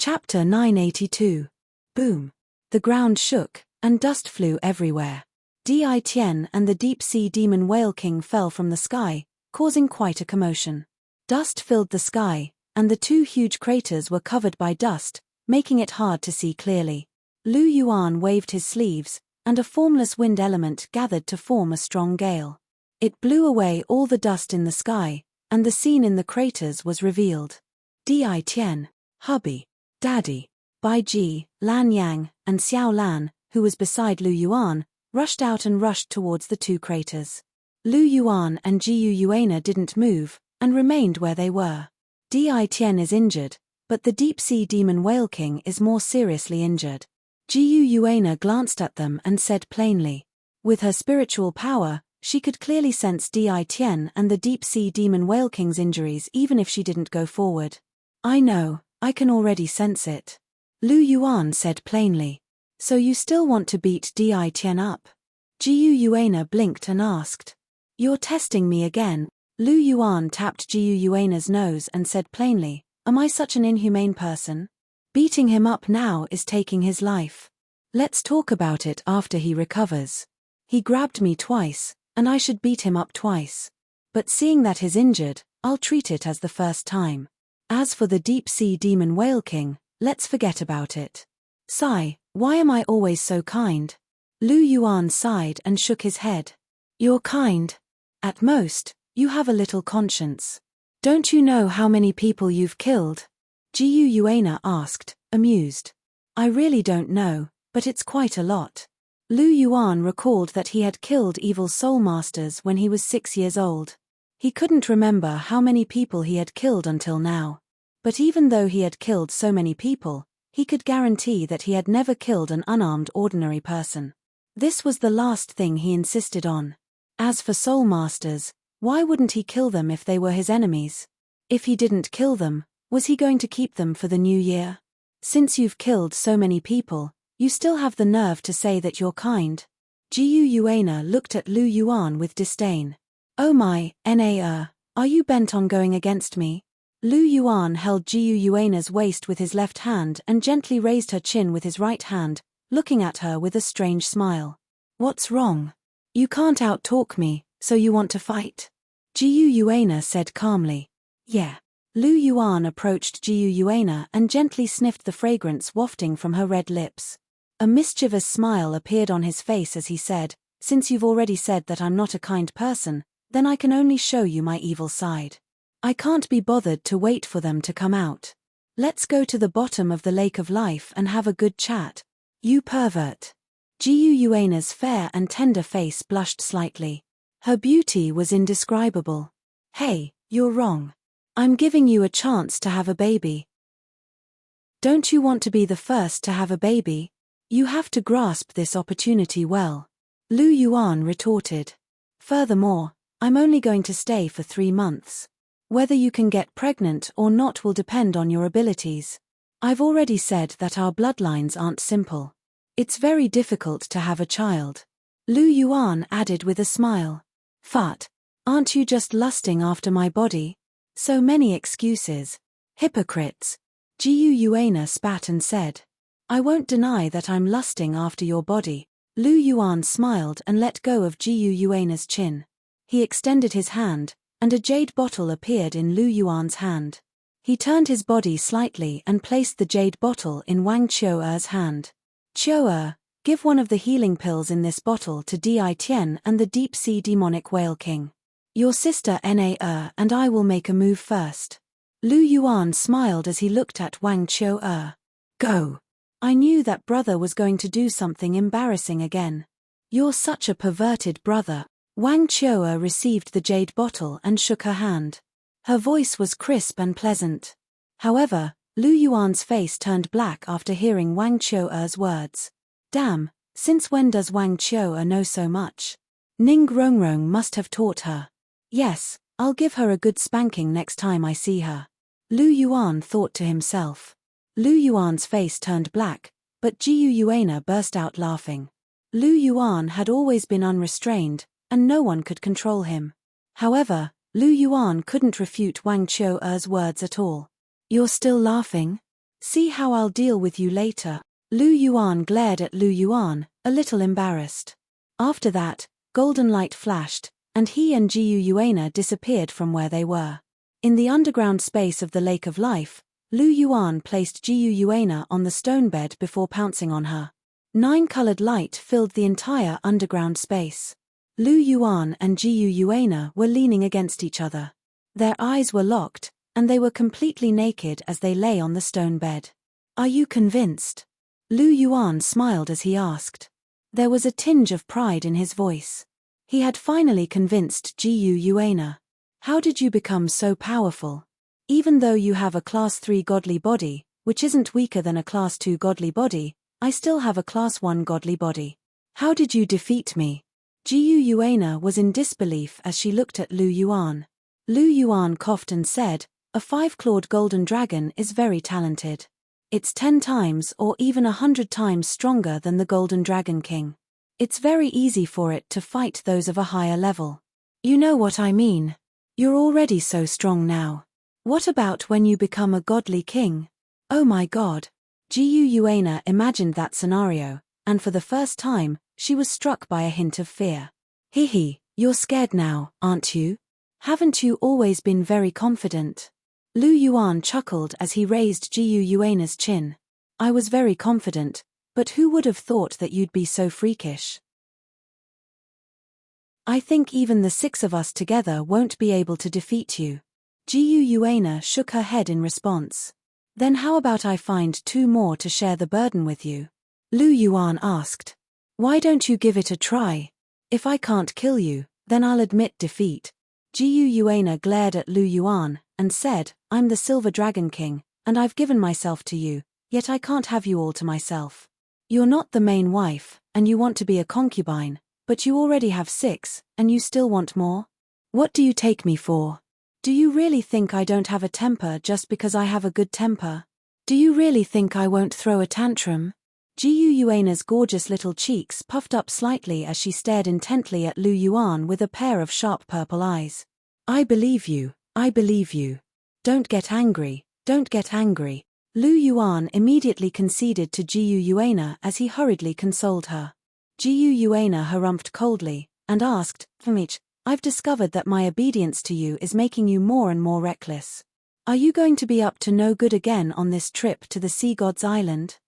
Chapter 982. Boom. The ground shook, and dust flew everywhere. Di Tian and the deep-sea demon Whale King fell from the sky, causing quite a commotion. Dust filled the sky, and the two huge craters were covered by dust, making it hard to see clearly. Lu Yuan waved his sleeves, and a formless wind element gathered to form a strong gale. It blew away all the dust in the sky, and the scene in the craters was revealed. Di Tian, hubby, daddy, Bai Ji, Lan Yang, and Xiao Lan, who was beside Lu Yuan, rushed out and rushed towards the two craters. Lu Yuan and Jiu Yuana didn't move, and remained where they were. Di Tian is injured, but the deep-sea demon Whale King is more seriously injured. Jiu Yuana glanced at them and said plainly. With her spiritual power, she could clearly sense Di Tian and the deep-sea demon Whale King's injuries even if she didn't go forward. I know, I can already sense it. Lu Yuan said plainly. So you still want to beat Di Tian up? Jiu Yuana blinked and asked. You're testing me again. Lu Yuan tapped Jiu Yuana's nose and said plainly, am I such an inhumane person? Beating him up now is taking his life. Let's talk about it after he recovers. He grabbed me twice, and I should beat him up twice. But seeing that he's injured, I'll treat it as the first time. As for the deep-sea demon Whale King, let's forget about it. Sigh, why am I always so kind? Lu Yuan sighed and shook his head. You're kind. At most, you have a little conscience. Don't you know how many people you've killed? Jiu Yuana asked, amused. I really don't know, but it's quite a lot. Lu Yuan recalled that he had killed evil soul masters when he was 6 years old. He couldn't remember how many people he had killed until now. But even though he had killed so many people, he could guarantee that he had never killed an unarmed ordinary person. This was the last thing he insisted on. As for soul masters, why wouldn't he kill them if they were his enemies? If he didn't kill them, was he going to keep them for the new year? Since you've killed so many people, you still have the nerve to say that you're kind. Jiu Yuana looked at Lu Yuan with disdain. Oh my, are you bent on going against me? Lu Yuan held Jiu Yuana's waist with his left hand and gently raised her chin with his right hand, looking at her with a strange smile. What's wrong? You can't out-talk me, so you want to fight? Jiu Yuana said calmly. Yeah. Lu Yuan approached Jiu Yuana and gently sniffed the fragrance wafting from her red lips. A mischievous smile appeared on his face as he said, since you've already said that I'm not a kind person, then I can only show you my evil side. I can't be bothered to wait for them to come out. Let's go to the bottom of the lake of life and have a good chat. You pervert. Jiu Yuana's fair and tender face blushed slightly. Her beauty was indescribable. Hey, you're wrong. I'm giving you a chance to have a baby. Don't you want to be the first to have a baby? You have to grasp this opportunity well. Lu Yuan retorted. Furthermore, I'm only going to stay for 3 months. Whether you can get pregnant or not will depend on your abilities. I've already said that our bloodlines aren't simple. It's very difficult to have a child. Lu Yuan added with a smile. Fat, aren't you just lusting after my body? So many excuses. Hypocrites. Jiu Yuana spat and said. I won't deny that I'm lusting after your body. Lu Yuan smiled and let go of Jiu Yuana's chin. He extended his hand, and a jade bottle appeared in Lu Yuan's hand. He turned his body slightly and placed the jade bottle in Wang Qiuer's hand. Qiuer, give one of the healing pills in this bottle to Di Tian and the deep-sea demonic Whale King. Your sister Na and I will make a move first. Lu Yuan smiled as he looked at Wang Qiuer. Go. I knew that brother was going to do something embarrassing again. You're such a perverted brother. Wang Qiuer received the jade bottle and shook her hand. Her voice was crisp and pleasant. However, Lu Yuan's face turned black after hearing Wang Qiuer's words. Damn, since when does Wang Qiuer know so much? Ning Rongrong must have taught her. Yes, I'll give her a good spanking next time I see her. Lu Yuan thought to himself. Lu Yuan's face turned black, but Jiu Yuana burst out laughing. Lu Yuan had always been unrestrained, and no one could control him. However, Lu Yuan couldn't refute Wang Qiuer's words at all. You're still laughing? See how I'll deal with you later. Lu Yuan glared at Lu Yuan, a little embarrassed. After that, golden light flashed, and he and Jiu Yuana disappeared from where they were. In the underground space of the Lake of Life, Lu Yuan placed Jiu Yuana on the stone bed before pouncing on her. 9-colored light filled the entire underground space. Lu Yuan and Jiu Yuana were leaning against each other. Their eyes were locked, and they were completely naked as they lay on the stone bed. Are you convinced? Lu Yuan smiled as he asked. There was a tinge of pride in his voice. He had finally convinced Jiu Yuana. How did you become so powerful? Even though you have a Class 3 godly body, which isn't weaker than a Class 2 godly body, I still have a Class 1 godly body. How did you defeat me? Jiu Yuana was in disbelief as she looked at Lu Yuan. Lu Yuan coughed and said, a 5-clawed golden dragon is very talented. It's 10 times or even 100 times stronger than the Golden Dragon King. It's very easy for it to fight those of a higher level. You know what I mean. You're already so strong now. What about when you become a godly king? Oh my god. Jiu Yuana imagined that scenario, and for the first time, she was struck by a hint of fear. Hehe, you're scared now, aren't you? Haven't you always been very confident? Lu Yuan chuckled as he raised Jiu Yuana's chin. I was very confident, but who would have thought that you'd be so freakish? I think even the 6 of us together won't be able to defeat you. Jiu Yuana shook her head in response. Then how about I find 2 more to share the burden with you? Lu Yuan asked. Why don't you give it a try? If I can't kill you, then I'll admit defeat. Jiu Yuana glared at Lu Yuan and said, I'm the Silver Dragon King, and I've given myself to you, yet I can't have you all to myself. You're not the main wife, and you want to be a concubine, but you already have 6, and you still want more? What do you take me for? Do you really think I don't have a temper just because I have a good temper? Do you really think I won't throw a tantrum? Jiu Yuana's gorgeous little cheeks puffed up slightly as she stared intently at Lu Yuan with a pair of sharp purple eyes. I believe you, I believe you. Don't get angry, don't get angry. Lu Yuan immediately conceded to Jiu Yuana as he hurriedly consoled her. Jiu Yuana harumphed coldly, and asked, Fmich, I've discovered that my obedience to you is making you more and more reckless. Are you going to be up to no good again on this trip to the Sea God's Island?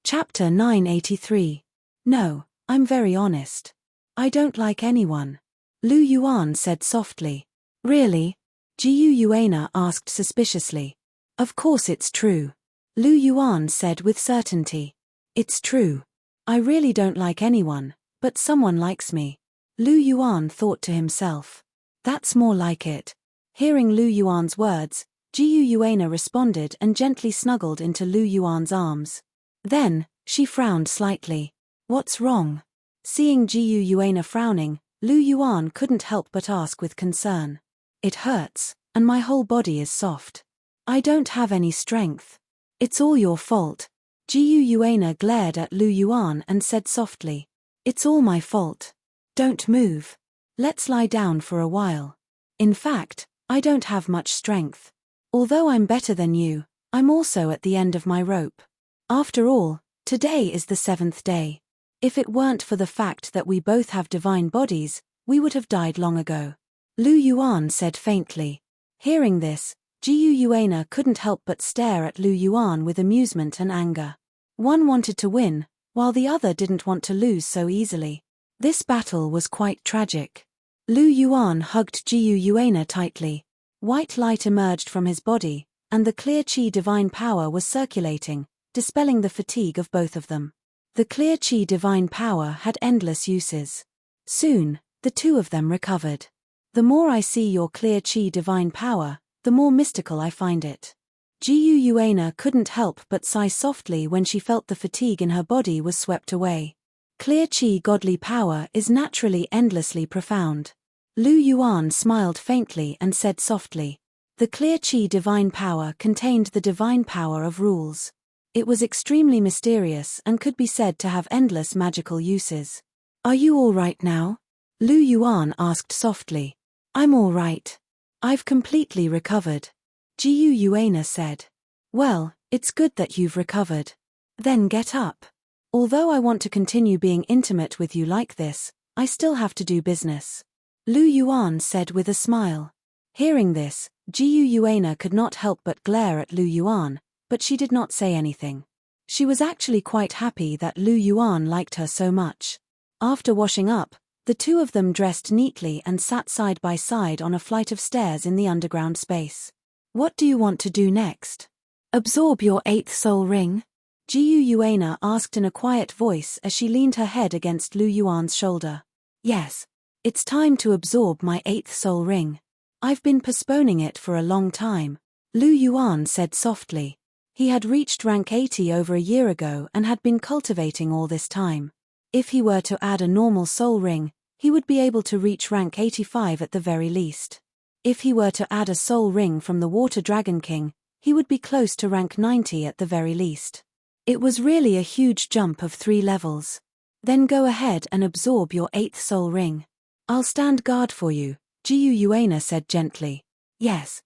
Chapter 983. No, I'm very honest. I don't like anyone. Lu Yuan said softly. Really? Jiu Yuana asked suspiciously. Of course it's true. Lu Yuan said with certainty. It's true. I really don't like anyone, but someone likes me. Lu Yuan thought to himself. That's more like it. Hearing Lu Yuan's words, Jiu Yuana responded and gently snuggled into Lu Yuan's arms. Then, she frowned slightly. What's wrong? Seeing Jiu Yuana frowning, Lu Yuan couldn't help but ask with concern. It hurts, and my whole body is soft. I don't have any strength. It's all your fault. Jiu Yuana glared at Lu Yuan and said softly. It's all my fault. Don't move. Let's lie down for a while. In fact, I don't have much strength. Although I'm better than you, I'm also at the end of my rope. After all, today is the 7th day. If it weren't for the fact that we both have divine bodies, we would have died long ago. Lu Yuan said faintly. Hearing this, Jiu Yuana couldn't help but stare at Lu Yuan with amusement and anger. One wanted to win, while the other didn't want to lose so easily. This battle was quite tragic. Lu Yuan hugged Jiu Yuana tightly. White light emerged from his body, and the clear chi divine power was circulating, dispelling the fatigue of both of them. The clear chi divine power had endless uses. Soon, the 2 of them recovered. The more I see your clear chi divine power, the more mystical I find it. Jiu Yuana couldn't help but sigh softly when she felt the fatigue in her body was swept away. Clear chi godly power is naturally endlessly profound. Lu Yuan smiled faintly and said softly. The clear chi divine power contained the divine power of rules. It was extremely mysterious and could be said to have endless magical uses. Are you all right now? Lu Yuan asked softly. I'm all right. I've completely recovered. Gu Yuana said. Well, it's good that you've recovered. Then get up. Although I want to continue being intimate with you like this, I still have to do business. Lu Yuan said with a smile. Hearing this, Gu Yuana could not help but glare at Lu Yuan, but she did not say anything. She was actually quite happy that Lu Yuan liked her so much. After washing up, the two of them dressed neatly and sat side by side on a flight of stairs in the underground space. What do you want to do next? Absorb your 8th soul ring? Gu Yuana asked in a quiet voice as she leaned her head against Lu Yuan's shoulder. Yes. It's time to absorb my 8th soul ring. I've been postponing it for a long time, Lu Yuan said softly. He had reached rank 80 over a year ago and had been cultivating all this time. If he were to add a normal soul ring, he would be able to reach rank 85 at the very least. If he were to add a soul ring from the Water Dragon King, he would be close to rank 90 at the very least. It was really a huge jump of 3 levels. Then go ahead and absorb your 8th soul ring. I'll stand guard for you, Gu Yuana said gently. Yes.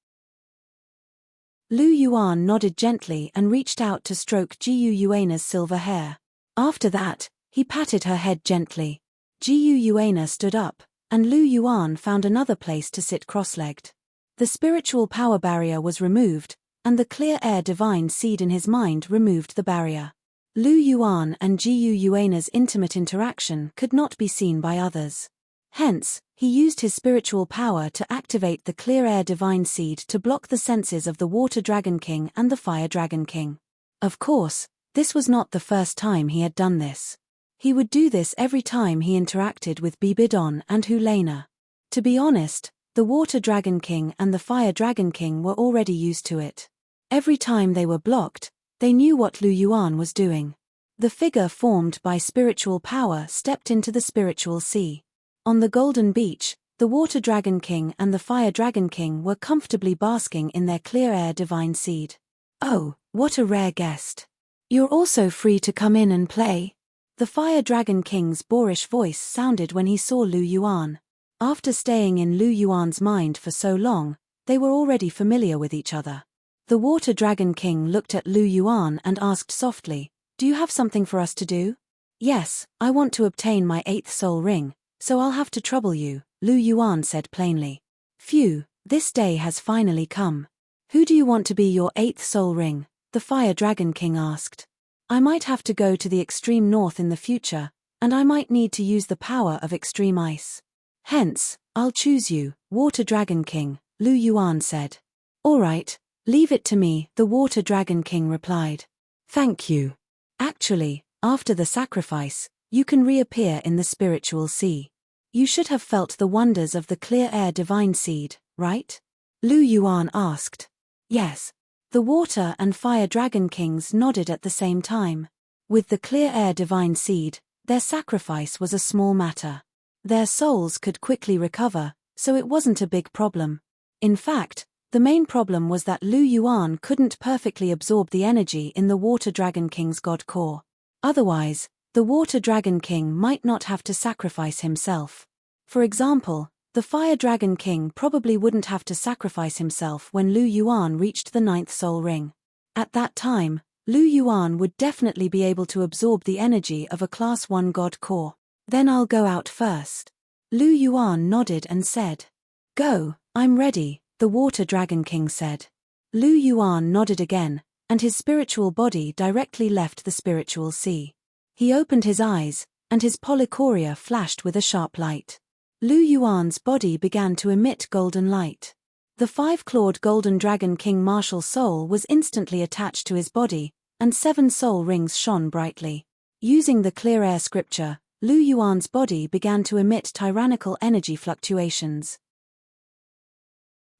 Lu Yuan nodded gently and reached out to stroke Gu Yuana's silver hair. After that, he patted her head gently. Gu Yuana stood up, and Lu Yuan found another place to sit cross-legged. The spiritual power barrier was removed, and the clear air divine seed in his mind removed the barrier. Lu Yuan and Gu Yuana's intimate interaction could not be seen by others. Hence, he used his spiritual power to activate the clear air divine seed to block the senses of the Water Dragon King and the Fire Dragon King. Of course, this was not the first time he had done this. He would do this every time he interacted with Bibidon and Hulena. To be honest, the Water Dragon King and the Fire Dragon King were already used to it. Every time they were blocked, they knew what Lu Yuan was doing. The figure formed by spiritual power stepped into the spiritual sea. On the Golden Beach, the Water Dragon King and the Fire Dragon King were comfortably basking in their clear air divine seed. Oh, what a rare guest. You're also free to come in and play. The Fire Dragon King's boorish voice sounded when he saw Lu Yuan. After staying in Lu Yuan's mind for so long, they were already familiar with each other. The Water Dragon King looked at Lu Yuan and asked softly, "Do you have something for us to do?" "Yes, I want to obtain my 8th soul ring, so I'll have to trouble you," Lu Yuan said plainly. "Phew, this day has finally come. Who do you want to be your 8th soul ring?" the Fire Dragon King asked. "I might have to go to the extreme north in the future, and I might need to use the power of extreme ice. Hence, I'll choose you, Water Dragon King," Lu Yuan said. "All right. Leave it to me," the Water Dragon King replied. "Thank you. Actually, after the sacrifice, you can reappear in the spiritual sea. You should have felt the wonders of the clear air divine seed, right?" Lu Yuan asked. Yes. The Water and Fire Dragon Kings nodded at the same time. With the clear air divine seed, their sacrifice was a small matter. Their souls could quickly recover, so it wasn't a big problem. In fact, the main problem was that Lu Yuan couldn't perfectly absorb the energy in the Water Dragon King's God core. Otherwise, the Water Dragon King might not have to sacrifice himself. For example, the Fire Dragon King probably wouldn't have to sacrifice himself when Lu Yuan reached the 9th soul ring. At that time, Lu Yuan would definitely be able to absorb the energy of a Class 1 God core. "Then I'll go out first." Lu Yuan nodded and said. "Go, I'm ready," the Water Dragon King said. Lu Yuan nodded again, and his spiritual body directly left the spiritual sea. He opened his eyes, and his polychoria flashed with a sharp light. Lu Yuan's body began to emit golden light. The 5-clawed Golden Dragon King martial soul was instantly attached to his body, and 7 soul rings shone brightly. Using the clear air scripture, Lu Yuan's body began to emit tyrannical energy fluctuations.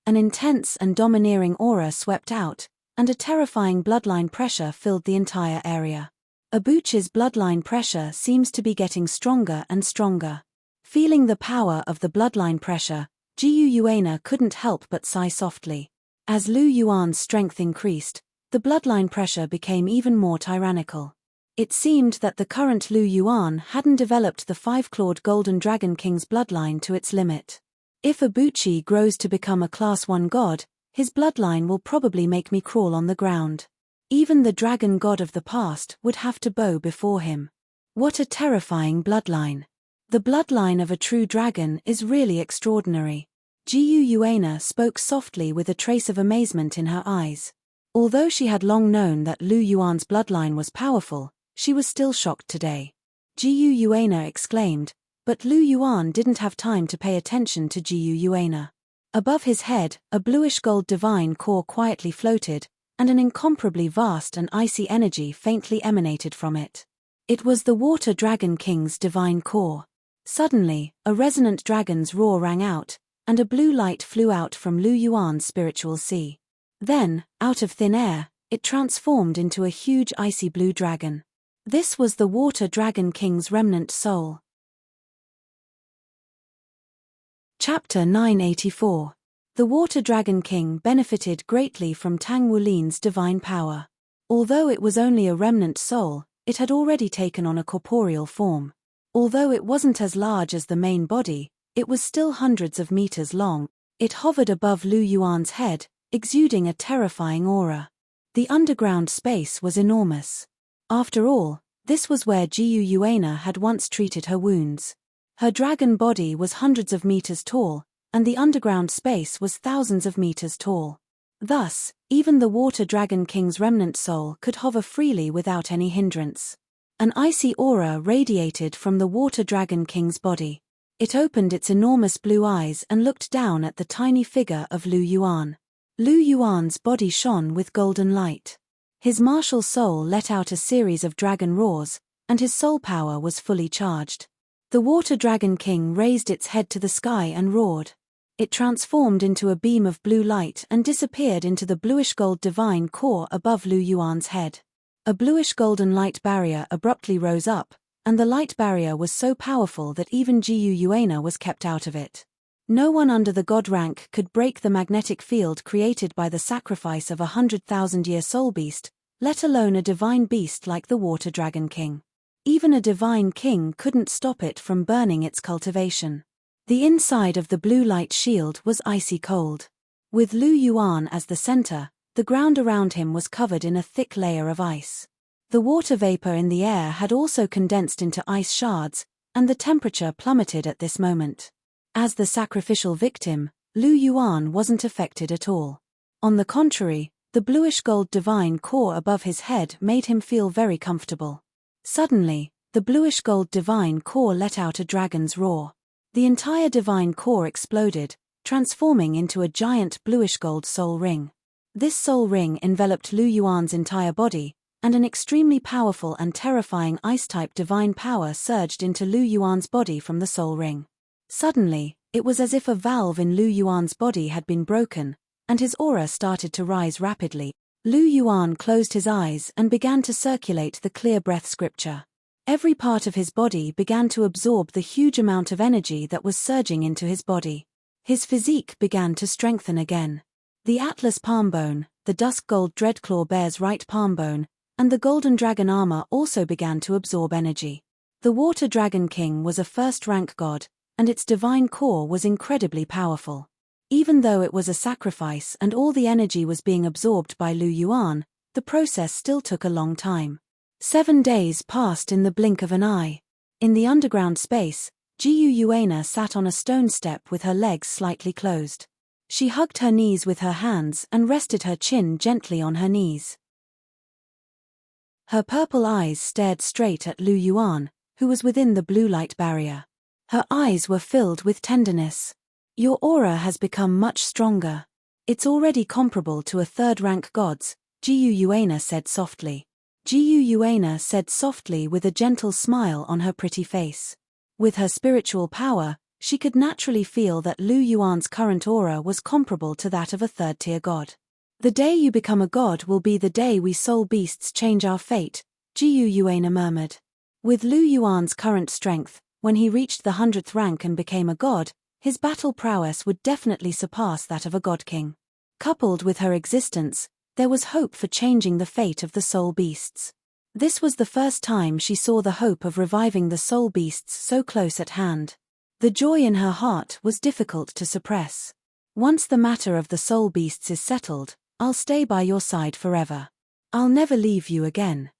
An intense and domineering aura swept out, and a terrifying bloodline pressure filled the entire area. Abuchi's bloodline pressure seems to be getting stronger and stronger. Feeling the power of the bloodline pressure, Gu Yuana couldn't help but sigh softly. As Lu Yuan's strength increased, the bloodline pressure became even more tyrannical. It seemed that the current Lu Yuan hadn't developed the 5-clawed Golden Dragon King's bloodline to its limit. If Abuchi grows to become a Class 1 god, His bloodline will probably make me crawl on the ground. Even the dragon god of the past would have to bow before him. What a terrifying bloodline. The bloodline of a true dragon is really extraordinary. Jiu Yuana spoke softly with a trace of amazement in her eyes. Although she had long known that Lu Yuan's bloodline was powerful, she was still shocked today. Jiu Yuana exclaimed, but Lu Yuan didn't have time to pay attention to Jiu Yuana. Above his head, a bluish-gold divine core quietly floated, and an incomparably vast and icy energy faintly emanated from it. It was the Water Dragon King's divine core. Suddenly, a resonant dragon's roar rang out, and a blue light flew out from Lu Yuan's spiritual sea. Then, out of thin air, it transformed into a huge icy blue dragon. This was the Water Dragon King's remnant soul. Chapter 984. The Water Dragon King benefited greatly from Tang Wulin's divine power. Although it was only a remnant soul, it had already taken on a corporeal form. Although it wasn't as large as the main body, it was still hundreds of meters long. It hovered above Lu Yuan's head, exuding a terrifying aura. The underground space was enormous. After all, this was where Jiu Yuana had once treated her wounds. Her dragon body was hundreds of meters tall, and the underground space was thousands of meters tall. Thus, even the Water Dragon King's remnant soul could hover freely without any hindrance. An icy aura radiated from the Water Dragon King's body. It opened its enormous blue eyes and looked down at the tiny figure of Lu Yuan. Lu Yuan's body shone with golden light. His martial soul let out a series of dragon roars, and his soul power was fully charged. The Water Dragon King raised its head to the sky and roared. It transformed into a beam of blue light and disappeared into the bluish-gold divine core above Lu Yuan's head. A bluish-golden light barrier abruptly rose up, and the light barrier was so powerful that even Jiu Yuana was kept out of it. No one under the god rank could break the magnetic field created by the sacrifice of a 100,000-year soul beast, let alone a divine beast like the Water Dragon King. Even a divine king couldn't stop it from burning its cultivation. The inside of the blue light shield was icy cold. With Lu Yuan as the center, the ground around him was covered in a thick layer of ice. The water vapor in the air had also condensed into ice shards, and the temperature plummeted at this moment. As the sacrificial victim, Lu Yuan wasn't affected at all. On the contrary, the bluish-gold divine core above his head made him feel very comfortable. Suddenly, the bluish-gold divine core let out a dragon's roar. The entire divine core exploded, transforming into a giant bluish-gold soul ring. This soul ring enveloped Lu Yuan's entire body, and an extremely powerful and terrifying ice-type divine power surged into Lu Yuan's body from the soul ring. Suddenly, it was as if a valve in Lu Yuan's body had been broken, and his aura started to rise rapidly. Lu Yuan closed his eyes and began to circulate the clear breath scripture. Every part of his body began to absorb the huge amount of energy that was surging into his body. His physique began to strengthen again. The Atlas palm bone, the dusk gold dreadclaw bear's right palm bone, and the golden dragon armor also began to absorb energy. The Water Dragon King was a first-rank god, and its divine core was incredibly powerful. Even though it was a sacrifice and all the energy was being absorbed by Lu Yuan, the process still took a long time. 7 days passed in the blink of an eye. In the underground space, Jiu Yuana sat on a stone step with her legs slightly closed. She hugged her knees with her hands and rested her chin gently on her knees. Her purple eyes stared straight at Lu Yuan, who was within the blue light barrier. Her eyes were filled with tenderness. Your aura has become much stronger. It's already comparable to a third-rank god's, Jiu Yuana said softly. Jiu Yuana said softly with a gentle smile on her pretty face. With her spiritual power, she could naturally feel that Lu Yuan's current aura was comparable to that of a third-tier god. The day you become a god will be the day we soul beasts change our fate, Jiu Yuana murmured. With Lu Yuan's current strength, when he reached the 100th rank and became a god, his battle prowess would definitely surpass that of a god king. Coupled with her existence, there was hope for changing the fate of the soul beasts. This was the first time she saw the hope of reviving the soul beasts so close at hand. The joy in her heart was difficult to suppress. Once the matter of the soul beasts is settled, I'll stay by your side forever. I'll never leave you again.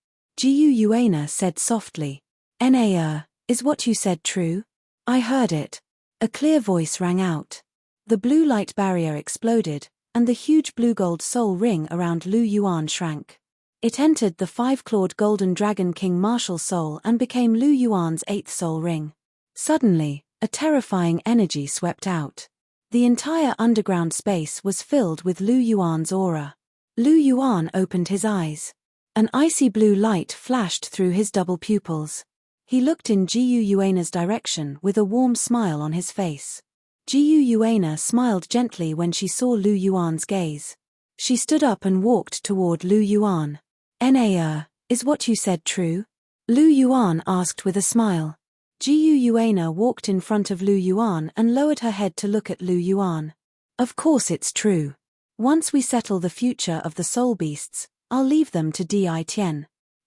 Gu Yuana said softly. Is what you said true? I heard it. A clear voice rang out. The blue light barrier exploded, and the huge blue-gold soul ring around Lu Yuan shrank. It entered the 5-clawed golden dragon king martial soul and became Lu Yuan's 8th soul ring. Suddenly, a terrifying energy swept out. The entire underground space was filled with Lu Yuan's aura. Lu Yuan opened his eyes. An icy blue light flashed through his double pupils. He looked in Gu Yuana's direction with a warm smile on his face. Gu Yuana smiled gently when she saw Lu Yuan's gaze. She stood up and walked toward Lu Yuan. Is what you said true? Lu Yuan asked with a smile. Gu Yuana walked in front of Lu Yuan and lowered her head to look at Lu Yuan. Of course it's true. Once we settle the future of the soul beasts, I'll leave them to Di.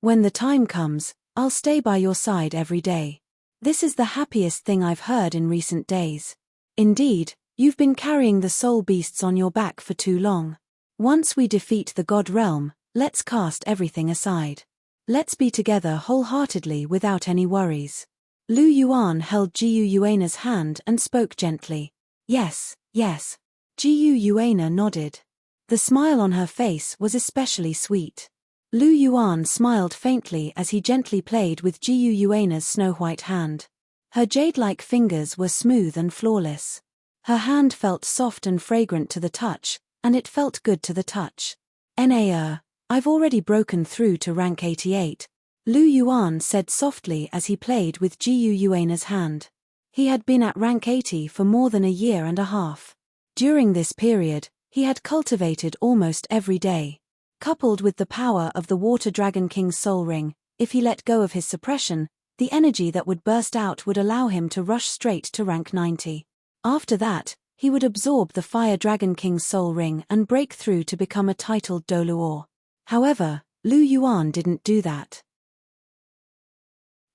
When the time comes, I'll stay by your side every day. This is the happiest thing I've heard in recent days. Indeed, you've been carrying the soul beasts on your back for too long. Once we defeat the God realm, let's cast everything aside. Let's be together wholeheartedly without any worries. Lu Yuan held Gu Yuana's hand and spoke gently. Yes. Gu Yuana nodded. The smile on her face was especially sweet. Lu Yuan smiled faintly as he gently played with Gu Yuana's snow-white hand. Her jade-like fingers were smooth and flawless. Her hand felt soft and fragrant to the touch, and it felt good to the touch. I've already broken through to rank 88, Lu Yuan said softly as he played with Gu Yuana's hand. He had been at rank 80 for more than a year and a half. During this period, he had cultivated almost every day. Coupled with the power of the Water Dragon King's soul ring, if he let go of his suppression, the energy that would burst out would allow him to rush straight to rank 90. After that, he would absorb the Fire Dragon King's soul ring and break through to become a titled Douluo. However, Lu Yuan didn't do that.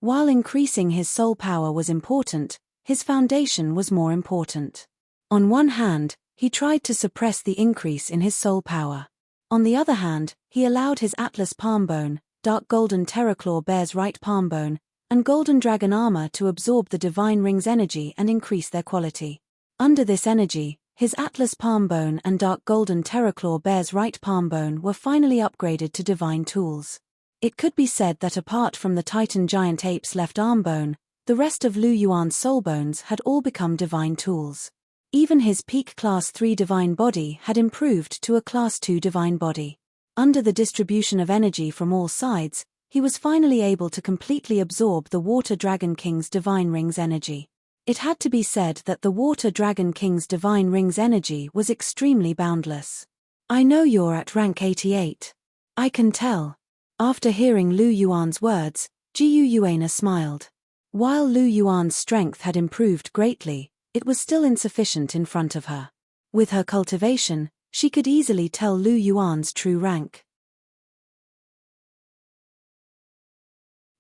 While increasing his soul power was important, his foundation was more important. On one hand, he tried to suppress the increase in his soul power. On the other hand, he allowed his Atlas palm bone, dark golden Terraclaw bear's right palm bone, and golden dragon armor to absorb the divine ring's energy and increase their quality. Under this energy, his Atlas palm bone and dark golden Terraclaw bear's right palm bone were finally upgraded to divine tools. It could be said that apart from the Titan giant ape's left arm bone, the rest of Lu Yuan's soul bones had all become divine tools. Even his peak Class 3 divine body had improved to a Class 2 divine body. Under the distribution of energy from all sides, he was finally able to completely absorb the Water Dragon King's divine ring's energy. It had to be said that the Water Dragon King's divine ring's energy was extremely boundless. I know you're at rank 88. I can tell. After hearing Lu Yuan's words, Gu Yuana smiled. While Lu Yuan's strength had improved greatly, it was still insufficient in front of her. With her cultivation, she could easily tell Lu Yuan's true rank.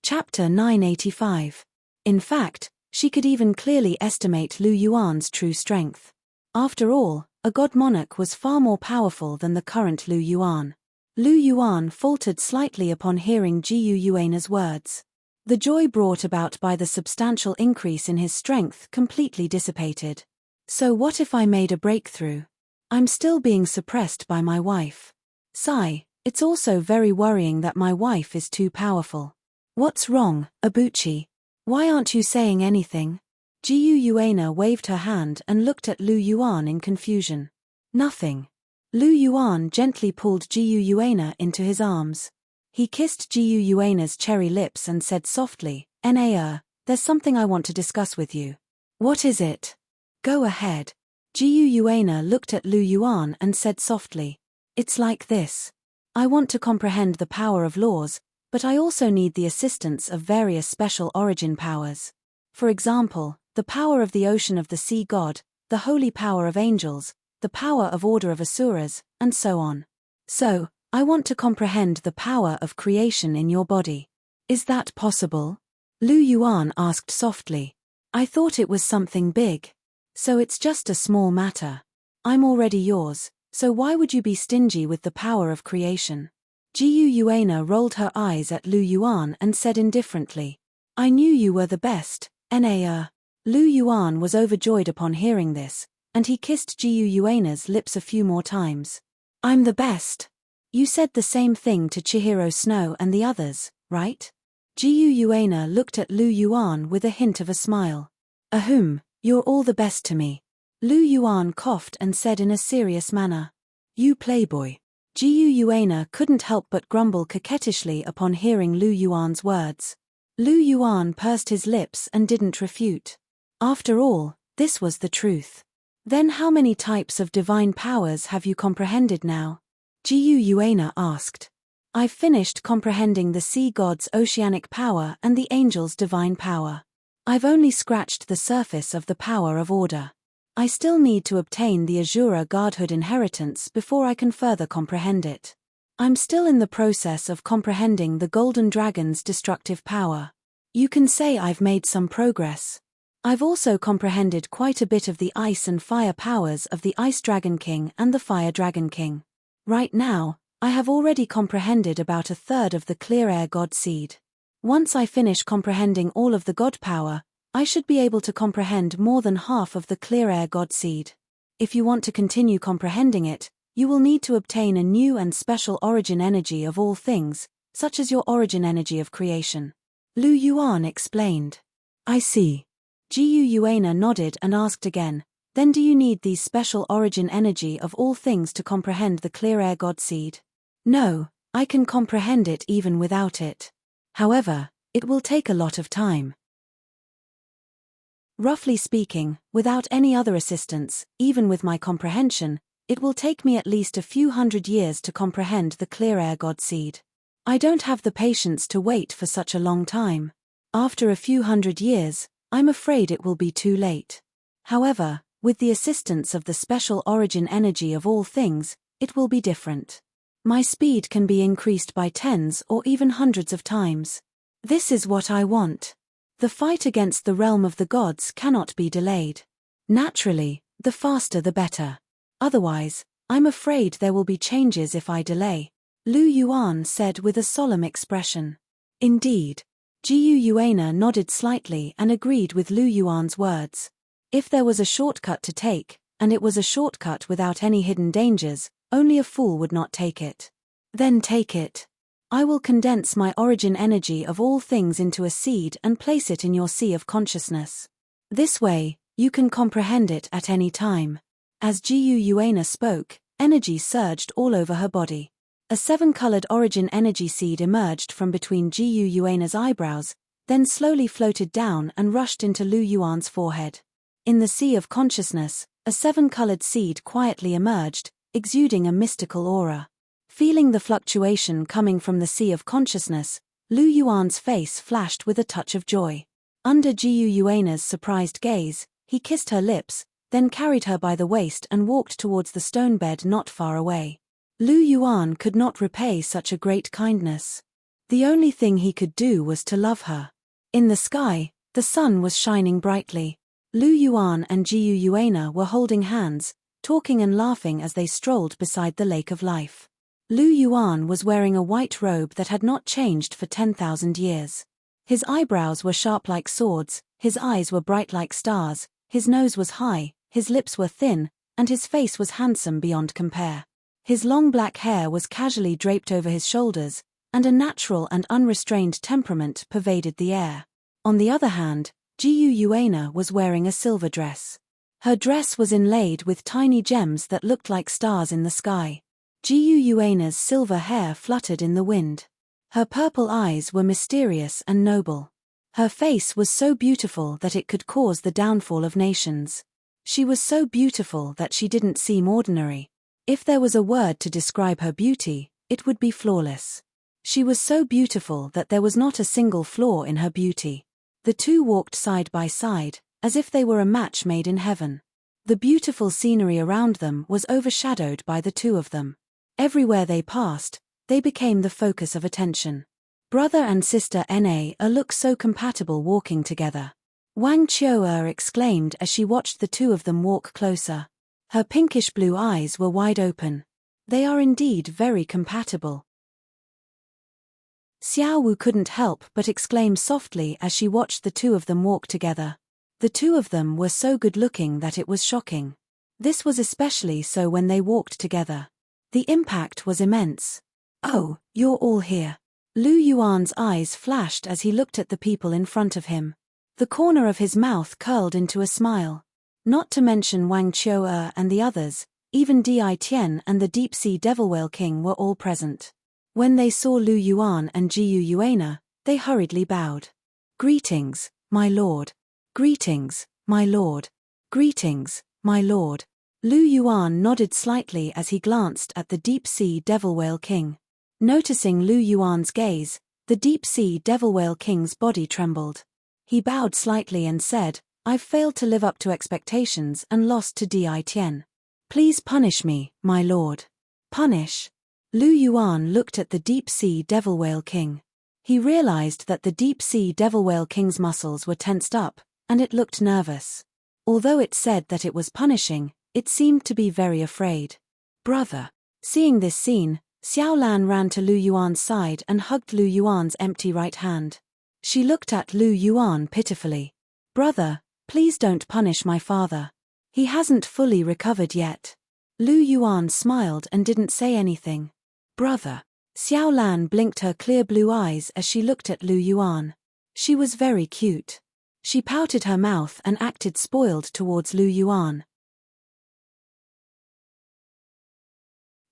Chapter 985. In fact, she could even clearly estimate Lu Yuan's true strength. After all, a god monarch was far more powerful than the current Lu Yuan. Lu Yuan faltered slightly upon hearing Gu Yuana's words. The joy brought about by the substantial increase in his strength completely dissipated. So what if I made a breakthrough? I'm still being suppressed by my wife. Sigh, it's also very worrying that my wife is too powerful. What's wrong, Abuchi? Why aren't you saying anything? Gu Yuana waved her hand and looked at Lu Yuan in confusion. Nothing. Lu Yuan gently pulled Gu Yuana into his arms. He kissed Gu Yuana's cherry lips and said softly, there's something I want to discuss with you. What is it? Go ahead. Gu Yuana looked at Lu Yuan and said softly, it's like this. I want to comprehend the power of laws, but I also need the assistance of various special origin powers. For example, the power of the ocean of the sea god, the holy power of angels, the power of order of asuras, and so on. So, I want to comprehend the power of creation in your body. Is that possible? Lu Yuan asked softly. I thought it was something big. So it's just a small matter. I'm already yours, so why would you be stingy with the power of creation? Jiu Yuana rolled her eyes at Lu Yuan and said indifferently, I knew you were the best, Na. Lu Yuan was overjoyed upon hearing this, and he kissed Jiu Yuana's lips a few more times. I'm the best. You said the same thing to Chihiro Snow and the others, right? Jiu Yuana looked at Lu Yuan with a hint of a smile. Ahem, you're all the best to me. Lu Yuan coughed and said in a serious manner. You playboy. Jiu Yuana couldn't help but grumble coquettishly upon hearing Lu Yuan's words. Lu Yuan pursed his lips and didn't refute. After all, this was the truth. Then how many types of divine powers have you comprehended now? Jiu Yuana asked. I've finished comprehending the sea god's oceanic power and the angel's divine power. I've only scratched the surface of the power of order. I still need to obtain the Azura godhood inheritance before I can further comprehend it. I'm still in the process of comprehending the golden dragon's destructive power. You can say I've made some progress. I've also comprehended quite a bit of the ice and fire powers of the Ice Dragon King and the Fire Dragon King. Right now, I have already comprehended about a third of the clear air god seed. Once I finish comprehending all of the god power, I should be able to comprehend more than half of the clear air god seed. If you want to continue comprehending it, you will need to obtain a new and special origin energy of all things, such as your origin energy of creation. Lu Yuan explained. I see. Jiu Yuana nodded and asked again, then do you need these special origin energy of all things to comprehend the clear air god seed? No, I can comprehend it even without it. However, it will take a lot of time. Roughly speaking, without any other assistance, even with my comprehension, it will take me at least a few hundred years to comprehend the clear air god seed. I don't have the patience to wait for such a long time. After a few hundred years, I'm afraid it will be too late. However, with the assistance of the special origin energy of all things, it will be different. My speed can be increased by tens or even hundreds of times. This is what I want. The fight against the realm of the gods cannot be delayed. Naturally, the faster the better. Otherwise, I'm afraid there will be changes if I delay, Lu Yuan said with a solemn expression. Indeed. Jiu Yuana nodded slightly and agreed with Lu Yuan's words. If there was a shortcut to take, and it was a shortcut without any hidden dangers, only a fool would not take it. Then take it. I will condense my origin energy of all things into a seed and place it in your sea of consciousness. This way, you can comprehend it at any time. As Jiu Yuana spoke, energy surged all over her body. A 7-colored origin energy seed emerged from between Jiu Yuana's eyebrows, then slowly floated down and rushed into Lu Yuan's forehead. In the sea of consciousness, a 7-colored seed quietly emerged, exuding a mystical aura. Feeling the fluctuation coming from the sea of consciousness, Lu Yuan's face flashed with a touch of joy. Under Jiu Yuana's surprised gaze, he kissed her lips, then carried her by the waist and walked towards the stone bed not far away. Lu Yuan could not repay such a great kindness. The only thing he could do was to love her. In the sky, the sun was shining brightly. Lu Yuan and Jiu Yuana were holding hands, talking and laughing as they strolled beside the lake of life. Lu Yuan was wearing a white robe that had not changed for 10,000 years. His eyebrows were sharp like swords, his eyes were bright like stars, his nose was high, his lips were thin, and his face was handsome beyond compare. His long black hair was casually draped over his shoulders, and a natural and unrestrained temperament pervaded the air. On the other hand, Jiu Yuana was wearing a silver dress. Her dress was inlaid with tiny gems that looked like stars in the sky. Jiu Yuana's silver hair fluttered in the wind. Her purple eyes were mysterious and noble. Her face was so beautiful that it could cause the downfall of nations. She was so beautiful that she didn't seem ordinary. If there was a word to describe her beauty, it would be flawless. She was so beautiful that there was not a single flaw in her beauty. The two walked side by side, as if they were a match made in heaven. The beautiful scenery around them was overshadowed by the two of them. Everywhere they passed, they became the focus of attention. Brother and sister Na look so compatible walking together. Wang Qiu'er exclaimed as she watched the two of them walk closer. Her pinkish blue eyes were wide open. They are indeed very compatible. Xiao Wu couldn't help but exclaim softly as she watched the two of them walk together. The two of them were so good-looking that it was shocking. This was especially so when they walked together. The impact was immense. "Oh, you're all here." Lu Yuan's eyes flashed as he looked at the people in front of him. The corner of his mouth curled into a smile. Not to mention Wang Qiu'er and the others, even Di Tian and the deep-sea devil whale king were all present. When they saw Lu Yuan and Jiu Yuana, they hurriedly bowed. "Greetings, my lord. Greetings, my lord. Greetings, my lord." Lu Yuan nodded slightly as he glanced at the deep-sea devil whale king. Noticing Lu Yuan's gaze, the deep-sea devil whale king's body trembled. He bowed slightly and said, "I've failed to live up to expectations and lost to Di Tian. Please punish me, my lord." "Punish?" Lu Yuan looked at the deep-sea devil whale king. He realized that the deep-sea devil whale king's muscles were tensed up, and it looked nervous. Although it said that it was punishing, it seemed to be very afraid. "Brother." Seeing this scene, Xiao Lan ran to Lu Yuan's side and hugged Lu Yuan's empty right hand. She looked at Lu Yuan pitifully. "Brother, please don't punish my father. He hasn't fully recovered yet." Lu Yuan smiled and didn't say anything. "Brother." Xiao Lan blinked her clear blue eyes as she looked at Lu Yuan. She was very cute. She pouted her mouth and acted spoiled towards Lu Yuan.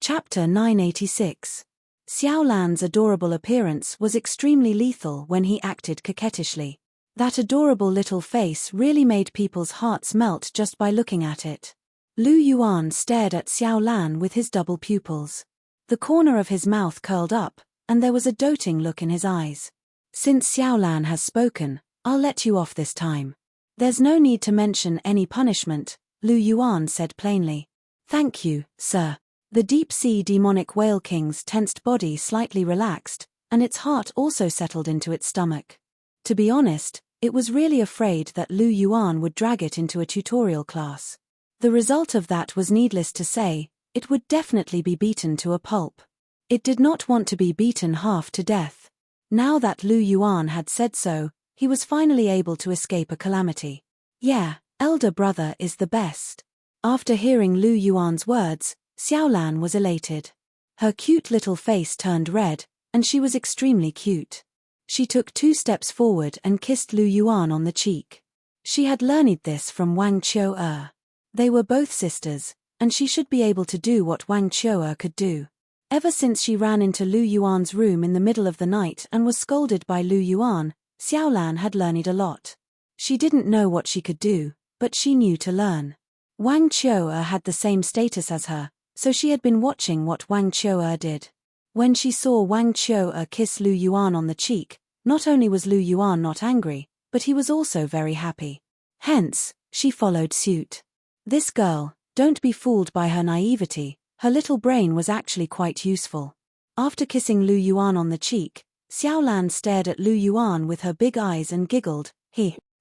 Chapter 986. Xiao Lan's adorable appearance was extremely lethal when he acted coquettishly. That adorable little face really made people's hearts melt just by looking at it. Lu Yuan stared at Xiao Lan with his double pupils. The corner of his mouth curled up, and there was a doting look in his eyes. "Since Xiao Lan has spoken, I'll let you off this time. There's no need to mention any punishment," Lu Yuan said plainly. "Thank you, sir." The deep-sea demonic whale king's tensed body slightly relaxed, and its heart also settled into its stomach. To be honest, it was really afraid that Lu Yuan would drag it into a tutorial class. The result of that was needless to say, it would definitely be beaten to a pulp. It did not want to be beaten half to death. Now that Lu Yuan had said so, he was finally able to escape a calamity. "Yeah, elder brother is the best." After hearing Lu Yuan's words, Xiao Lan was elated. Her cute little face turned red, and she was extremely cute. She took 2 steps forward and kissed Lu Yuan on the cheek. She had learned this from Wang Qiu'er. They were both sisters, and she should be able to do what Wang Qiu'er could do. Ever since she ran into Lu Yuan's room in the middle of the night and was scolded by Lu Yuan, Xiao Lan had learned a lot. She didn't know what she could do, but she knew to learn. Wang Qiu'er had the same status as her, so she had been watching what Wang Qiu'er did. When she saw Wang Qiu'er kiss Lu Yuan on the cheek, not only was Lu Yuan not angry, but he was also very happy. Hence, she followed suit. This girl, don't be fooled by her naivety, her little brain was actually quite useful. After kissing Lu Yuan on the cheek, Xiao Lan stared at Lu Yuan with her big eyes and giggled.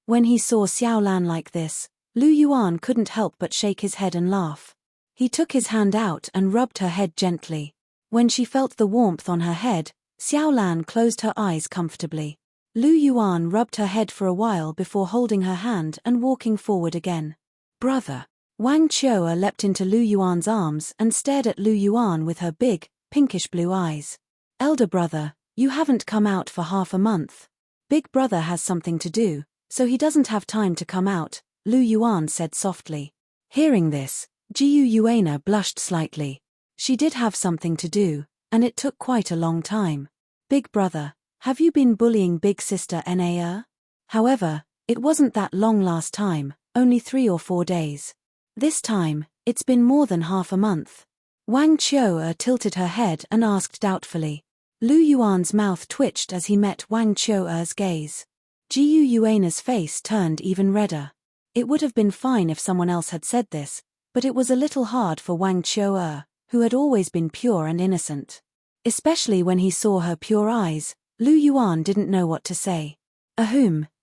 When he saw Xiao Lan like this, Lu Yuan couldn't help but shake his head and laugh. He took his hand out and rubbed her head gently. When she felt the warmth on her head, Xiao Lan closed her eyes comfortably. Lu Yuan rubbed her head for a while before holding her hand and walking forward again. "Brother." Wang Qiu'er leapt into Lu Yuan's arms and stared at Lu Yuan with her big, pinkish blue eyes. "Elder brother, you haven't come out for half a month. Big brother has something to do, so he doesn't have time to come out," Lu Yuan said softly. Hearing this, Jiu Yuana blushed slightly. She did have something to do, and it took quite a long time. "Big brother, have you been bullying big sister Na?" However, it wasn't that long last time, only 3 or 4 days. This time, it's been more than half a month. Wang Qiu'er tilted her head and asked doubtfully. Lu Yuan's mouth twitched as he met Wang Qiu'er's gaze. Jiu Yuana's face turned even redder. It would have been fine if someone else had said this, but it was a little hard for Wang Qiu'er, who had always been pure and innocent. Especially when he saw her pure eyes, Lu Yuan didn't know what to say.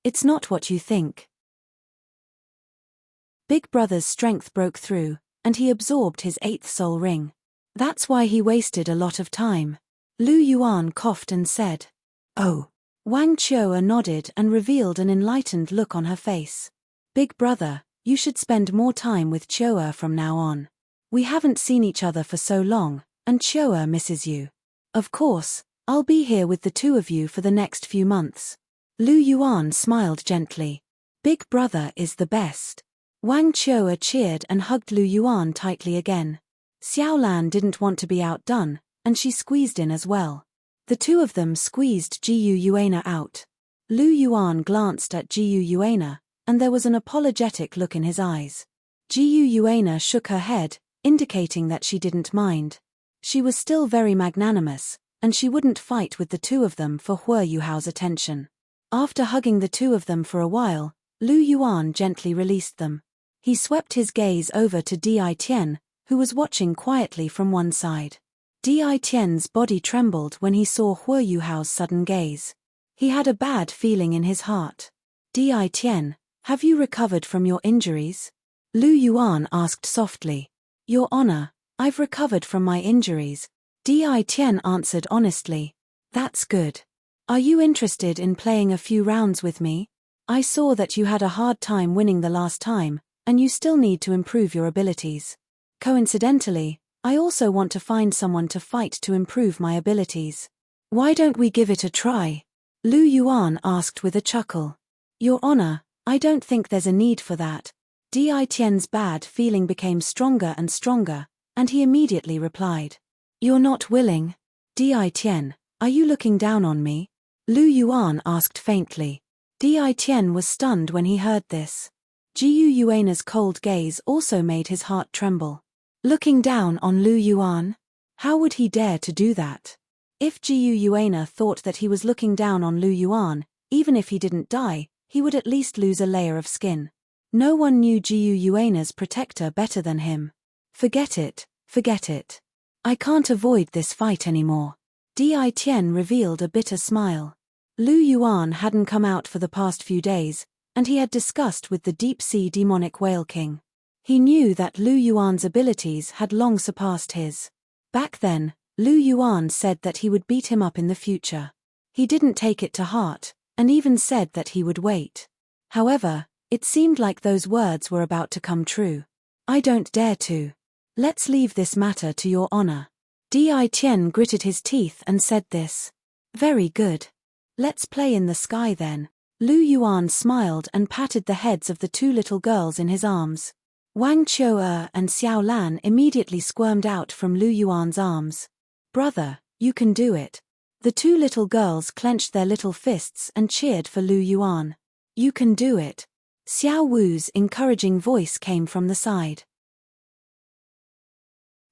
It's not what you think." Big brother's strength broke through, and he absorbed his 8th soul ring. That's why he wasted a lot of time. Lu Yuan coughed and said, "Oh." Wang Qiu'er nodded and revealed an enlightened look on her face. "Big brother, you should spend more time with Qiu'er from now on. We haven't seen each other for so long, and Qiu'er misses you. Of course, I'll be here with the two of you for the next few months." Lu Yuan smiled gently. "Big brother is the best." Wang Qiu'er cheered and hugged Lu Yuan tightly again. Xiaolan didn't want to be outdone, and she squeezed in as well. The two of them squeezed Jiyu Yuana out. Lu Yuan glanced at Jiyu Yuana, and there was an apologetic look in his eyes. Jiyu Yuana shook her head, indicating that she didn't mind. She was still very magnanimous, and she wouldn't fight with the two of them for Hue Yuhao's attention. After hugging the two of them for a while, Lu Yuan gently released them. He swept his gaze over to Di Tian, who was watching quietly from one side. Di Tian's body trembled when he saw Hue Yuhao's sudden gaze. He had a bad feeling in his heart. "Di Tian, have you recovered from your injuries?" Lu Yuan asked softly. "Your Honor, I've recovered from my injuries," Di Tian answered honestly. "That's good. Are you interested in playing a few rounds with me? I saw that you had a hard time winning the last time, and you still need to improve your abilities. Coincidentally, I also want to find someone to fight to improve my abilities. Why don't we give it a try?" Lu Yuan asked with a chuckle. "Your Honor, I don't think there's a need for that." Di Tian's bad feeling became stronger and stronger, and he immediately replied. "You're not willing? Di Tian, are you looking down on me?" Lu Yuan asked faintly. Di Tian was stunned when he heard this. Jiyu Yuana's cold gaze also made his heart tremble. Looking down on Lu Yuan? How would he dare to do that? If Jiyu Yuana thought that he was looking down on Lu Yuan, even if he didn't die, he would at least lose a layer of skin. No one knew Jiyu Yuana's protector better than him. Forget it, forget it. I can't avoid this fight anymore. Di Tian revealed a bitter smile. Lu Yuan hadn't come out for the past few days, and he had discussed with the deep-sea demonic whale king. He knew that Lu Yuan's abilities had long surpassed his. Back then, Lu Yuan said that he would beat him up in the future. He didn't take it to heart, and even said that he would wait. However, it seemed like those words were about to come true. "I don't dare to. Let's leave this matter to your honor." Di Tian gritted his teeth and said this. "Very good. Let's play in the sky then." Lu Yuan smiled and patted the heads of the two little girls in his arms. Wang Qiu'er and Xiaolan immediately squirmed out from Lu Yuan's arms. "Brother, you can do it." The two little girls clenched their little fists and cheered for Lu Yuan. "You can do it." Xiao Wu's encouraging voice came from the side.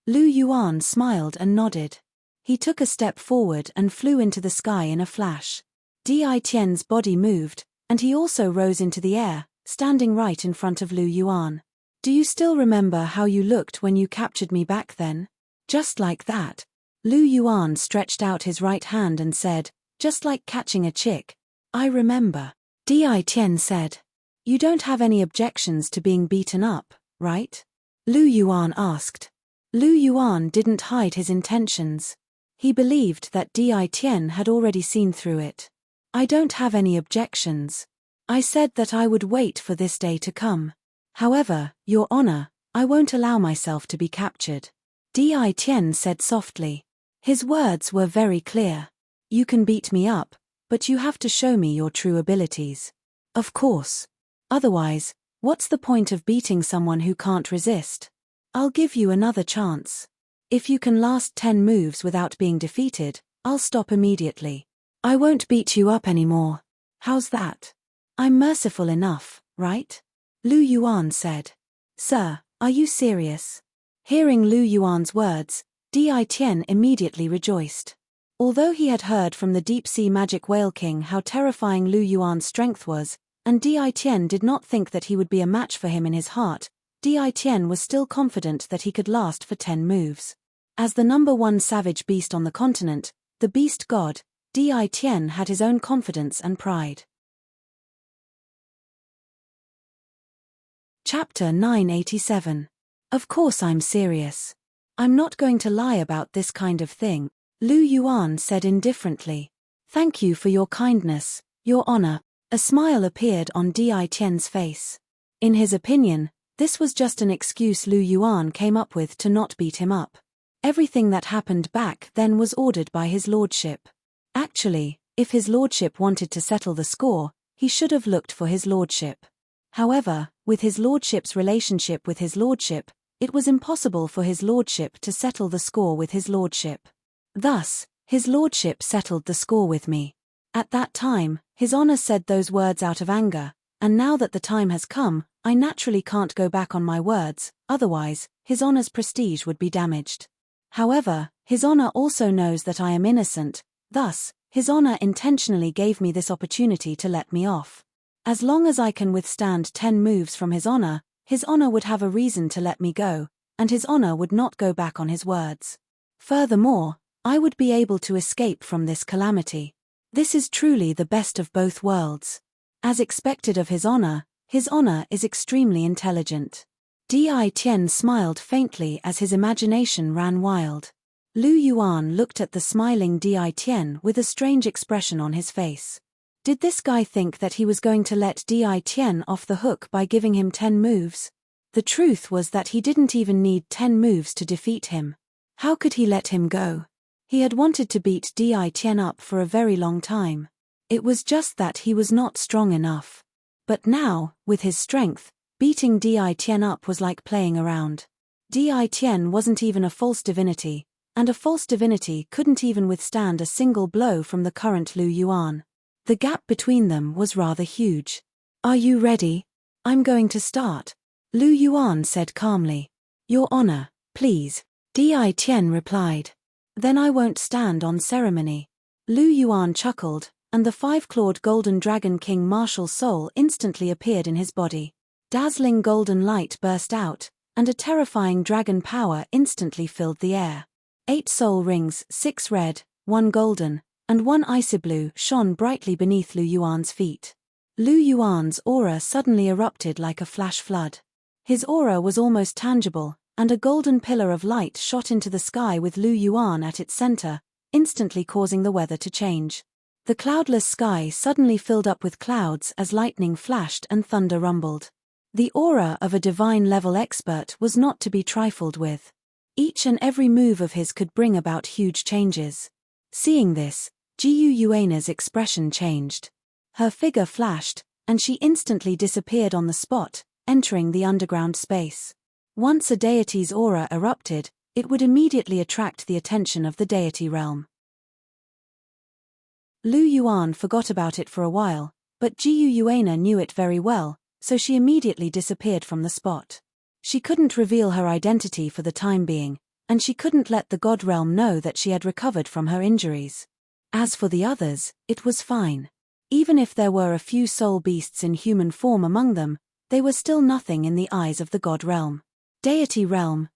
Lu Yuan smiled and nodded. He took a step forward and flew into the sky in a flash. Di Tian's body moved, and he also rose into the air, standing right in front of Lu Yuan. "Do you still remember how you looked when you captured me back then?" "Just like that." Lu Yuan stretched out his right hand and said, "Just like catching a chick." "I remember." Di Tian said. "You don't have any objections to being beaten up, right?" Lu Yuan asked. Lu Yuan didn't hide his intentions. He believed that Di Tian had already seen through it. "I don't have any objections. I said that I would wait for this day to come. However, Your Honor, I won't allow myself to be captured." Di Tian said softly. His words were very clear. "You can beat me up, but you have to show me your true abilities." "Of course. Otherwise, what's the point of beating someone who can't resist? I'll give you another chance. If you can last 10 moves without being defeated, I'll stop immediately. I won't beat you up anymore. How's that? I'm merciful enough, right?" Lu Yuan said. "Sir, are you serious?" Hearing Lu Yuan's words, Di Tian immediately rejoiced. Although he had heard from the deep-sea magic whale king how terrifying Lu Yuan's strength was, and Di Tian did not think that he would be a match for him in his heart, Di Tian was still confident that he could last for 10 moves. As the #1 savage beast on the continent, the beast god, Di Tian had his own confidence and pride. Chapter 987. Of course I'm serious. I'm not going to lie about this kind of thing, Lu Yuan said indifferently. Thank you for your kindness, Your Honor. A smile appeared on Di Tian's face. In his opinion, this was just an excuse Lu Yuan came up with to not beat him up. Everything that happened back then was ordered by his lordship. Actually, if his lordship wanted to settle the score, he should have looked for his lordship. However, with his lordship's relationship with his lordship, it was impossible for his lordship to settle the score with his lordship. Thus, his lordship settled the score with me. At that time, His Honor said those words out of anger, and now that the time has come, I naturally can't go back on my words, otherwise, His Honor's prestige would be damaged. However, His Honor also knows that I am innocent, thus, His Honor intentionally gave me this opportunity to let me off. As long as I can withstand 10 moves from His Honor would have a reason to let me go, and His Honor would not go back on his words. Furthermore, I would be able to escape from this calamity. This is truly the best of both worlds. As expected of His Honor is extremely intelligent. Di Tian smiled faintly as his imagination ran wild. Lu Yuan looked at the smiling Di Tian with a strange expression on his face. Did this guy think that he was going to let Di Tian off the hook by giving him 10 moves? The truth was that he didn't even need 10 moves to defeat him. How could he let him go? He had wanted to beat Di Tian up for a very long time. It was just that he was not strong enough. But now, with his strength, beating Di Tian up was like playing around. Di Tian wasn't even a false divinity, and a false divinity couldn't even withstand a single blow from the current Lu Yuan. The gap between them was rather huge. Are you ready? I'm going to start, Lu Yuan said calmly. Your Honor, please, Di Tian replied. Then I won't stand on ceremony. Lu Yuan chuckled, and the 5-clawed golden dragon king martial soul instantly appeared in his body. Dazzling golden light burst out, and a terrifying dragon power instantly filled the air. 8 soul rings, 6 red, 1 golden, and 1 icy blue shone brightly beneath Lu Yuan's feet. Lu Yuan's aura suddenly erupted like a flash flood. His aura was almost tangible, and a golden pillar of light shot into the sky with Lu Yuan at its center, instantly causing the weather to change. The cloudless sky suddenly filled up with clouds as lightning flashed and thunder rumbled. The aura of a divine-level expert was not to be trifled with. Each and every move of his could bring about huge changes. Seeing this, Jiyu Yuana's expression changed. Her figure flashed, and she instantly disappeared on the spot, entering the underground space. Once a deity's aura erupted, it would immediately attract the attention of the deity realm. Lu Yuan forgot about it for a while, but Jiyu Yuana knew it very well, so she immediately disappeared from the spot. She couldn't reveal her identity for the time being, and she couldn't let the god realm know that she had recovered from her injuries. As for the others, it was fine. Even if there were a few soul beasts in human form among them, they were still nothing in the eyes of the god realm. Deity realm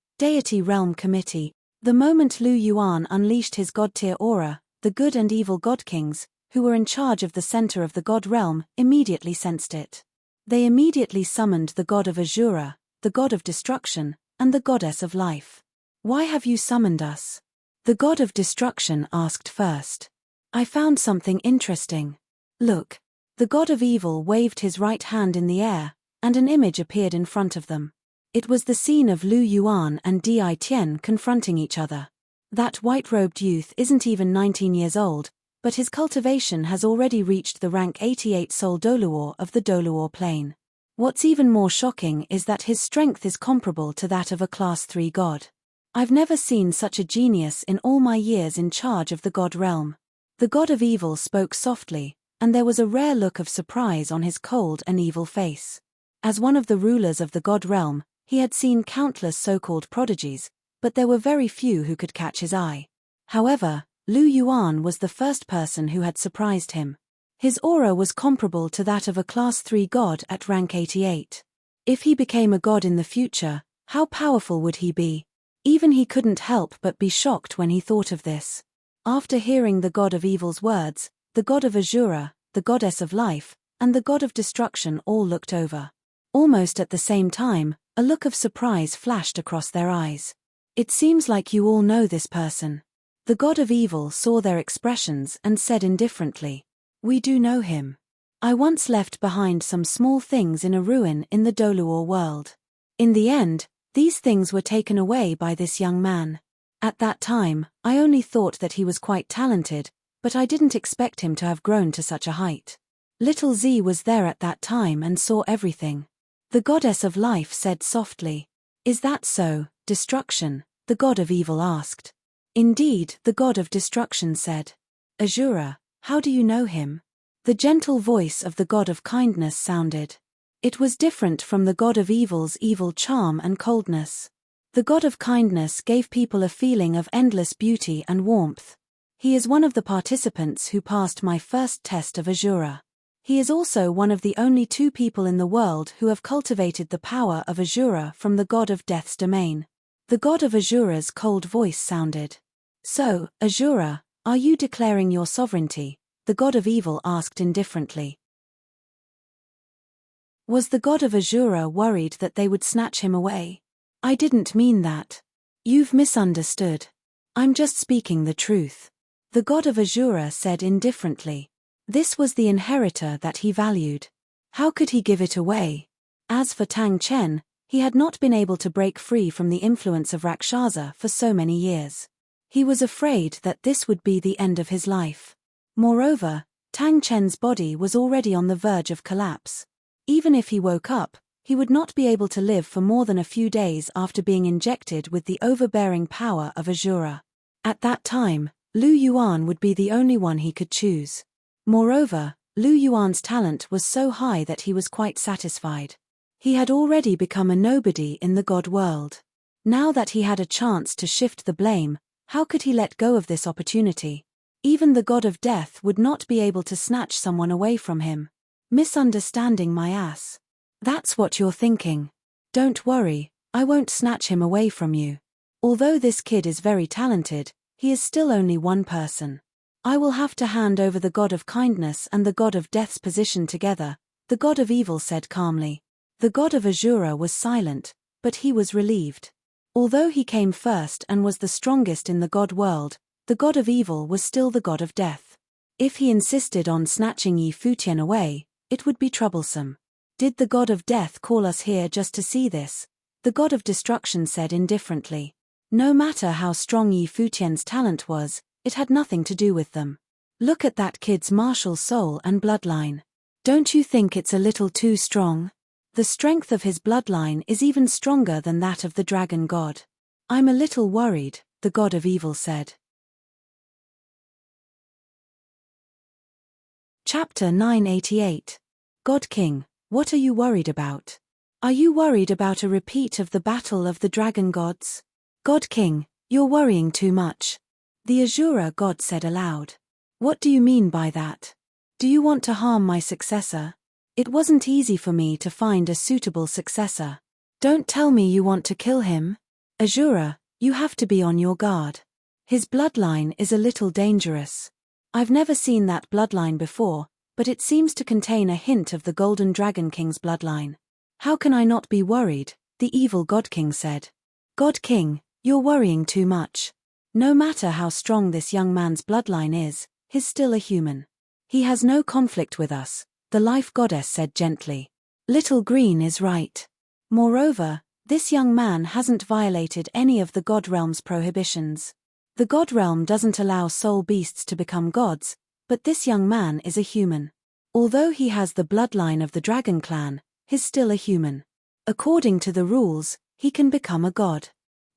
committee. The moment Lu Yuan unleashed his god-tier aura, the good and evil god kings, who were in charge of the center of the god realm, immediately sensed it. They immediately summoned the god of Azura, the god of destruction, and the goddess of life. Why have you summoned us? The god of destruction asked first. I found something interesting. Look. The god of evil waved his right hand in the air, and an image appeared in front of them. It was the scene of Lu Yuan and Di Tian confronting each other. That white-robed youth isn't even 19 years old, but his cultivation has already reached the rank 88 soul Douluo of the Douluo plane. What's even more shocking is that his strength is comparable to that of a Class 3 god. I've never seen such a genius in all my years in charge of the god realm. The god of evil spoke softly, and there was a rare look of surprise on his cold and evil face. As one of the rulers of the god realm, he had seen countless so-called prodigies, but there were very few who could catch his eye. However, Lu Yuan was the first person who had surprised him. His aura was comparable to that of a Class 3 god at rank 88. If he became a god in the future, how powerful would he be? Even he couldn't help but be shocked when he thought of this. After hearing the god of evil's words, the god of Azura, the goddess of life, and the god of destruction all looked over. Almost at the same time, A look of surprise flashed across their eyes. It seems like you all know this person. The god of evil saw their expressions and said indifferently, "We do know him. I once left behind some small things in a ruin in the Douluo world. In the end, these things were taken away by this young man. At that time, I only thought that he was quite talented, but I didn't expect him to have grown to such a height. Little Z was there at that time and saw everything." The goddess of life said softly. "Is that so, destruction?" the god of evil asked. "Indeed," the god of destruction said. "Azura, how do you know him?" The gentle voice of the god of kindness sounded. It was different from the god of evil's evil charm and coldness. The god of kindness gave people a feeling of endless beauty and warmth. "He is one of the participants who passed my first test of Azura. He is also one of the only 2 people in the world who have cultivated the power of Azura from the god of death's domain." The god of Azura's cold voice sounded. "So, Azura, are you declaring your sovereignty?" the god of evil asked indifferently. Was the god of Azura worried that they would snatch him away? "I didn't mean that. You've misunderstood. I'm just speaking the truth," the god of Azura said indifferently. This was the inheritor that he valued. How could he give it away? As for Tang Chen, he had not been able to break free from the influence of Rakshasa for so many years. He was afraid that this would be the end of his life. Moreover, Tang Chen's body was already on the verge of collapse. Even if he woke up, he would not be able to live for more than a few days after being injected with the overbearing power of Azura. At that time, Lu Yuan would be the only one he could choose. Moreover, Lu Yuan's talent was so high that he was quite satisfied. He had already become a nobody in the god world. Now that he had a chance to shift the blame, how could he let go of this opportunity? Even the god of death would not be able to snatch someone away from him. Misunderstanding my ass. That's what you're thinking. Don't worry, I won't snatch him away from you. Although this kid is very talented, he is still only one person. I will have to hand over the god of kindness and the god of death's position together, the god of evil said calmly. The god of Azura was silent, but he was relieved. Although he came first and was the strongest in the god world, the god of evil was still the god of death. If he insisted on snatching Yi Futian away, it would be troublesome. Did the god of death call us here just to see this? The god of destruction said indifferently. No matter how strong Yi Futian's talent was, it had nothing to do with them. Look at that kid's martial soul and bloodline. Don't you think it's a little too strong? The strength of his bloodline is even stronger than that of the dragon god. I'm a little worried, the god of evil said. Chapter 988. God King, what are you worried about? Are you worried about a repeat of the battle of the dragon gods? God King, you're worrying too much. The Azura god said aloud. What do you mean by that? Do you want to harm my successor? It wasn't easy for me to find a suitable successor. Don't tell me you want to kill him. Azura, you have to be on your guard. His bloodline is a little dangerous. I've never seen that bloodline before, but it seems to contain a hint of the Golden Dragon King's bloodline. How can I not be worried? The evil God King said. God King, you're worrying too much. No matter how strong this young man's bloodline is, he's still a human. He has no conflict with us, the life goddess said gently. Little Green is right. Moreover, this young man hasn't violated any of the God Realm's prohibitions. The God Realm doesn't allow soul beasts to become gods, but this young man is a human. Although he has the bloodline of the Dragon Clan, he's still a human. According to the rules, he can become a god.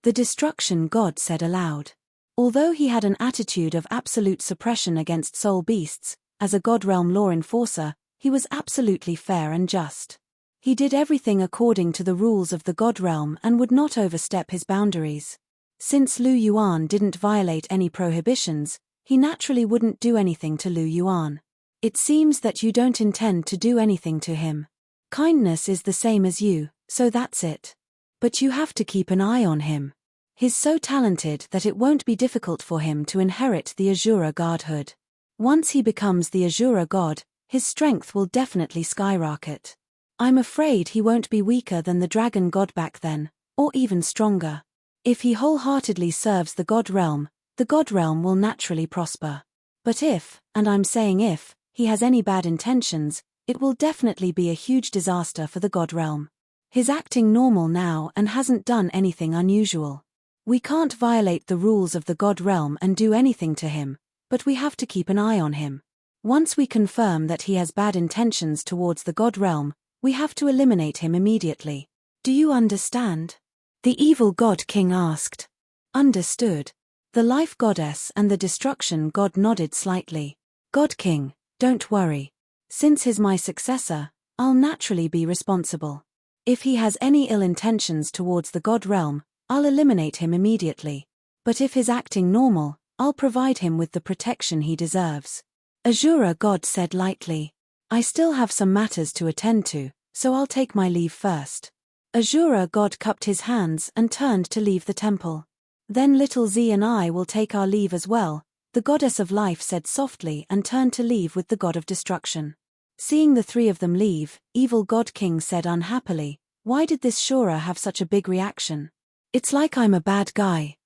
The Destruction God said aloud. Although he had an attitude of absolute suppression against soul beasts, as a God Realm law enforcer, he was absolutely fair and just. He did everything according to the rules of the God Realm and would not overstep his boundaries. Since Lu Yuan didn't violate any prohibitions, he naturally wouldn't do anything to Lu Yuan. It seems that you don't intend to do anything to him. Kindness is the same as you, so that's it. But you have to keep an eye on him. He's so talented that it won't be difficult for him to inherit the Azura godhood. Once he becomes the Azura god, his strength will definitely skyrocket. I'm afraid he won't be weaker than the dragon god back then, or even stronger. If he wholeheartedly serves the god realm will naturally prosper. But if, and I'm saying if, he has any bad intentions, it will definitely be a huge disaster for the god realm. He's acting normal now and hasn't done anything unusual. We can't violate the rules of the god realm and do anything to him, but we have to keep an eye on him. Once we confirm that he has bad intentions towards the god realm, we have to eliminate him immediately. Do you understand? The evil god king asked. Understood. The life goddess and the destruction god nodded slightly. God king, don't worry. Since he's my successor, I'll naturally be responsible. If he has any ill intentions towards the god realm, I'll eliminate him immediately. But if he's acting normal, I'll provide him with the protection he deserves. Azura god said lightly. I still have some matters to attend to, so I'll take my leave first. Azura god cupped his hands and turned to leave the temple. Then little Z and I will take our leave as well, the goddess of life said softly and turned to leave with the god of destruction. Seeing the three of them leave, evil god king said unhappily, why did this Shura have such a big reaction? It's like I'm a bad guy.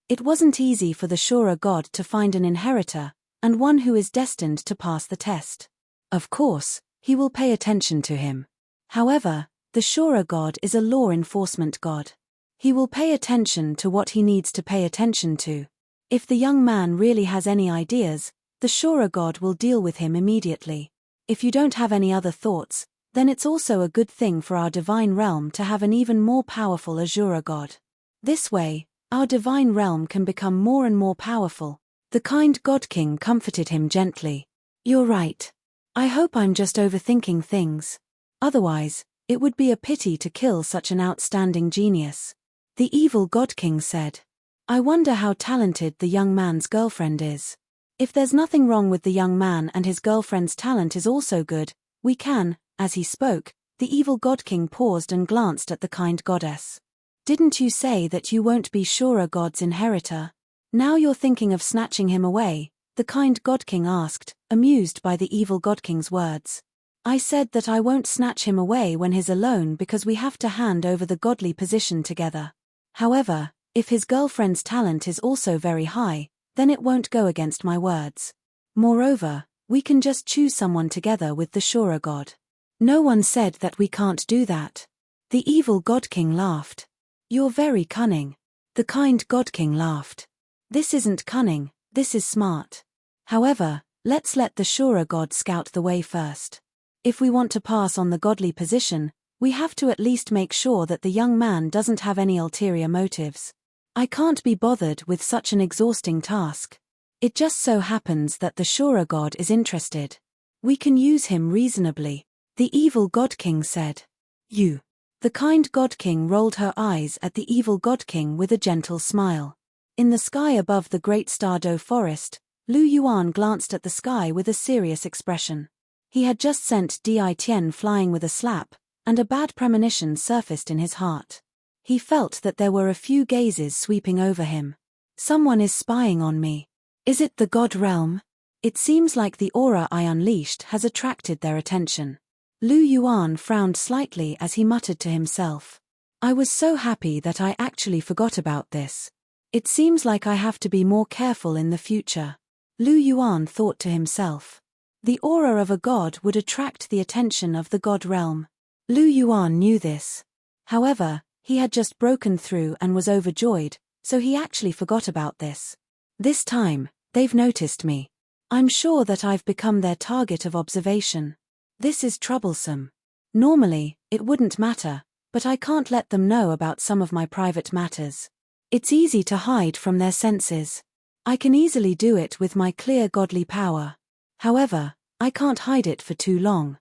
It wasn't easy for the Shura god to find an inheritor, and one who is destined to pass the test. Of course, he will pay attention to him. However, the Shura god is a law enforcement god. He will pay attention to what he needs to pay attention to. If the young man really has any ideas, the Shura god will deal with him immediately. If you don't have any other thoughts, then it's also a good thing for our divine realm to have an even more powerful Azura god. This way, our divine realm can become more and more powerful. The kind god king comforted him gently. You're right. I hope I'm just overthinking things. Otherwise, it would be a pity to kill such an outstanding genius. The evil god king said. I wonder how talented the young man's girlfriend is. If there's nothing wrong with the young man and his girlfriend's talent is also good, we can, as he spoke, the evil god king paused and glanced at the kind goddess. Didn't you say that you won't be Shura god's inheritor? Now you're thinking of snatching him away, the kind god king asked, amused by the evil god king's words. I said that I won't snatch him away when he's alone because we have to hand over the godly position together. However, if his girlfriend's talent is also very high, then it won't go against my words. Moreover, we can just choose someone together with the Shura god. No one said that we can't do that. The evil god king laughed. You're very cunning. The kind god king laughed. This isn't cunning, this is smart. However, let's let the Shura god scout the way first. If we want to pass on the godly position, we have to at least make sure that the young man doesn't have any ulterior motives. I can't be bothered with such an exhausting task. It just so happens that the Shura god is interested. We can use him reasonably, the evil god king said. You. The kind god king rolled her eyes at the evil god king with a gentle smile. In the sky above the great Stardow forest, Lu Yuan glanced at the sky with a serious expression. He had just sent Di Tian flying with a slap, and a bad premonition surfaced in his heart. He felt that there were a few gazes sweeping over him. Someone is spying on me. Is it the god realm? It seems like the aura I unleashed has attracted their attention. Lu Yuan frowned slightly as he muttered to himself. I was so happy that I actually forgot about this. It seems like I have to be more careful in the future. Lu Yuan thought to himself. The aura of a god would attract the attention of the god realm. Lu Yuan knew this. However, he had just broken through and was overjoyed, so he actually forgot about this. This time, they've noticed me. I'm sure that I've become their target of observation. This is troublesome. Normally, it wouldn't matter, but I can't let them know about some of my private matters. It's easy to hide from their senses. I can easily do it with my clear godly power. However, I can't hide it for too long.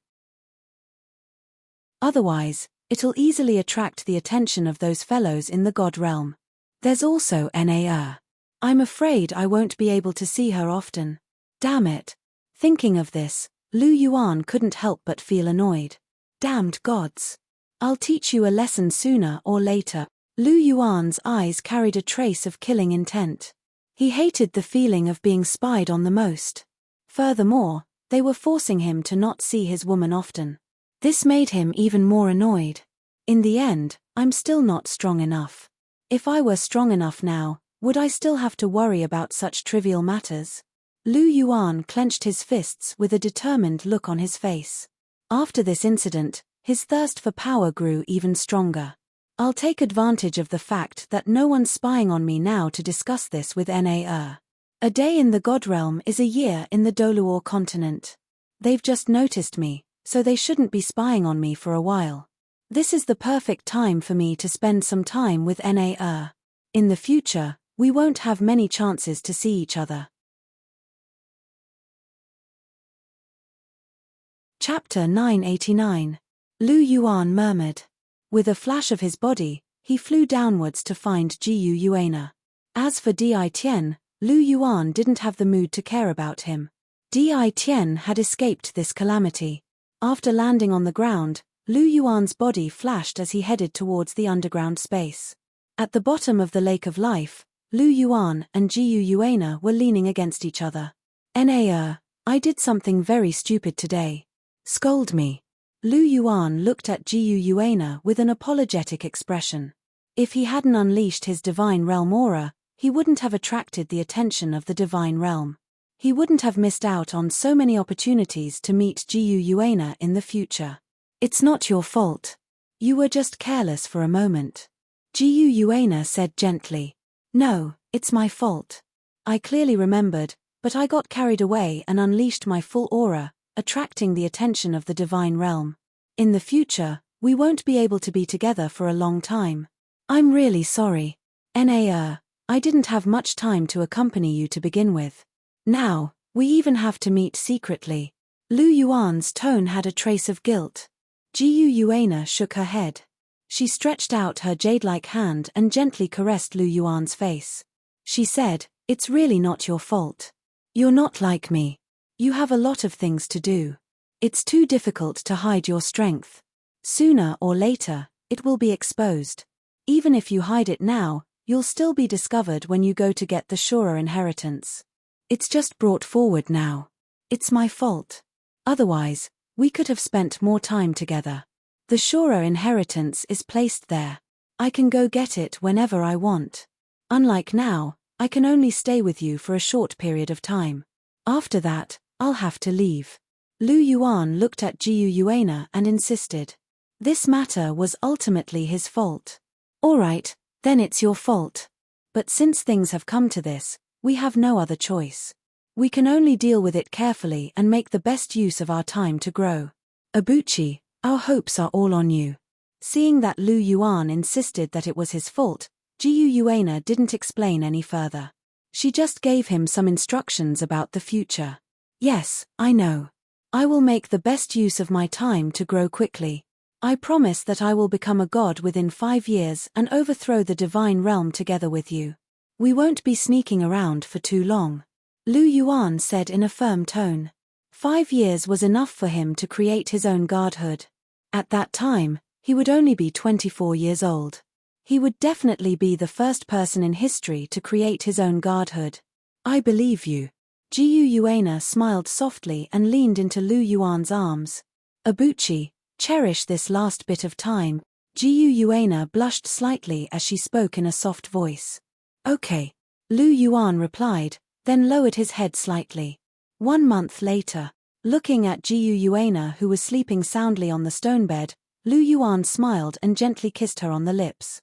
Otherwise, it'll easily attract the attention of those fellows in the god realm. There's also Naa. I'm afraid I won't be able to see her often. Damn it. Thinking of this, Lu Yuan couldn't help but feel annoyed. Damned gods. I'll teach you a lesson sooner or later. Lu Yuan's eyes carried a trace of killing intent. He hated the feeling of being spied on the most. Furthermore, they were forcing him to not see his woman often. This made him even more annoyed. In the end, I'm still not strong enough. If I were strong enough now, would I still have to worry about such trivial matters? Lu Yuan clenched his fists with a determined look on his face. After this incident, his thirst for power grew even stronger. I'll take advantage of the fact that no one's spying on me now to discuss this with Na. A day in the God Realm is a year in the Douluo continent. They've just noticed me, so they shouldn't be spying on me for a while. This is the perfect time for me to spend some time with Na. In the future, we won't have many chances to see each other. Chapter 989. Lu Yuan murmured. With a flash of his body, he flew downwards to find Jiyu Yuana. As for Di Tian, Lu Yuan didn't have the mood to care about him. Di Tian had escaped this calamity. After landing on the ground, Lu Yuan's body flashed as he headed towards the underground space. At the bottom of the Lake of Life, Lu Yuan and Jiyu Yuana were leaning against each other. Na, I did something very stupid today. Scold me. Lu Yuan looked at Jiyu Yuana with an apologetic expression. If he hadn't unleashed his divine realm aura, he wouldn't have attracted the attention of the divine realm. He wouldn't have missed out on so many opportunities to meet Jiyu Yuana in the future. It's not your fault. You were just careless for a moment. Jiyu Yuana said gently. No, it's my fault. I clearly remembered, but I got carried away and unleashed my full aura, attracting the attention of the divine realm. In the future, we won't be able to be together for a long time. I'm really sorry. Na, I didn't have much time to accompany you to begin with. Now, we even have to meet secretly. Lu Yuan's tone had a trace of guilt. Jiyu Yuana shook her head. She stretched out her jade-like hand and gently caressed Lu Yuan's face. She said, it's really not your fault. You're not like me. You have a lot of things to do. It's too difficult to hide your strength. Sooner or later, it will be exposed. Even if you hide it now, you'll still be discovered when you go to get the Shura inheritance. It's just brought forward now. It's my fault. Otherwise, we could have spent more time together. The Shura inheritance is placed there. I can go get it whenever I want. Unlike now, I can only stay with you for a short period of time. After that, I'll have to leave. Lu Yuan looked at Jiyu Yuana and insisted. This matter was ultimately his fault. All right, then it's your fault. But since things have come to this, we have no other choice. We can only deal with it carefully and make the best use of our time to grow. Abuchi, our hopes are all on you. Seeing that Lu Yuan insisted that it was his fault, Jiyu Yuana didn't explain any further. She just gave him some instructions about the future. Yes, I know. I will make the best use of my time to grow quickly. I promise that I will become a god within 5 years and overthrow the divine realm together with you. We won't be sneaking around for too long. Lu Yuan said in a firm tone. 5 years was enough for him to create his own godhood. At that time, he would only be 24 years old. He would definitely be the first person in history to create his own godhood. I believe you. Jiyu Yuana smiled softly and leaned into Lu Yuan's arms. Abuchi, cherish this last bit of time. Jiyu Yuana blushed slightly as she spoke in a soft voice. Okay. Lu Yuan replied, then lowered his head slightly. 1 month later, looking at Jiyu Yuana who was sleeping soundly on the stone bed, Lu Yuan smiled and gently kissed her on the lips.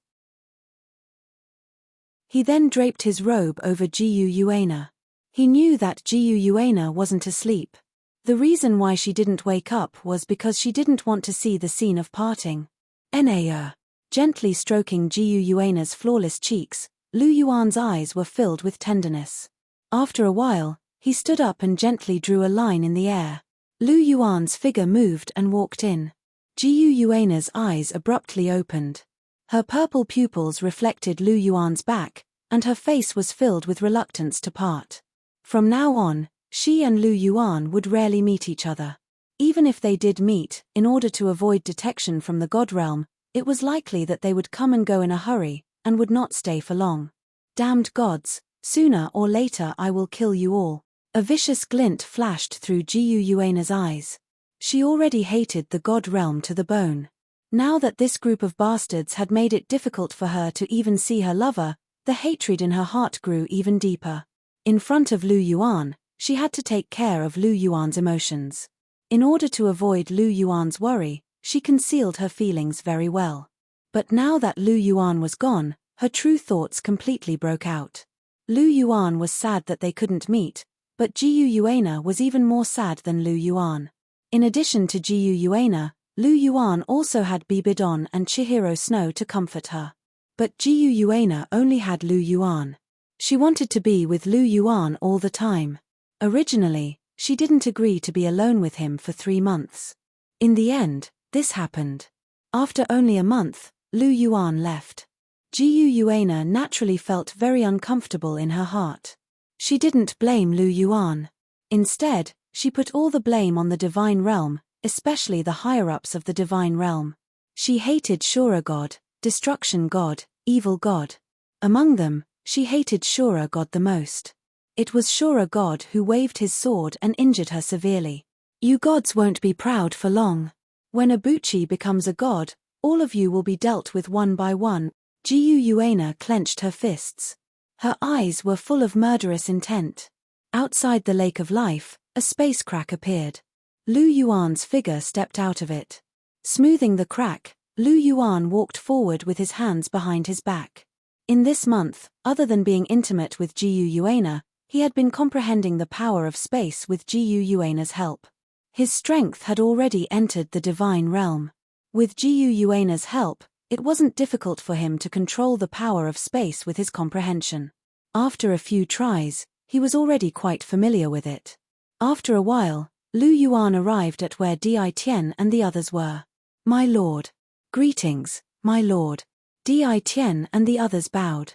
He then draped his robe over Jiyu Yuana. He knew that Jiyu Yuana wasn't asleep. The reason why she didn't wake up was because she didn't want to see the scene of parting. Na. Gently stroking Jiyu Yuana's flawless cheeks, Lu Yuan's eyes were filled with tenderness. After a while, he stood up and gently drew a line in the air. Lu Yuan's figure moved and walked in. Jiyu Yuana's eyes abruptly opened. Her purple pupils reflected Lu Yuan's back, and her face was filled with reluctance to part. From now on, she and Lu Yuan would rarely meet each other. Even if they did meet, in order to avoid detection from the God realm, it was likely that they would come and go in a hurry, and would not stay for long. Damned gods, sooner or later I will kill you all. A vicious glint flashed through Jiyu Yuana's eyes. She already hated the god realm to the bone. Now that this group of bastards had made it difficult for her to even see her lover, the hatred in her heart grew even deeper. In front of Lu Yuan, she had to take care of Lu Yuan's emotions. In order to avoid Lu Yuan's worry, she concealed her feelings very well. But now that Lu Yuan was gone, her true thoughts completely broke out. Lu Yuan was sad that they couldn't meet, but Jiyu Yuana was even more sad than Lu Yuan. In addition to Jiyu Yuana, Lu Yuan also had Bibidon and Chihiro Snow to comfort her. But Jiyu Yuana only had Lu Yuan. She wanted to be with Lu Yuan all the time. Originally, she didn't agree to be alone with him for 3 months. In the end, this happened. After only a month, Lu Yuan left. Jiyu Yuana naturally felt very uncomfortable in her heart. She didn't blame Lu Yuan. Instead, she put all the blame on the divine realm, especially the higher-ups of the divine realm. She hated Shura God, destruction god, evil god. Among them, she hated Shura God the most. It was Shura God who waved his sword and injured her severely. You gods won't be proud for long. When Ibuchi becomes a god, all of you will be dealt with one by one. Jiyu Yuana clenched her fists. Her eyes were full of murderous intent. Outside the Lake of Life, a space crack appeared. Lu Yuan's figure stepped out of it. Smoothing the crack, Lu Yuan walked forward with his hands behind his back. In this month, other than being intimate with Jiyu Yuana, he had been comprehending the power of space with Jiyu Yuana's help. His strength had already entered the divine realm. With Jiyu Yuana's help, it wasn't difficult for him to control the power of space with his comprehension. After a few tries, he was already quite familiar with it. After a while, Lu Yuan arrived at where Di Tian and the others were. My lord. Greetings, my lord. Di Tian and the others bowed.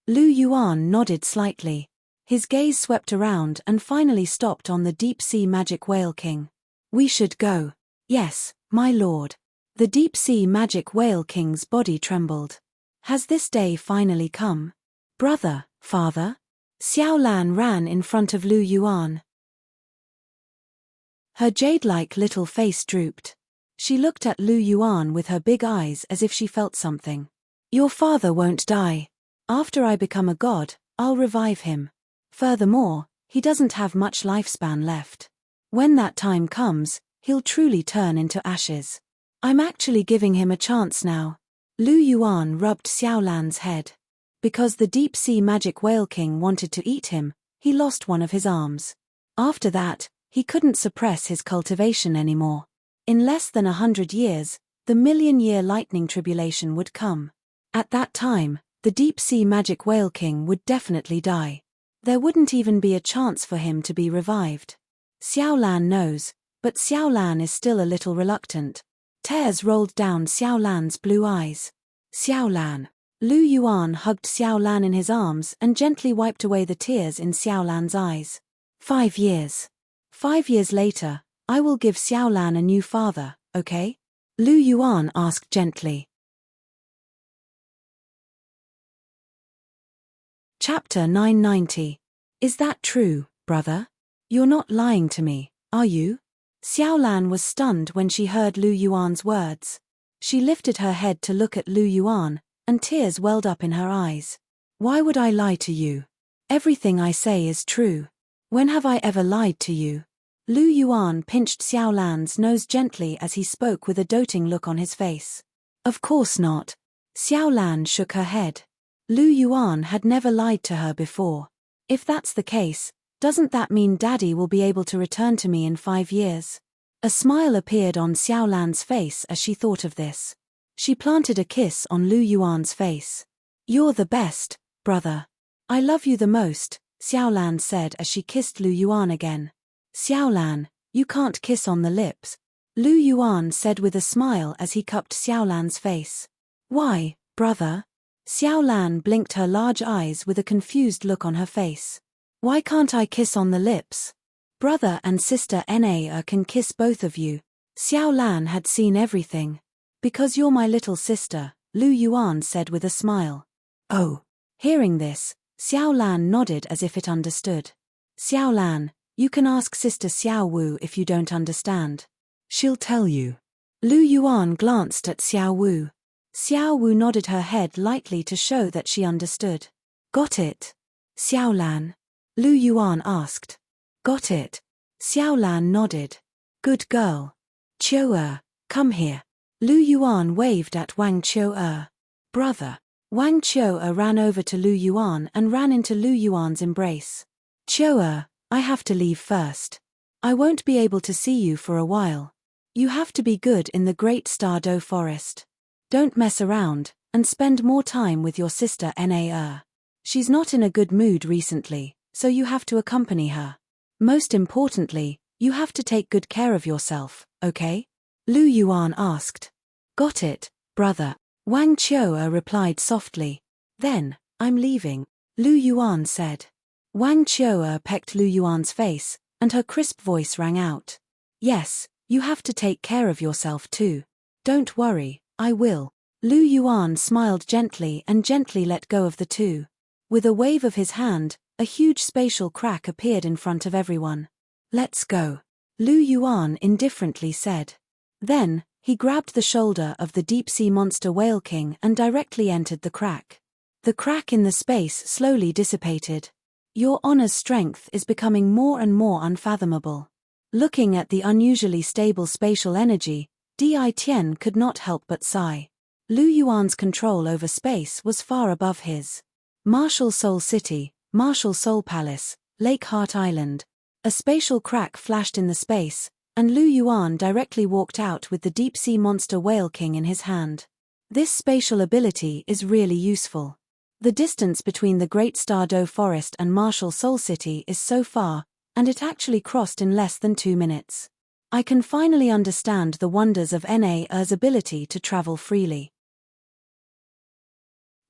Lu Yuan nodded slightly. His gaze swept around and finally stopped on the deep-sea magic whale king. We should go. Yes, my lord. The deep-sea magic whale king's body trembled. Has this day finally come? Brother, father? Xiao Lan ran in front of Lu Yuan. Her jade-like little face drooped. She looked at Lu Yuan with her big eyes as if she felt something. Your father won't die. After I become a god, I'll revive him. Furthermore, he doesn't have much lifespan left. When that time comes, he'll truly turn into ashes. I'm actually giving him a chance now. Lu Yuan rubbed Xiao Lan's head. Because the deep-sea magic whale king wanted to eat him, he lost one of his arms. After that, he couldn't suppress his cultivation anymore. In less than 100 years, the million-year lightning tribulation would come. At that time, the deep-sea magic whale king would definitely die. There wouldn't even be a chance for him to be revived. Xiao Lan knows, but Xiao Lan is still a little reluctant. Tears rolled down Xiao Lan's blue eyes. Xiao Lan. Lu Yuan hugged Xiao Lan in his arms and gently wiped away the tears in Xiao Lan's eyes. 5 years. 5 years later, I will give Xiao Lan a new father, okay? Lu Yuan asked gently. Chapter 990. Is that true, brother? You're not lying to me, are you? Xiao Lan was stunned when she heard Lu Yuan's words. She lifted her head to look at Lu Yuan, and tears welled up in her eyes. Why would I lie to you? Everything I say is true. When have I ever lied to you? Lu Yuan pinched Xiao Lan's nose gently as he spoke with a doting look on his face. Of course not. Xiao Lan shook her head. Lu Yuan had never lied to her before. If that's the case, doesn't that mean Daddy will be able to return to me in 5 years? A smile appeared on Xiao Lan's face as she thought of this. She planted a kiss on Lu Yuan's face. You're the best, brother. I love you the most, Xiao Lan said as she kissed Lu Yuan again. Xiao Lan, you can't kiss on the lips, Lu Yuan said with a smile as he cupped Xiao Lan's face. Why, brother? Xiao Lan blinked her large eyes with a confused look on her face. Why can't I kiss on the lips? Brother and sister Na can kiss both of you. Xiao Lan had seen everything. Because you're my little sister, Lu Yuan said with a smile. Oh. Hearing this, Xiao Lan nodded as if it understood. Xiao Lan, You can ask Sister Xiao Wu if you don't understand. She'll tell you. Lu Yuan glanced at Xiao Wu. Xiao Wu nodded her head lightly to show that she understood. Got it? Xiao Lan? Lu Yuan asked. Got it. Xiao Lan nodded. Good girl. Qiu, come here. Lu Yuan waved at Wang Qiu. Brother. Wang Qiu ran over to Lu Yuan and ran into Lu Yuan's embrace. Qiu, I have to leave first. I won't be able to see you for a while. You have to be good in the Great Douluo forest. Don't mess around, and spend more time with your sister Na. She's not in a good mood recently, so you have to accompany her. Most importantly, you have to take good care of yourself, okay? Lu Yuan asked. Got it, brother. Wang Qiu replied softly. Then, I'm leaving, Lu Yuan said. Wang Qiu pecked Lu Yuan's face, and her crisp voice rang out. Yes, you have to take care of yourself too. Don't worry, I will. Lu Yuan smiled gently and gently let go of the two. With a wave of his hand, a huge spatial crack appeared in front of everyone. Let's go, Lu Yuan indifferently said. Then, he grabbed the shoulder of the deep-sea monster Whale King and directly entered the crack. The crack in the space slowly dissipated. Your honor's strength is becoming more and more unfathomable. Looking at the unusually stable spatial energy, Di Tian could not help but sigh. Lu Yuan's control over space was far above his. Martial Soul City, Martial Soul Palace, Lake Heart Island. A spatial crack flashed in the space, and Lu Yuan directly walked out with the deep-sea monster Whale King in his hand. This spatial ability is really useful. The distance between the Great Douluo Forest and Martial Soul City is so far, and it actually crossed in less than 2 minutes. I can finally understand the wonders of Na-Er's ability to travel freely.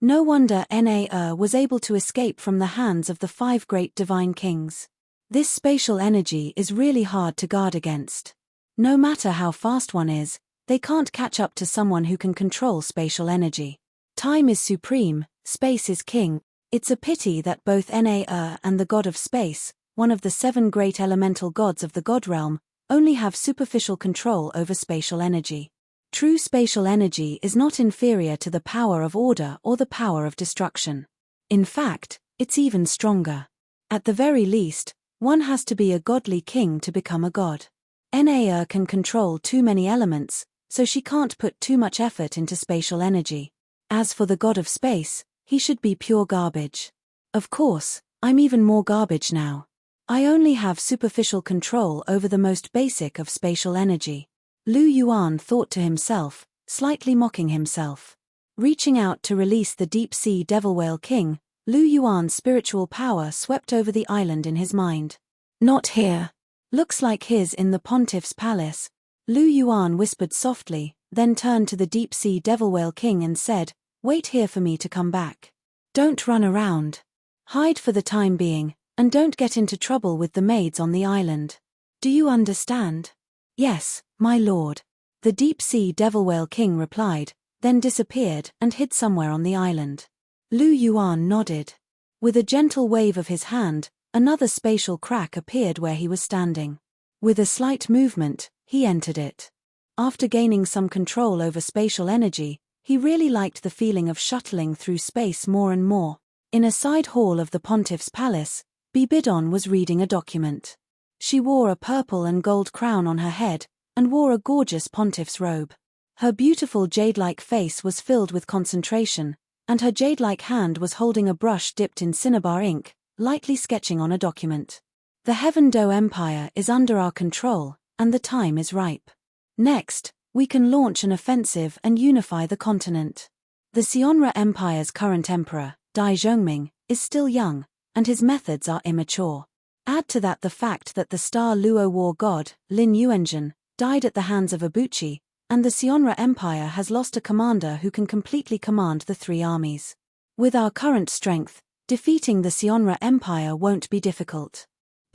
No wonder Na-Er was able to escape from the hands of the 5 great divine kings. This spatial energy is really hard to guard against. No matter how fast one is, they can't catch up to someone who can control spatial energy. Time is supreme, space is king. It's a pity that both Na-Er and the god of space, one of the 7 great elemental gods of the god realm, only have superficial control over spatial energy. True spatial energy is not inferior to the power of order or the power of destruction. In fact, it's even stronger. At the very least, one has to be a godly king to become a god. Na-Er can control too many elements, so she can't put too much effort into spatial energy. As for the god of space, he should be pure garbage. Of course, I'm even more garbage now. I only have superficial control over the most basic of spatial energy. Lu Yuan thought to himself, slightly mocking himself. Reaching out to release the deep-sea devil whale king, Lu Yuan's spiritual power swept over the island in his mind. Not here. Looks like his in the pontiff's palace. Lu Yuan whispered softly, then turned to the deep-sea devil whale king and said, wait here for me to come back. Don't run around. Hide for the time being, and don't get into trouble with the maids on the island. Do you understand? Yes, my lord. The deep-sea devil whale king replied, then disappeared and hid somewhere on the island. Lu Yuan nodded. With a gentle wave of his hand, another spatial crack appeared where he was standing. With a slight movement, he entered it. After gaining some control over spatial energy, he really liked the feeling of shuttling through space more and more. In a side hall of the pontiff's palace, Bibidon was reading a document. She wore a purple and gold crown on her head, and wore a gorgeous pontiff's robe. Her beautiful jade-like face was filled with concentration, and her jade-like hand was holding a brush dipped in cinnabar ink, lightly sketching on a document. The Heaven Do Empire is under our control, and the time is ripe. Next, we can launch an offensive and unify the continent. The Sionra Empire's current emperor, Dai Zhongming, is still young, and his methods are immature. Add to that the fact that the Star Luo war god, Lin Yuanzhen, died at the hands of Ibuchi, and the Sionra Empire has lost a commander who can completely command the 3 armies. With our current strength, defeating the Sionra Empire won't be difficult.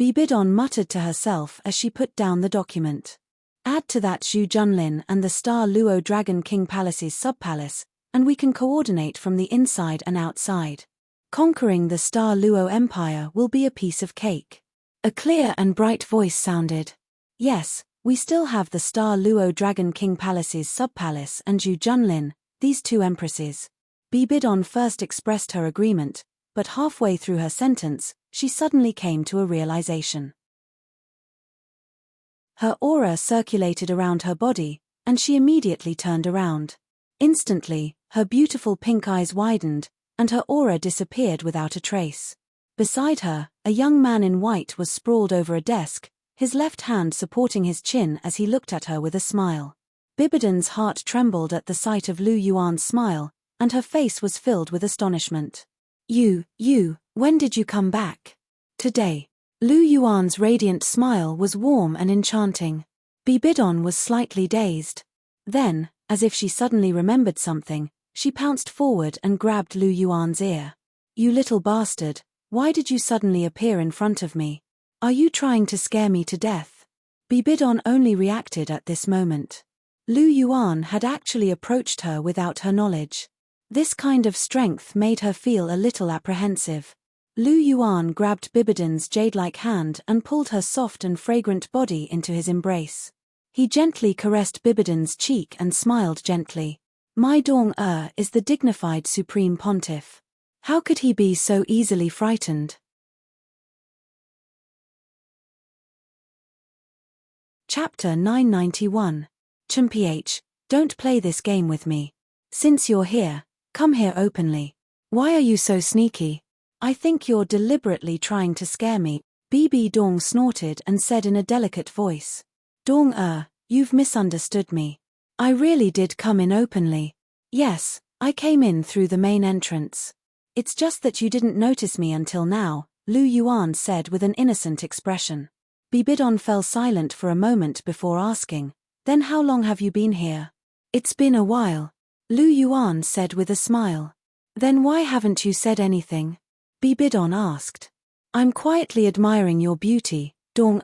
Bibidon muttered to herself as she put down the document. Add to that Zhu Junlin and the Star Luo Dragon King Palace's subpalace, and we can coordinate from the inside and outside. Conquering the Star Luo Empire will be a piece of cake. A clear and bright voice sounded. Yes, we still have the Star Luo Dragon King Palace's subpalace and Ju Junlin, these two empresses. Bibidon first expressed her agreement, but halfway through her sentence, she suddenly came to a realization. Her aura circulated around her body, and she immediately turned around. Instantly, her beautiful pink eyes widened, and her aura disappeared without a trace. Beside her, a young man in white was sprawled over a desk, his left hand supporting his chin as he looked at her with a smile. Bibidon's heart trembled at the sight of Lu Yuan's smile, and her face was filled with astonishment. You, when did you come back? Today. Lu Yuan's radiant smile was warm and enchanting. Bibidon was slightly dazed. Then, as if she suddenly remembered something, she pounced forward and grabbed Lu Yuan's ear. You little bastard, why did you suddenly appear in front of me? Are you trying to scare me to death? Bibidon only reacted at this moment. Lu Yuan had actually approached her without her knowledge. This kind of strength made her feel a little apprehensive. Lu Yuan grabbed Bibidon's jade-like hand and pulled her soft and fragrant body into his embrace. He gently caressed Bibidon's cheek and smiled gently. My Dong is the dignified Supreme Pontiff. How could he be so easily frightened? Chapter 991. Chumph, don't play this game with me. Since you're here, come here openly. Why are you so sneaky? I think you're deliberately trying to scare me, Bibi Dong snorted and said in a delicate voice. Dong you've misunderstood me. I really did come in openly. Yes, I came in through the main entrance. It's just that you didn't notice me until now, Lu Yuan said with an innocent expression. Bibidon fell silent for a moment before asking, then how long have you been here? It's been a while, Lu Yuan said with a smile. Then why haven't you said anything? Bibidon asked. I'm quietly admiring your beauty, Dong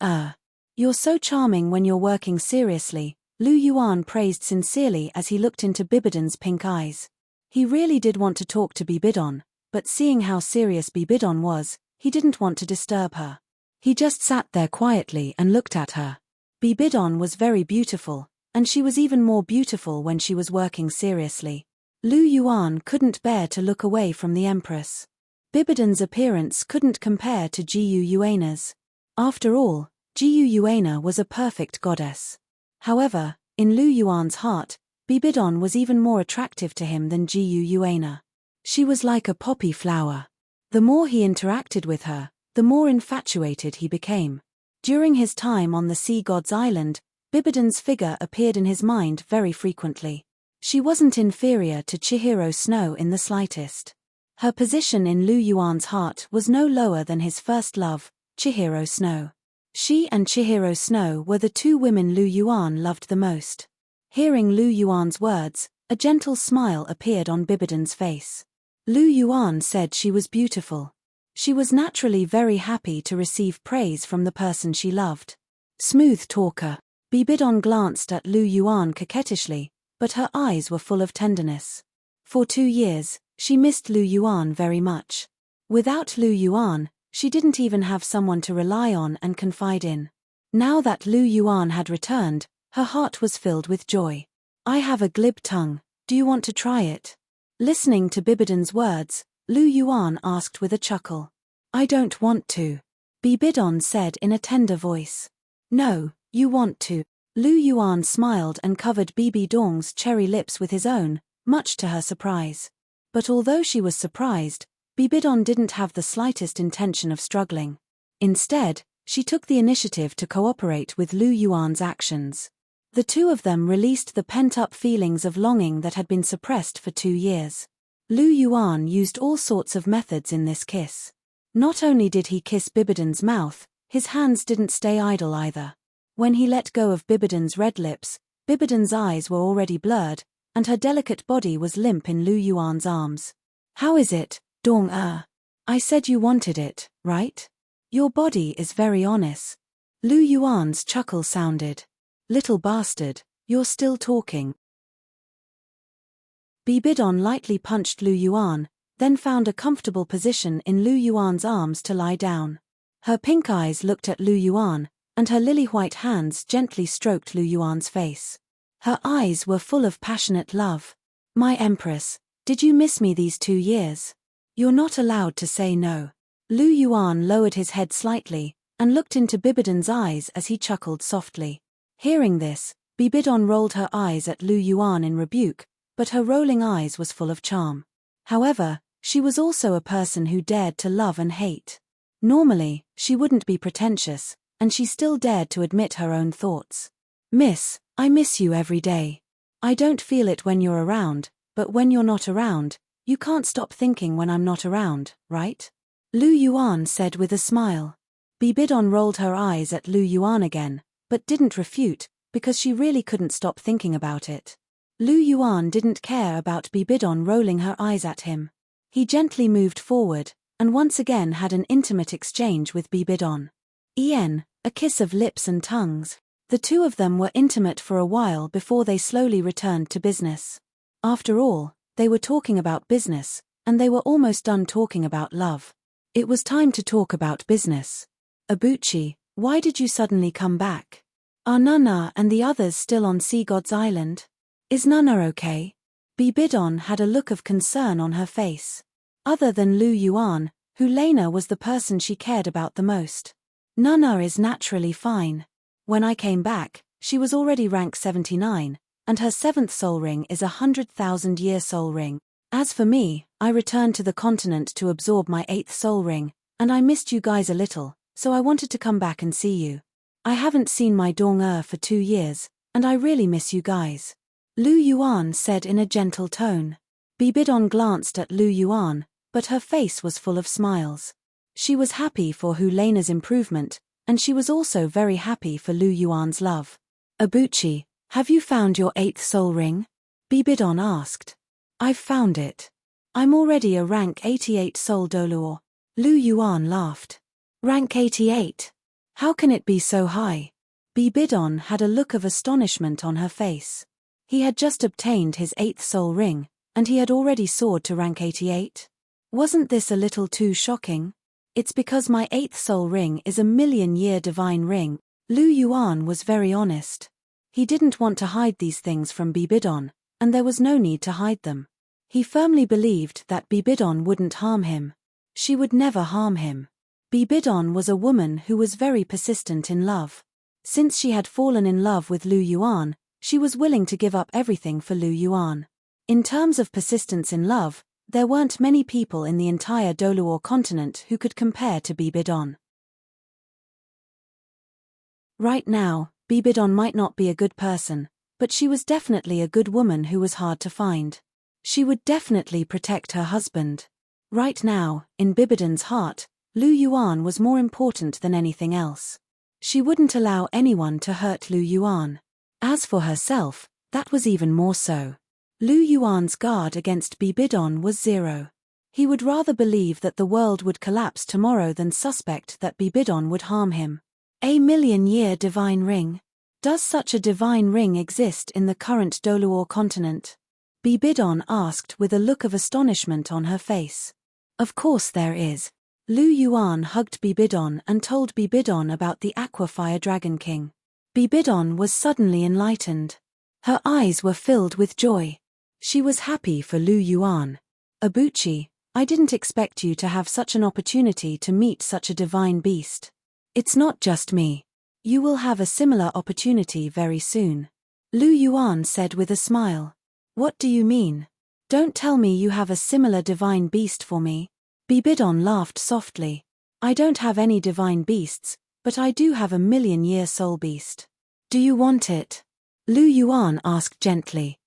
You're so charming when you're working seriously, Lu Yuan praised sincerely as he looked into Bibidon's pink eyes. He really did want to talk to Bibidon, but seeing how serious Bibidon was, he didn't want to disturb her. He just sat there quietly and looked at her. Bibidon was very beautiful, and she was even more beautiful when she was working seriously. Lu Yuan couldn't bear to look away from the Empress. Bibidon's appearance couldn't compare to Jiyu Yuana's. After all, Jiyu Yuana was a perfect goddess. However, in Lu Yuan's heart, Bibidon was even more attractive to him than Jiyu Yuana. She was like a poppy flower. The more he interacted with her, the more infatuated he became. During his time on the Sea God's Island, Bibidon's figure appeared in his mind very frequently. She wasn't inferior to Chihiro Snow in the slightest. Her position in Lu Yuan's heart was no lower than his first love, Chihiro Snow. She and Chihiro Snow were the two women Lu Yuan loved the most. Hearing Lu Yuan's words, a gentle smile appeared on Bibidon's face. Lu Yuan said she was beautiful. She was naturally very happy to receive praise from the person she loved. Smooth talker. Bibidon glanced at Lu Yuan coquettishly, but her eyes were full of tenderness. For 2 years, she missed Lu Yuan very much. Without Lu Yuan, she didn't even have someone to rely on and confide in. Now that Lu Yuan had returned, her heart was filled with joy. I have a glib tongue, do you want to try it? Listening to Bibidon's words, Lu Yuan asked with a chuckle. I don't want to. Bibidon said in a tender voice. No, you want to. Lu Yuan smiled and covered Bibidong's cherry lips with his own, much to her surprise. But although she was surprised, Bibidon didn't have the slightest intention of struggling. Instead, she took the initiative to cooperate with Lu Yuan's actions. The two of them released the pent-up feelings of longing that had been suppressed for 2 years. Lu Yuan used all sorts of methods in this kiss. Not only did he kiss Bibidon's mouth, his hands didn't stay idle either. When he let go of Bibidon's red lips, Bibidon's eyes were already blurred, and her delicate body was limp in Lu Yuan's arms. How is it, Dong I said you wanted it, right? Your body is very honest. Lu Yuan's chuckle sounded. Little bastard, you're still talking. Bibidon lightly punched Lu Yuan, then found a comfortable position in Lu Yuan's arms to lie down. Her pink eyes looked at Lu Yuan, and her lily-white hands gently stroked Lu Yuan's face. Her eyes were full of passionate love. "My Empress, did you miss me these 2 years? You're not allowed to say no." Lu Yuan lowered his head slightly, and looked into Bibidon's eyes as he chuckled softly. Hearing this, Bibidon rolled her eyes at Lu Yuan in rebuke, but her rolling eyes was full of charm. However, she was also a person who dared to love and hate. Normally, she wouldn't be pretentious, and she still dared to admit her own thoughts. "Miss, I miss you every day. I don't feel it when you're around, but when you're not around, you can't stop thinking when I'm not around, right?" Lu Yuan said with a smile. Bibidon rolled her eyes at Lu Yuan again, but didn't refute, because she really couldn't stop thinking about it. Lu Yuan didn't care about Bibidon rolling her eyes at him. He gently moved forward, and once again had an intimate exchange with Bibidon. A kiss of lips and tongues. The two of them were intimate for a while before they slowly returned to business. After all, they were talking about business, and they were almost done talking about love. It was time to talk about business. "Abuchi, why did you suddenly come back? Are Nana and the others still on Sea God's Island? Is Nana okay?" Bibidon had a look of concern on her face. Other than Lu Yuan, Hulena was the person she cared about the most. "Nana is naturally fine. When I came back, she was already rank 79, and her 7th soul ring is a 100,000-year soul ring. As for me, I returned to the continent to absorb my 8th soul ring, and I missed you guys a little, so I wanted to come back and see you. I haven't seen my Dong for 2 years, and I really miss you guys," Lu Yuan said in a gentle tone. Bibidon glanced at Lu Yuan, but her face was full of smiles. She was happy for Hulena's improvement, and she was also very happy for Lu Yuan's love. "Abuchi, have you found your 8th soul ring?" Bibidon asked. "I've found it. I'm already a rank 88 soul Douluo." Lu Yuan laughed. "Rank 88? How can it be so high?" Bibidon had a look of astonishment on her face. He had just obtained his 8th soul ring, and he had already soared to rank 88? Wasn't this a little too shocking? "It's because my 8th soul ring is a million-year divine ring." Lu Yuan was very honest. He didn't want to hide these things from Bibidon, and there was no need to hide them. He firmly believed that Bibidon wouldn't harm him. She would never harm him. Bibidon was a woman who was very persistent in love. Since she had fallen in love with Lu Yuan, she was willing to give up everything for Lu Yuan. In terms of persistence in love, there weren't many people in the entire Douluo continent who could compare to Bibidon. Right now, Bibidon might not be a good person, but she was definitely a good woman who was hard to find. She would definitely protect her husband. Right now, in Bibidon's heart, Lu Yuan was more important than anything else. She wouldn't allow anyone to hurt Lu Yuan. As for herself, that was even more so. Lu Yuan's guard against Bibidon was 0. He would rather believe that the world would collapse tomorrow than suspect that Bibidon would harm him. A million-year divine ring? Does such a divine ring exist in the current Douluo continent? Bibidon asked with a look of astonishment on her face. Of course there is. Lu Yuan hugged Bibidon and told Bibidon about the Aqua Fire Dragon King. Bibidon was suddenly enlightened. Her eyes were filled with joy. She was happy for Lu Yuan. "Abuchi, I didn't expect you to have such an opportunity to meet such a divine beast. It's not just me. You will have a similar opportunity very soon," Lu Yuan said with a smile. "What do you mean? Don't tell me you have a similar divine beast for me." Bibidon laughed softly. "I don't have any divine beasts, but I do have a million-year soul beast. Do you want it?" Lu Yuan asked gently.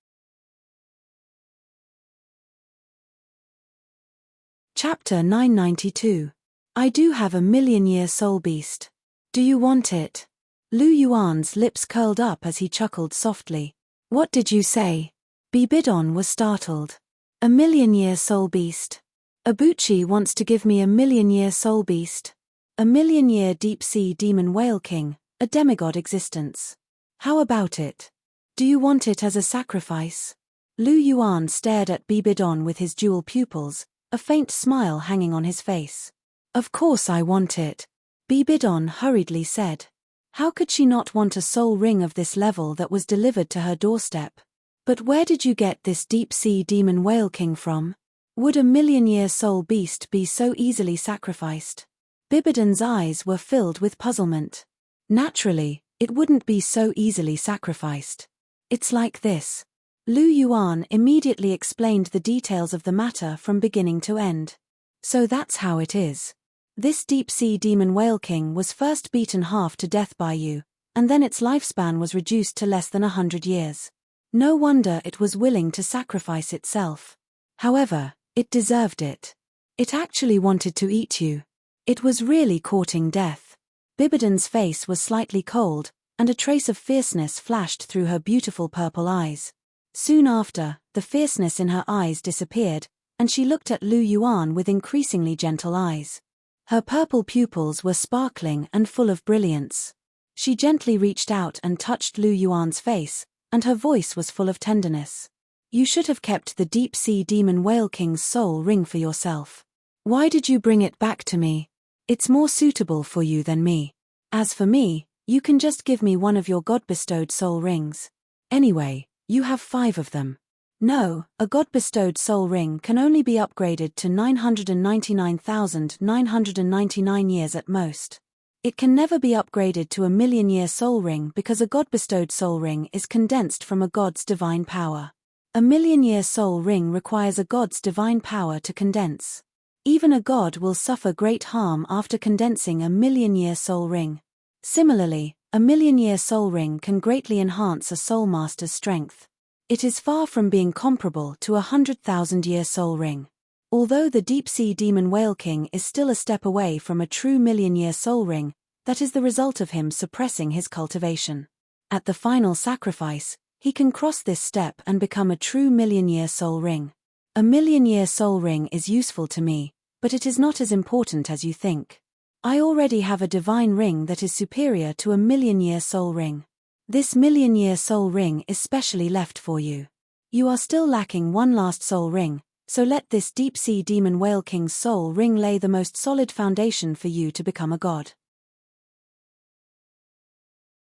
Chapter 992. I do have a million-year soul beast. Do you want it? Lu Yuan's lips curled up as he chuckled softly. "What did you say?" Bibidon was startled. "A million-year soul beast. Abuchi wants to give me a million-year soul beast. A million-year deep-sea demon whale king, a demigod existence. How about it? Do you want it as a sacrifice?" Lu Yuan stared at Bibidon with his jewel pupils, a faint smile hanging on his face. "Of course I want it." Bibidon hurriedly said. How could she not want a soul ring of this level that was delivered to her doorstep? But where did you get this deep-sea demon whale king from? Would a million-year soul beast be so easily sacrificed? Bibidon's eyes were filled with puzzlement. Naturally, it wouldn't be so easily sacrificed. It's like this. Lu Yuan immediately explained the details of the matter from beginning to end. So that's how it is. This deep-sea demon whale king was first beaten half to death by you, and then its lifespan was reduced to less than 100 years. No wonder it was willing to sacrifice itself. However, it deserved it. It actually wanted to eat you. It was really courting death. Bibidon's face was slightly cold, and a trace of fierceness flashed through her beautiful purple eyes. Soon after, the fierceness in her eyes disappeared, and she looked at Lu Yuan with increasingly gentle eyes. Her purple pupils were sparkling and full of brilliance. She gently reached out and touched Lu Yuan's face, and her voice was full of tenderness. You should have kept the deep-sea demon whale king's soul ring for yourself. Why did you bring it back to me? It's more suitable for you than me. As for me, you can just give me one of your God-bestowed soul rings. Anyway, you have 5 of them. No, a God-bestowed soul ring can only be upgraded to 999,999 years at most. It can never be upgraded to a million-year soul ring because a God-bestowed soul ring is condensed from a God's divine power. A million-year soul ring requires a God's divine power to condense. Even a God will suffer great harm after condensing a million-year soul ring. Similarly, a million-year soul ring can greatly enhance a soul master's strength. It is far from being comparable to a 100,000-year soul ring. Although the deep-sea demon whale king is still a step away from a true million-year soul ring, that is the result of him suppressing his cultivation. At the final sacrifice, he can cross this step and become a true million-year soul ring. A million-year soul ring is useful to me, but it is not as important as you think. I already have a divine ring that is superior to a million-year soul ring. This million-year soul ring is specially left for you. You are still lacking one last soul ring, so let this deep-sea demon whale king's soul ring lay the most solid foundation for you to become a god.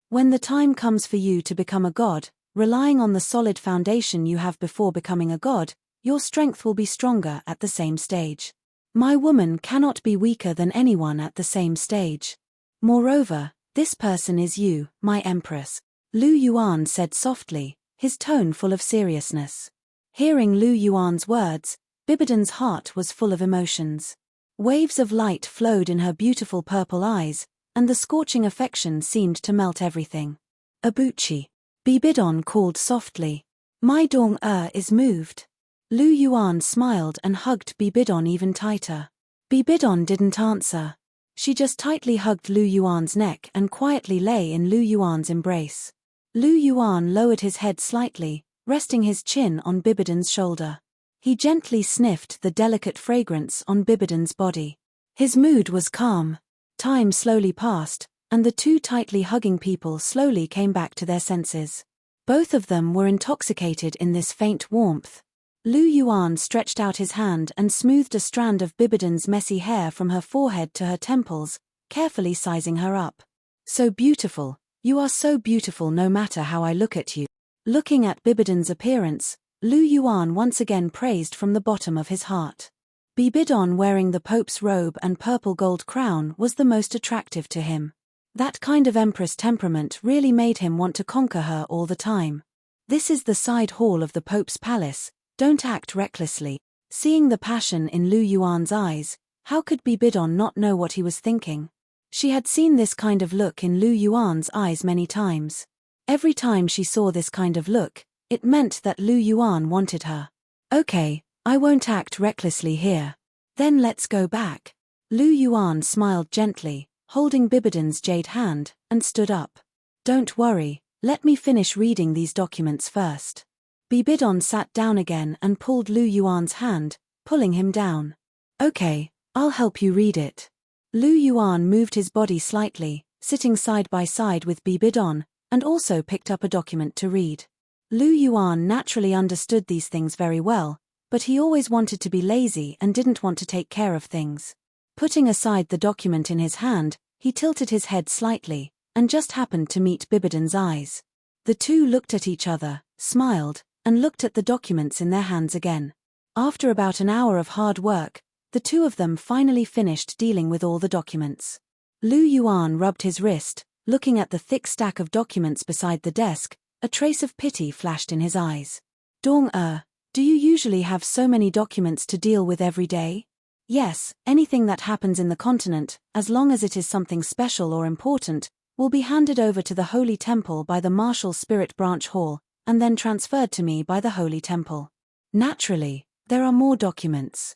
When the time comes for you to become a god, relying on the solid foundation you have before becoming a god, your strength will be stronger at the same stage. My woman cannot be weaker than anyone at the same stage. Moreover, this person is you, my empress, Lu Yuan said softly, his tone full of seriousness. Hearing Lu Yuan's words, Bibidon's heart was full of emotions. Waves of light flowed in her beautiful purple eyes, and the scorching affection seemed to melt everything. Abuchi. Bibidon called softly. My Dong-er is moved. Lu Yuan smiled and hugged Bibidon even tighter. Bibidon didn't answer. She just tightly hugged Lu Yuan's neck and quietly lay in Lu Yuan's embrace. Lu Yuan lowered his head slightly, resting his chin on Bibidon's shoulder. He gently sniffed the delicate fragrance on Bibidon's body. His mood was calm. Time slowly passed, and the two tightly hugging people slowly came back to their senses. Both of them were intoxicated in this faint warmth. Lu Yuan stretched out his hand and smoothed a strand of Bibidon's messy hair from her forehead to her temples, carefully sizing her up. So beautiful, you are so beautiful no matter how I look at you. Looking at Bibidon's appearance, Lu Yuan once again praised from the bottom of his heart. Bibidon wearing the Pope's robe and purple gold crown was the most attractive to him. That kind of empress temperament really made him want to conquer her all the time. This is the side hall of the Pope's palace, don't act recklessly. Seeing the passion in Lu Yuan's eyes, how could Bibidon not know what he was thinking? She had seen this kind of look in Lu Yuan's eyes many times. Every time she saw this kind of look, it meant that Lu Yuan wanted her. Okay, I won't act recklessly here. Then let's go back. Lu Yuan smiled gently, holding Bibidon's jade hand, and stood up. Don't worry, let me finish reading these documents first. Bibidon sat down again and pulled Lu Yuan's hand, pulling him down. Okay, I'll help you read it. Lu Yuan moved his body slightly, sitting side by side with Bibidon, and also picked up a document to read. Lu Yuan naturally understood these things very well, but he always wanted to be lazy and didn't want to take care of things. Putting aside the document in his hand, He tilted his head slightly, and just happened to meet Bibidon's eyes. The two looked at each other, smiled, and looked at the documents in their hands again. After about an hour of hard work, the two of them finally finished dealing with all the documents. Lu Yuan rubbed his wrist, looking at the thick stack of documents beside the desk. A trace of pity flashed in his eyes. Dong-er, do you usually have so many documents to deal with every day? Yes, anything that happens in the continent, as long as it is something special or important, will be handed over to the Holy Temple by the Martial Spirit Branch Hall, and then transferred to me by the Holy Temple. Naturally, there are more documents.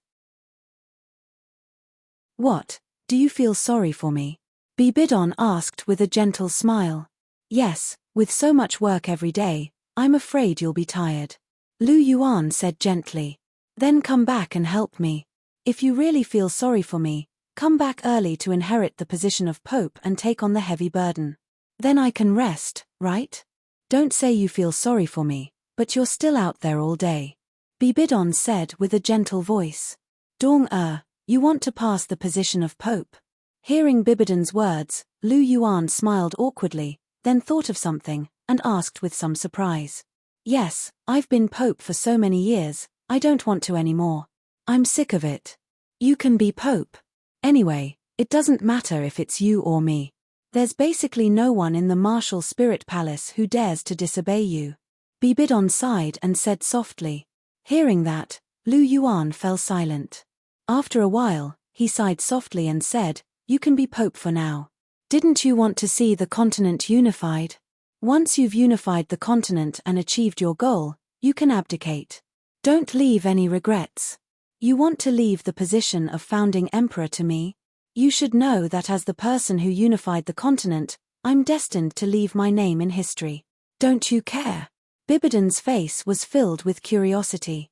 What, do you feel sorry for me? Bibidon asked with a gentle smile. Yes, with so much work every day, I'm afraid you'll be tired. Lu Yuan said gently. Then come back and help me. If you really feel sorry for me, come back early to inherit the position of Pope and take on the heavy burden. Then I can rest, right? Don't say you feel sorry for me, but you're still out there all day. Bibidon said with a gentle voice. Dong-er, you want to pass the position of Pope? Hearing Bibidon's words, Lu Yuan smiled awkwardly, then thought of something, and asked with some surprise. Yes, I've been Pope for so many years, I don't want to anymore. I'm sick of it. You can be Pope. Anyway, it doesn't matter if it's you or me. There's basically no one in the Martial Spirit Palace who dares to disobey you. Bibidon sighed and said softly. Hearing that, Lu Yuan fell silent. After a while, he sighed softly and said, You can be Pope for now. Didn't you want to see the continent unified? Once you've unified the continent and achieved your goal, you can abdicate. Don't leave any regrets. You want to leave the position of founding emperor to me? You should know that as the person who unified the continent, I'm destined to leave my name in history. Don't you care? Bibidon's face was filled with curiosity.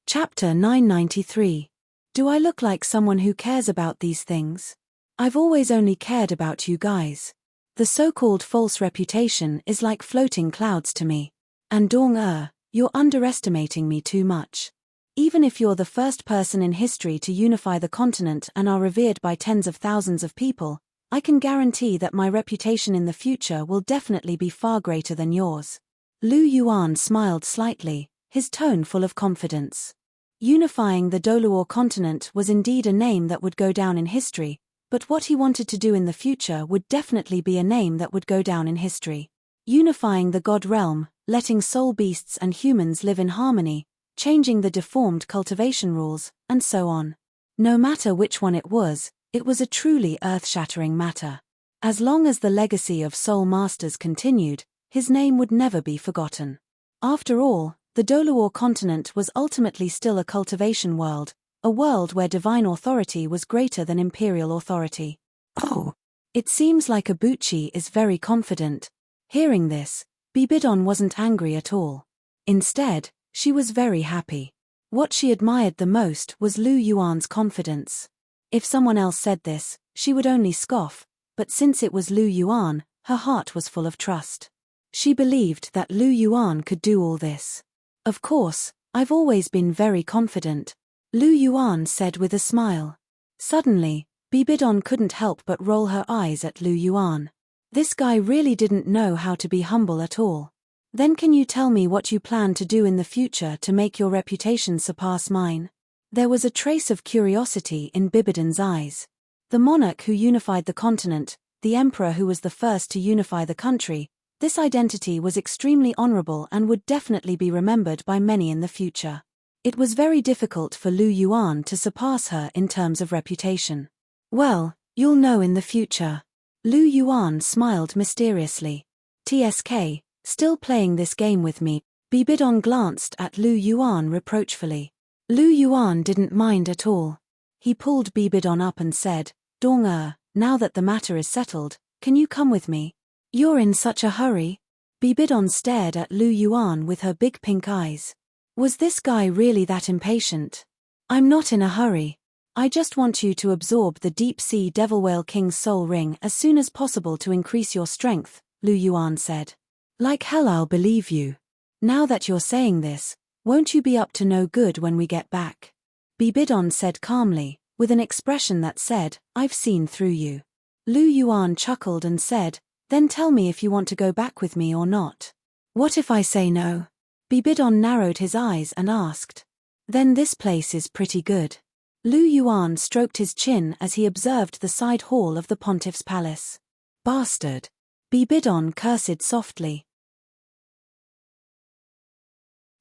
Chapter 993. Do I look like someone who cares about these things? I've always only cared about you guys. The so-called false reputation is like floating clouds to me. And Dong-er, you're underestimating me too much. Even if you're the first person in history to unify the continent and are revered by tens of thousands of people, I can guarantee that my reputation in the future will definitely be far greater than yours. Lu Yuan smiled slightly, his tone full of confidence. Unifying the Douluo continent was indeed a name that would go down in history, but what he wanted to do in the future would definitely be a name that would go down in history. Unifying the God realm, letting soul beasts and humans live in harmony, changing the deformed cultivation rules, and so on. No matter which one it was a truly earth-shattering matter. As long as the legacy of soul masters continued, his name would never be forgotten. After all, the Douluo continent was ultimately still a cultivation world, a world where divine authority was greater than imperial authority. Oh, it seems like Abuchi is very confident. Hearing this, Bibidon wasn't angry at all. Instead, she was very happy. What she admired the most was Lu Yuan's confidence. If someone else said this, she would only scoff, but since it was Lu Yuan, her heart was full of trust. She believed that Lu Yuan could do all this. Of course, I've always been very confident, Lu Yuan said with a smile. Suddenly, Bibidon couldn't help but roll her eyes at Lu Yuan. This guy really didn't know how to be humble at all. Then can you tell me what you plan to do in the future to make your reputation surpass mine? There was a trace of curiosity in Bibidon's eyes. The monarch who unified the continent, the emperor who was the first to unify the country, this identity was extremely honorable and would definitely be remembered by many in the future. It was very difficult for Lu Yuan to surpass her in terms of reputation. Well, you'll know in the future. Lu Yuan smiled mysteriously. TSK, still playing this game with me? Bibidon glanced at Lu Yuan reproachfully. Lu Yuan didn't mind at all. He pulled Bibidon up and said, Dong-er, now that the matter is settled, can you come with me? You're in such a hurry? Bibidon stared at Lu Yuan with her big pink eyes. Was this guy really that impatient? I'm not in a hurry. I just want you to absorb the deep-sea Devil Whale King's soul ring as soon as possible to increase your strength, Lu Yuan said. Like hell I'll believe you. Now that you're saying this, won't you be up to no good when we get back? Bibidon said calmly, with an expression that said, "I've seen through you." Lu Yuan chuckled and said, "Then tell me if you want to go back with me or not." "What if I say no?" Bibidon narrowed his eyes and asked. "Then this place is pretty good." Lu Yuan stroked his chin as he observed the side hall of the pontiff's palace. "Bastard." Bibidon cursed softly.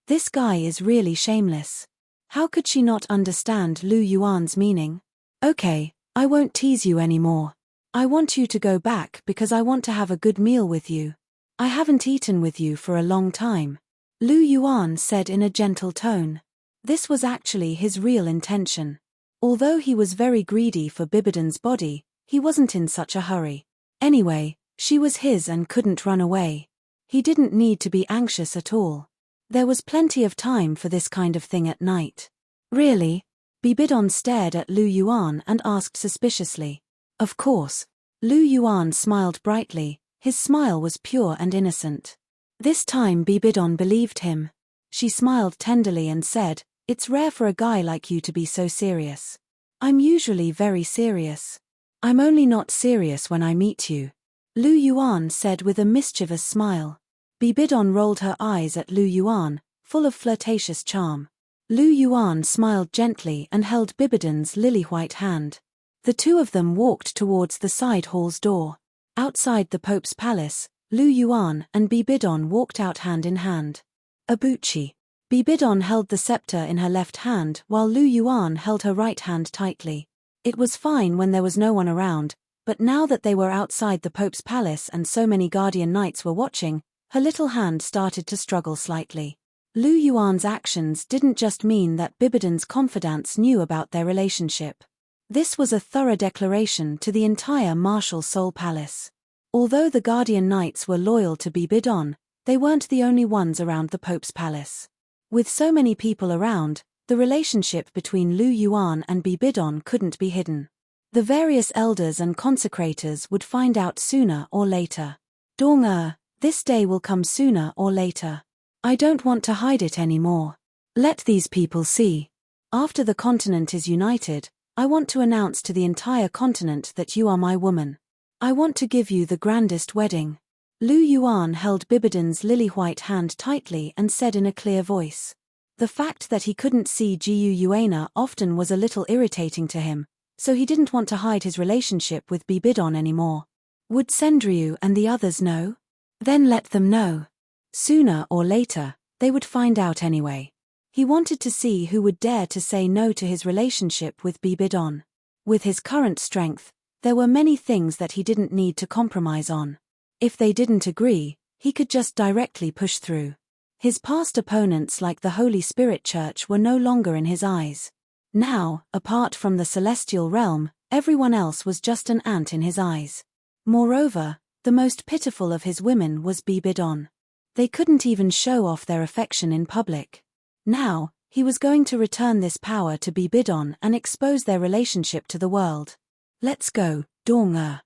This guy is really shameless. How could she not understand Lu Yuan's meaning? "Okay, I won't tease you anymore. I want you to go back because I want to have a good meal with you. I haven't eaten with you for a long time," Lu Yuan said in a gentle tone. This was actually his real intention. Although he was very greedy for Bibidon's body, he wasn't in such a hurry. Anyway, she was his and couldn't run away. He didn't need to be anxious at all. There was plenty of time for this kind of thing at night. "Really?" Bibidon stared at Lu Yuan and asked suspiciously. "Of course." Lu Yuan smiled brightly, his smile was pure and innocent. This time Bibidon believed him. She smiled tenderly and said, "It's rare for a guy like you to be so serious." "I'm usually very serious. I'm only not serious when I meet you," Lu Yuan said with a mischievous smile. Bibidon rolled her eyes at Lu Yuan, full of flirtatious charm. Lu Yuan smiled gently and held Bibidon's lily-white hand. The two of them walked towards the side hall's door. Outside the Pope's palace, Lu Yuan and Bibidon walked out hand in hand. Abuchi. Bibidon held the scepter in her left hand while Lu Yuan held her right hand tightly. It was fine when there was no one around, but now that they were outside the Pope's palace and so many guardian knights were watching, her little hand started to struggle slightly. Lu Yuan's actions didn't just mean that Bibidon's confidants knew about their relationship. This was a thorough declaration to the entire Martial Soul Palace. Although the guardian knights were loyal to Bibidon, they weren't the only ones around the Pope's palace. With so many people around, the relationship between Lu Yuan and Bibidon couldn't be hidden. The various elders and consecrators would find out sooner or later. "Dong this day will come sooner or later. I don't want to hide it anymore. Let these people see. After the continent is united, I want to announce to the entire continent that you are my woman. I want to give you the grandest wedding." Lu Yuan held Bibidon's lily-white hand tightly and said in a clear voice. The fact that he couldn't see Jiu Yuana often was a little irritating to him, so he didn't want to hide his relationship with Bibidon anymore. Would Sendryu and the others know? Then let them know. Sooner or later, they would find out anyway. He wanted to see who would dare to say no to his relationship with Bibidon. With his current strength, there were many things that he didn't need to compromise on. If they didn't agree, he could just directly push through. His past opponents like the Holy Spirit Church were no longer in his eyes. Now, apart from the celestial realm, everyone else was just an ant in his eyes. Moreover, the most pitiful of his women was Bibidon. They couldn't even show off their affection in public. Now, he was going to return this power to Bibidon and expose their relationship to the world. "Let's go, Dong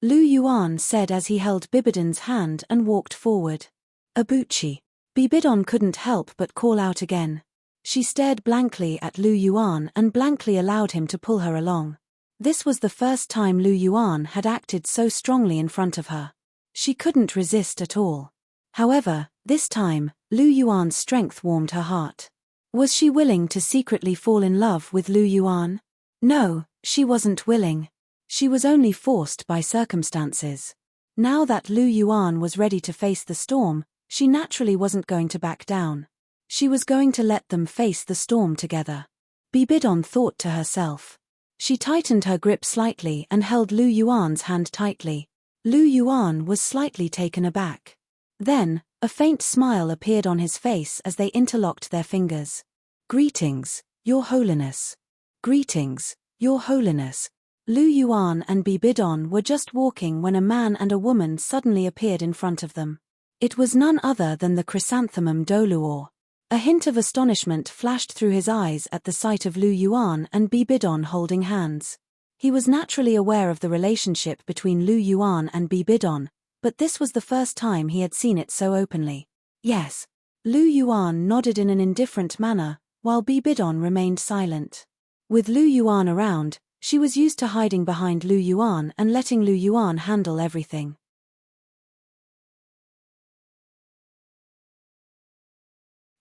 Lu Yuan said as he held Bibidon's hand and walked forward. "Abuchi." Bibidon couldn't help but call out again. She stared blankly at Lu Yuan and blankly allowed him to pull her along. This was the first time Lu Yuan had acted so strongly in front of her. She couldn't resist at all. However, this time, Lu Yuan's strength warmed her heart. Was she willing to secretly fall in love with Lu Yuan? No, she wasn't willing. She was only forced by circumstances. Now that Lu Yuan was ready to face the storm, she naturally wasn't going to back down. She was going to let them face the storm together. Bibidon thought to herself. She tightened her grip slightly and held Lu Yuan's hand tightly. Lu Yuan was slightly taken aback. Then, a faint smile appeared on his face as they interlocked their fingers. "Greetings, Your Holiness." "Greetings, Your Holiness." Lu Yuan and Bibidon were just walking when a man and a woman suddenly appeared in front of them. It was none other than the chrysanthemum Douluo. A hint of astonishment flashed through his eyes at the sight of Lu Yuan and Bibidon holding hands. He was naturally aware of the relationship between Lu Yuan and Bibidon, but this was the first time he had seen it so openly. "Yes." Lu Yuan nodded in an indifferent manner, while Bibidon remained silent. With Lu Yuan around, she was used to hiding behind Lu Yuan and letting Lu Yuan handle everything.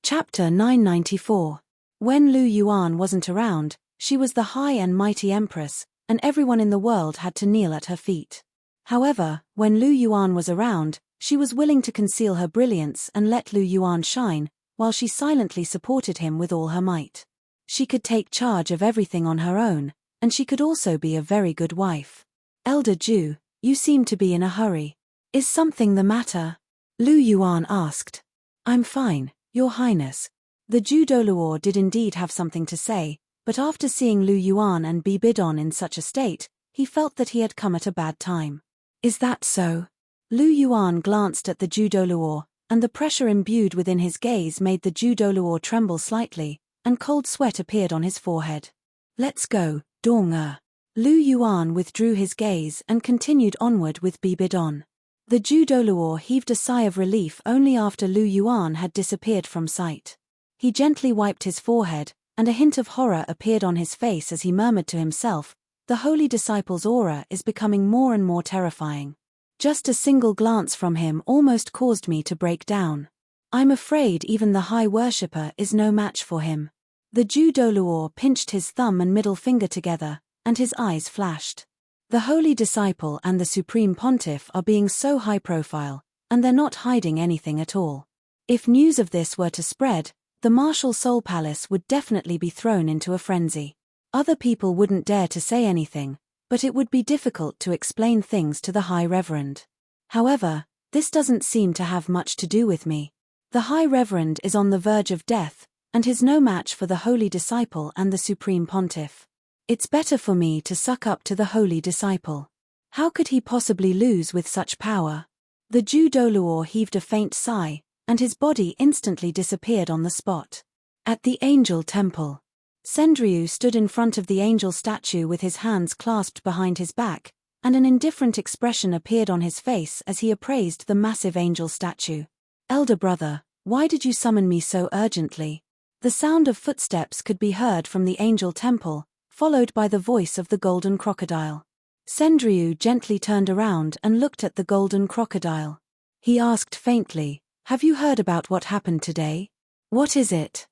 Chapter 994. When Lu Yuan wasn't around, she was the high and mighty empress, and everyone in the world had to kneel at her feet. However, when Lu Yuan was around, she was willing to conceal her brilliance and let Lu Yuan shine, while she silently supported him with all her might. She could take charge of everything on her own, and she could also be a very good wife. Elder Ju, you seem to be in a hurry. Is something the matter? Lu Yuan asked. I'm fine, Your Highness. The Ju Douluo did indeed have something to say, but after seeing Lu Yuan and Bibidon in such a state, he felt that he had come at a bad time. Is that so? Lu Yuan glanced at the Ju Douluo, and the pressure imbued within his gaze made the Ju Douluo tremble slightly, and cold sweat appeared on his forehead. Let's go, Dong. Lu Yuan withdrew his gaze and continued onward with Bibidon. The Ju Douluo heaved a sigh of relief only after Lu Yuan had disappeared from sight. He gently wiped his forehead, and a hint of horror appeared on his face as he murmured to himself, the holy disciple's aura is becoming more and more terrifying. Just a single glance from him almost caused me to break down. I'm afraid even the high worshipper is no match for him. The Ju Douluo pinched his thumb and middle finger together, and his eyes flashed. The holy disciple and the supreme pontiff are being so high profile, and they're not hiding anything at all. If news of this were to spread, the martial soul palace would definitely be thrown into a frenzy. Other people wouldn't dare to say anything, but it would be difficult to explain things to the High Reverend. However, this doesn't seem to have much to do with me. The High Reverend is on the verge of death, and is no match for the holy disciple and the supreme pontiff. It's better for me to suck up to the holy disciple. How could he possibly lose with such power? The Ju Douluo heaved a faint sigh, and his body instantly disappeared on the spot. At the Angel Temple, Sendryu stood in front of the angel statue with his hands clasped behind his back, and an indifferent expression appeared on his face as he appraised the massive angel statue. Elder brother, why did you summon me so urgently? The sound of footsteps could be heard from the angel temple, followed by the voice of the golden crocodile. Sendryu gently turned around and looked at the golden crocodile. He asked faintly, have you heard about what happened today? What is it?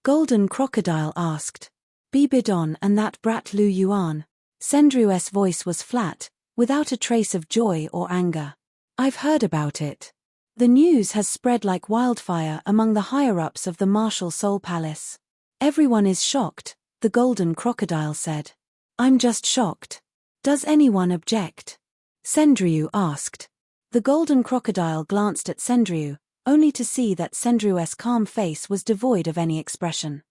Golden crocodile asked. Bibidon and that brat Lu Yuan. Sendryu's voice was flat, without a trace of joy or anger. I've heard about it. The news has spread like wildfire among the higher-ups of the martial soul palace. Everyone is shocked, the golden crocodile said. I'm just shocked. Does anyone object? Sendryu asked. The golden crocodile glanced at Sendryu, only to see that Sendryu's calm face was devoid of any expression.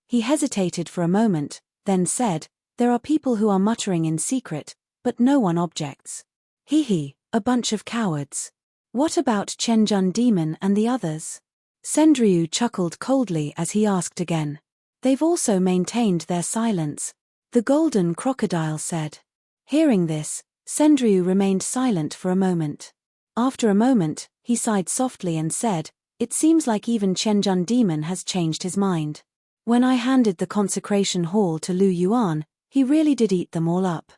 He hesitated for a moment, then said, there are people who are muttering in secret, but no one objects. Hee, a bunch of cowards. What about Chenjun Demon and the others? Sendryu chuckled coldly as he asked again. They've also maintained their silence, the golden crocodile said. Hearing this, Sendryu remained silent for a moment. After a moment, he sighed softly and said, it seems like even Chenjun Demon has changed his mind. When I handed the consecration hall to Lu Yuan, he really did eat them all up.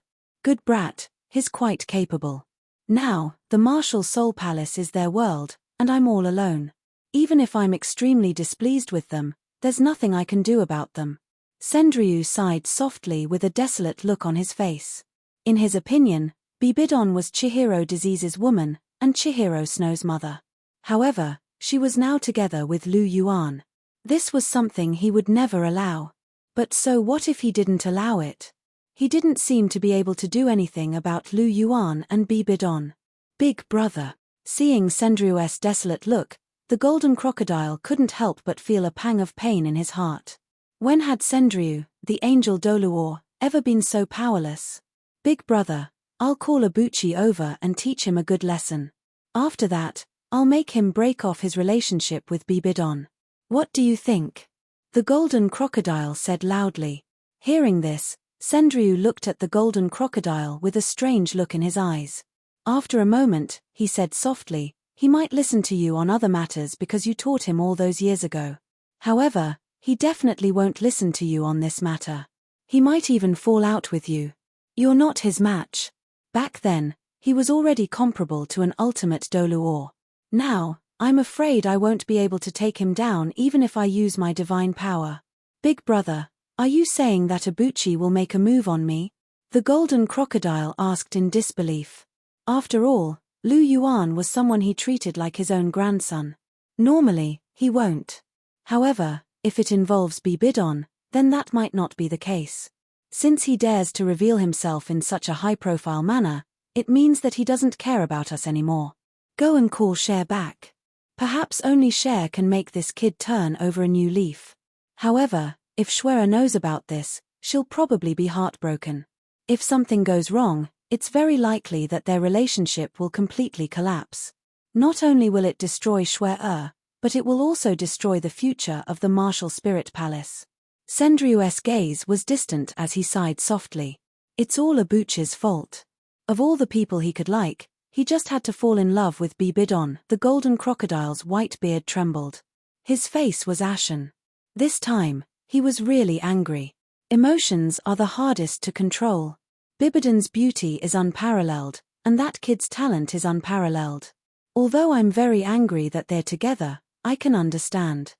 Good brat, he's quite capable. Now, the martial soul palace is their world, and I'm all alone. Even if I'm extremely displeased with them, there's nothing I can do about them. Sendryu sighed softly with a desolate look on his face. In his opinion, Bibidon was Chihiro Disease's woman, and Chihiro Snow's mother. However, she was now together with Lu Yuan. This was something he would never allow. But so what if he didn't allow it? He didn't seem to be able to do anything about Lu Yuan and Bibidon. Big brother. Seeing Sendryu's desolate look, the golden crocodile couldn't help but feel a pang of pain in his heart. When had Sendryu, the angel Douluo, ever been so powerless? Big brother, I'll call Abuchi over and teach him a good lesson. After that, I'll make him break off his relationship with Bibidon. What do you think? The golden crocodile said loudly. Hearing this, Sendryu looked at the golden crocodile with a strange look in his eyes. After a moment, he said softly, He might listen to you on other matters because you taught him all those years ago. However, he definitely won't listen to you on this matter. He might even fall out with you. You're not his match. Back then, he was already comparable to an ultimate Douluo. Now, I'm afraid I won't be able to take him down even if I use my divine power. Big brother, are you saying that Ibuchi will make a move on me? The golden crocodile asked in disbelief. After all, Lu Yuan was someone he treated like his own grandson. Normally, he won't. However, if it involves Bibidon, then that might not be the case. Since he dares to reveal himself in such a high-profile manner, it means that he doesn't care about us anymore. Go and call Cher back. Perhaps only Cher can make this kid turn over a new leaf. However, if Schwerer knows about this, she'll probably be heartbroken. If something goes wrong, it's very likely that their relationship will completely collapse. Not only will it destroy Schwerer, but it will also destroy the future of the martial spirit palace. Sendryu's gaze was distant as he sighed softly. It's all Ibuchi's fault. Of all the people he could like, he just had to fall in love with Bibidon. The golden crocodile's white beard trembled. His face was ashen. This time, he was really angry. Emotions are the hardest to control. Bibidon's beauty is unparalleled, and that kid's talent is unparalleled. Although I'm very angry that they're together, I can understand.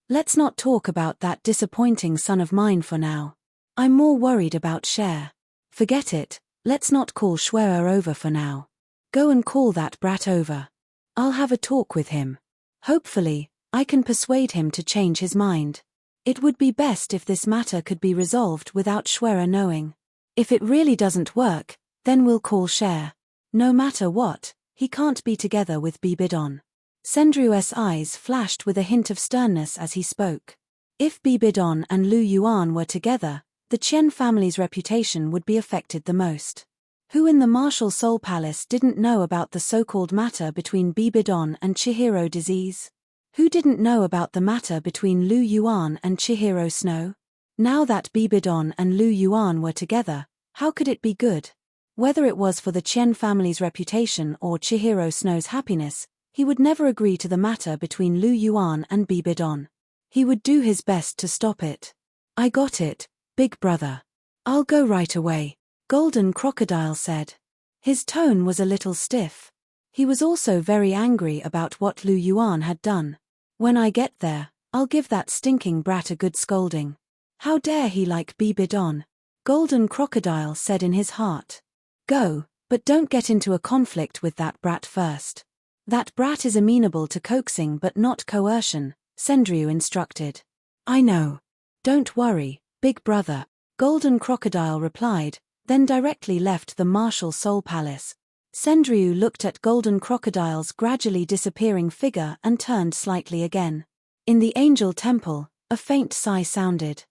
Let's not talk about that disappointing son of mine for now. I'm more worried about Cher. Forget it, let's not call Schwerer over for now. Go and call that brat over. I'll have a talk with him. Hopefully, I can persuade him to change his mind. It would be best if this matter could be resolved without Schwerer knowing. If it really doesn't work, then we'll call Cher. No matter what, he can't be together with Bibidon. Sendryu's eyes flashed with a hint of sternness as he spoke. If Bibidon and Lu Yuan were together, the Qian family's reputation would be affected the most. Who in the martial soul palace didn't know about the so-called matter between Bibidon and Chihiro disease? Who didn't know about the matter between Lu Yuan and Chihiro Snow? Now that Bibidon and Lu Yuan were together, how could it be good? Whether it was for the Qian family's reputation or Chihiro Snow's happiness, he would never agree to the matter between Lu Yuan and Bibidon. He would do his best to stop it. I got it, big brother. I'll go right away, Golden Crocodile said. His tone was a little stiff. He was also very angry about what Lu Yuan had done. When I get there, I'll give that stinking brat a good scolding. How dare he like Bibidon? Golden Crocodile said in his heart. Go, but don't get into a conflict with that brat first. That brat is amenable to coaxing but not coercion, Sendryu instructed. I know. Don't worry, big brother, Golden Crocodile replied, then directly left the martial soul palace. Sendryu looked at Golden Crocodile's gradually disappearing figure and turned slightly again. In the angel temple, a faint sigh sounded.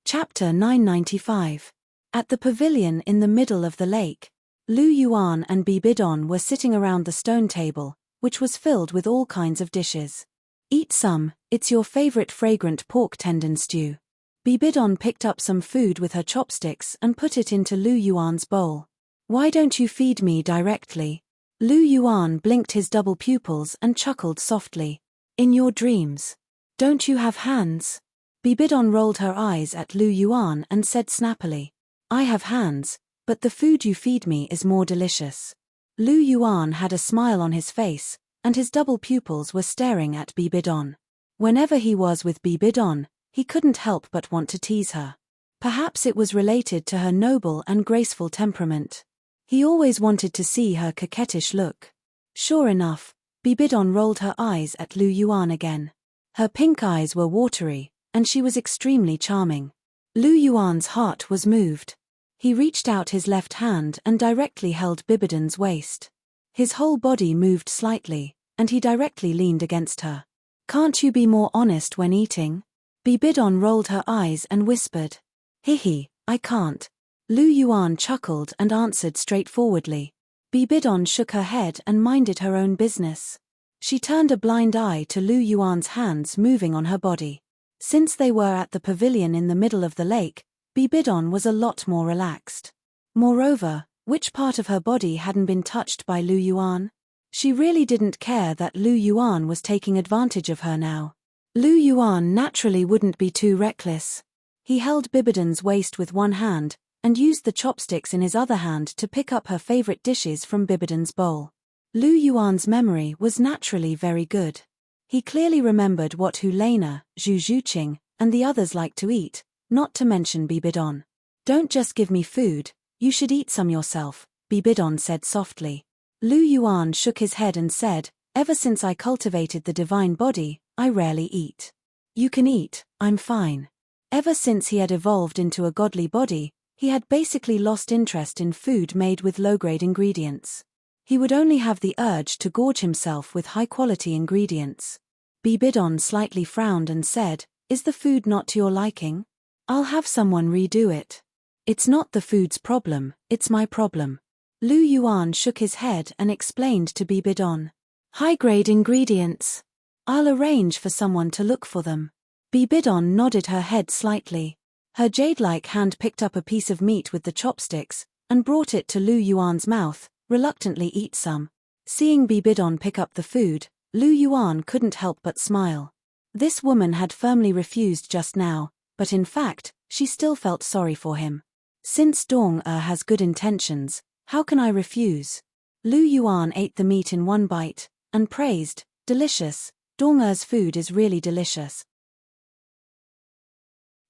Chapter 995. At the pavilion in the middle of the lake, Lu Yuan and Bibidon were sitting around the stone table, which was filled with all kinds of dishes. Eat some, it's your favorite fragrant pork tendon stew. Bibidon picked up some food with her chopsticks and put it into Lu Yuan's bowl. Why don't you feed me directly? Lu Yuan blinked his double pupils and chuckled softly. In your dreams. Don't you have hands? Bibidon rolled her eyes at Lu Yuan and said snappily. I have hands, but the food you feed me is more delicious. Lu Yuan had a smile on his face, and his double pupils were staring at Bibidon. Whenever he was with Bibidon, he couldn't help but want to tease her. Perhaps it was related to her noble and graceful temperament. He always wanted to see her coquettish look. Sure enough, Bibidon rolled her eyes at Lu Yuan again. Her pink eyes were watery, and she was extremely charming. Lu Yuan's heart was moved. He reached out his left hand and directly held Bibidon's waist. His whole body moved slightly, and he directly leaned against her. Can't you be more honest when eating? Bibidon rolled her eyes and whispered. Hihi, I can't. Lu Yuan chuckled and answered straightforwardly. Bibidon shook her head and minded her own business. She turned a blind eye to Lu Yuan's hands moving on her body. Since they were at the pavilion in the middle of the lake, Bibidon was a lot more relaxed. Moreover, which part of her body hadn't been touched by Lu Yuan? She really didn't care that Lu Yuan was taking advantage of her now. Lu Yuan naturally wouldn't be too reckless. He held Bibidon's waist with one hand, and used the chopsticks in his other hand to pick up her favorite dishes from Bibidon's bowl. Lu Yuan's memory was naturally very good. He clearly remembered what Hulena, Zhu Zhuqing, and the others liked to eat, not to mention Bibidon. "Don't just give me food, you should eat some yourself," Bibidon said softly. Lu Yuan shook his head and said, "Ever since I cultivated the divine body, I rarely eat." "You can eat, I'm fine." Ever since he had evolved into a godly body, he had basically lost interest in food made with low-grade ingredients. He would only have the urge to gorge himself with high-quality ingredients. Bibidon slightly frowned and said, "Is the food not to your liking? I'll have someone redo it." "It's not the food's problem, it's my problem." Lu Yuan shook his head and explained to Bibidon. "High-grade ingredients. I'll arrange for someone to look for them." Bibidon nodded her head slightly. Her jade-like hand picked up a piece of meat with the chopsticks, and brought it to Lu Yuan's mouth, reluctantly eat some. Seeing Bibidon pick up the food, Lu Yuan couldn't help but smile. This woman had firmly refused just now, but in fact, she still felt sorry for him. Since Dong-er has good intentions, how can I refuse? Lu Yuan ate the meat in one bite, and praised, "Delicious, Dong-er's food is really delicious."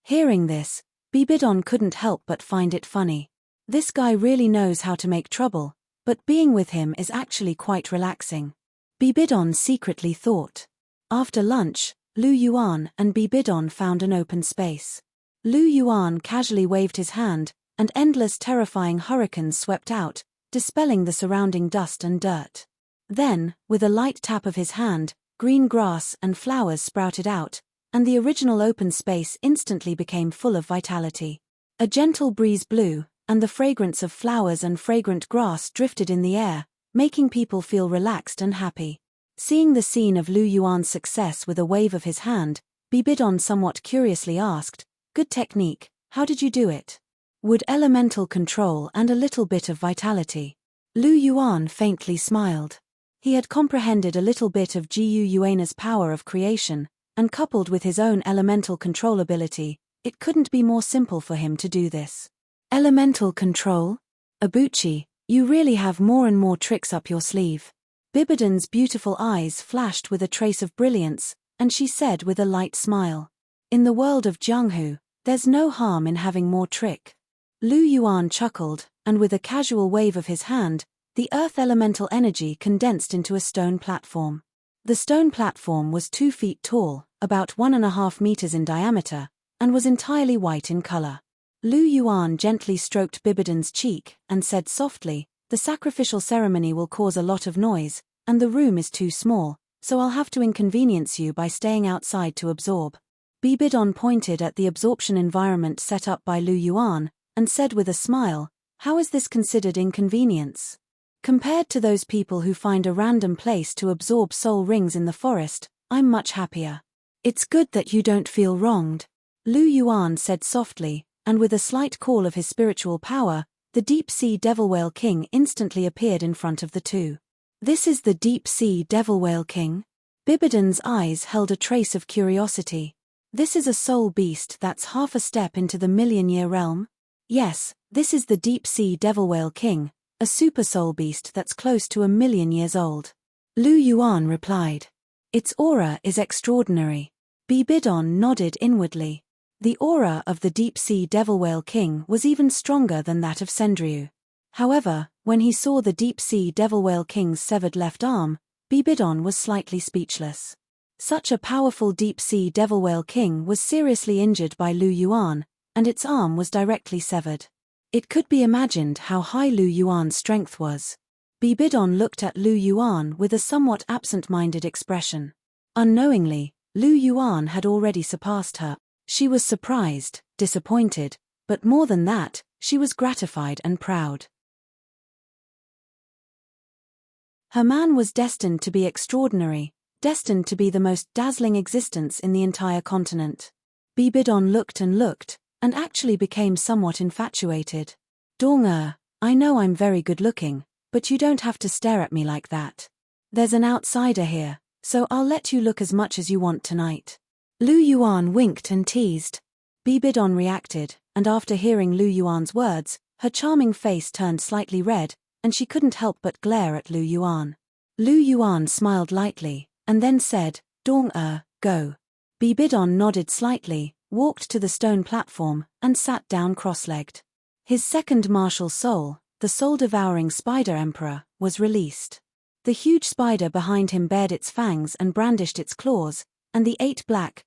Hearing this, Bibidon couldn't help but find it funny. This guy really knows how to make trouble, but being with him is actually quite relaxing. Bibidon secretly thought. After lunch, Lu Yuan and Bibidon found an open space. Lu Yuan casually waved his hand, and endless terrifying hurricanes swept out, dispelling the surrounding dust and dirt. Then, with a light tap of his hand, green grass and flowers sprouted out, and the original open space instantly became full of vitality. A gentle breeze blew, and the fragrance of flowers and fragrant grass drifted in the air, making people feel relaxed and happy. Seeing the scene of Lu Yuan's success with a wave of his hand, Bibidon somewhat curiously asked, "Good technique, how did you do it?" "Wood elemental control and a little bit of vitality." Lu Yuan faintly smiled. He had comprehended a little bit of Gu Yuana's power of creation, and coupled with his own elemental control ability, it couldn't be more simple for him to do this. "Elemental control? Abuchi, you really have more and more tricks up your sleeve." Bibidon's beautiful eyes flashed with a trace of brilliance, and she said with a light smile, "In the world of Jianghu, there's no harm in having more trick." Lu Yuan chuckled, and with a casual wave of his hand, the earth elemental energy condensed into a stone platform. The stone platform was 2 feet tall, about 1.5 meters in diameter, and was entirely white in color. Lu Yuan gently stroked Bibidon's cheek and said softly, "The sacrificial ceremony will cause a lot of noise, and the room is too small, so I'll have to inconvenience you by staying outside to absorb." Bibidon pointed at the absorption environment set up by Lu Yuan, and said with a smile, "How is this considered inconvenience? Compared to those people who find a random place to absorb soul rings in the forest, I'm much happier." "It's good that you don't feel wronged," Lu Yuan said softly, and with a slight call of his spiritual power, the deep-sea devil whale king instantly appeared in front of the two. "This is the deep-sea devil whale king?" Bibidon's eyes held a trace of curiosity. "This is a soul beast that's half a step into the million-year realm?" "Yes, this is the deep-sea devil whale king, a super soul beast that's close to 1,000,000 years old." Lu Yuan replied. "Its aura is extraordinary." Bibidon nodded inwardly. The aura of the deep-sea devil whale king was even stronger than that of Sendriu. However, when he saw the deep-sea devil whale king's severed left arm, Bibidon was slightly speechless. Such a powerful deep-sea devil whale king was seriously injured by Lu Yuan, and its arm was directly severed. It could be imagined how high Lu Yuan's strength was. Bibidon looked at Lu Yuan with a somewhat absent-minded expression. Unknowingly, Lu Yuan had already surpassed her. She was surprised, disappointed, but more than that, she was gratified and proud. Her man was destined to be extraordinary, destined to be the most dazzling existence in the entire continent. Bibidon looked and looked, and actually became somewhat infatuated. Dong I know I'm very good looking, but you don't have to stare at me like that. There's an outsider here, so I'll let you look as much as you want tonight. Lu Yuan winked and teased. Bibidon reacted, and after hearing Lu Yuan's words, her charming face turned slightly red, and she couldn't help but glare at Lu Yuan. Lu Yuan smiled lightly, and then said, Dong go. Bibidon nodded slightly, walked to the stone platform, and sat down cross-legged. His second martial soul, the soul-devouring Spider Emperor, was released. The huge spider behind him bared its fangs and brandished its claws, and the 8 black,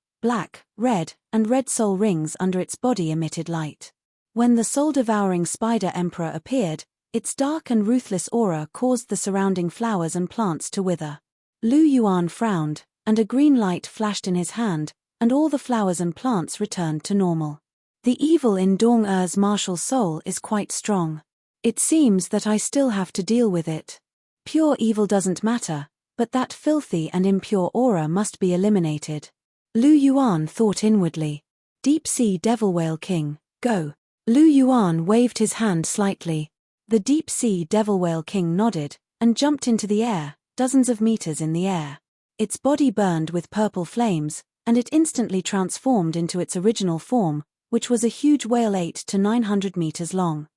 red, and red soul rings under its body emitted light. When the soul-devouring Spider Emperor appeared, its dark and ruthless aura caused the surrounding flowers and plants to wither. Lu Yuan frowned, and a green light flashed in his hand, and all the flowers and plants returned to normal. The evil in Dong martial soul is quite strong. It seems that I still have to deal with it. Pure evil doesn't matter, but that filthy and impure aura must be eliminated. Lu Yuan thought inwardly. Deep Sea Devil Whale King, go. Lu Yuan waved his hand slightly. The Deep Sea Devil Whale King nodded, and jumped into the air, dozens of meters in the air. Its body burned with purple flames, and it instantly transformed into its original form, which was a huge whale 8 to 900 meters long.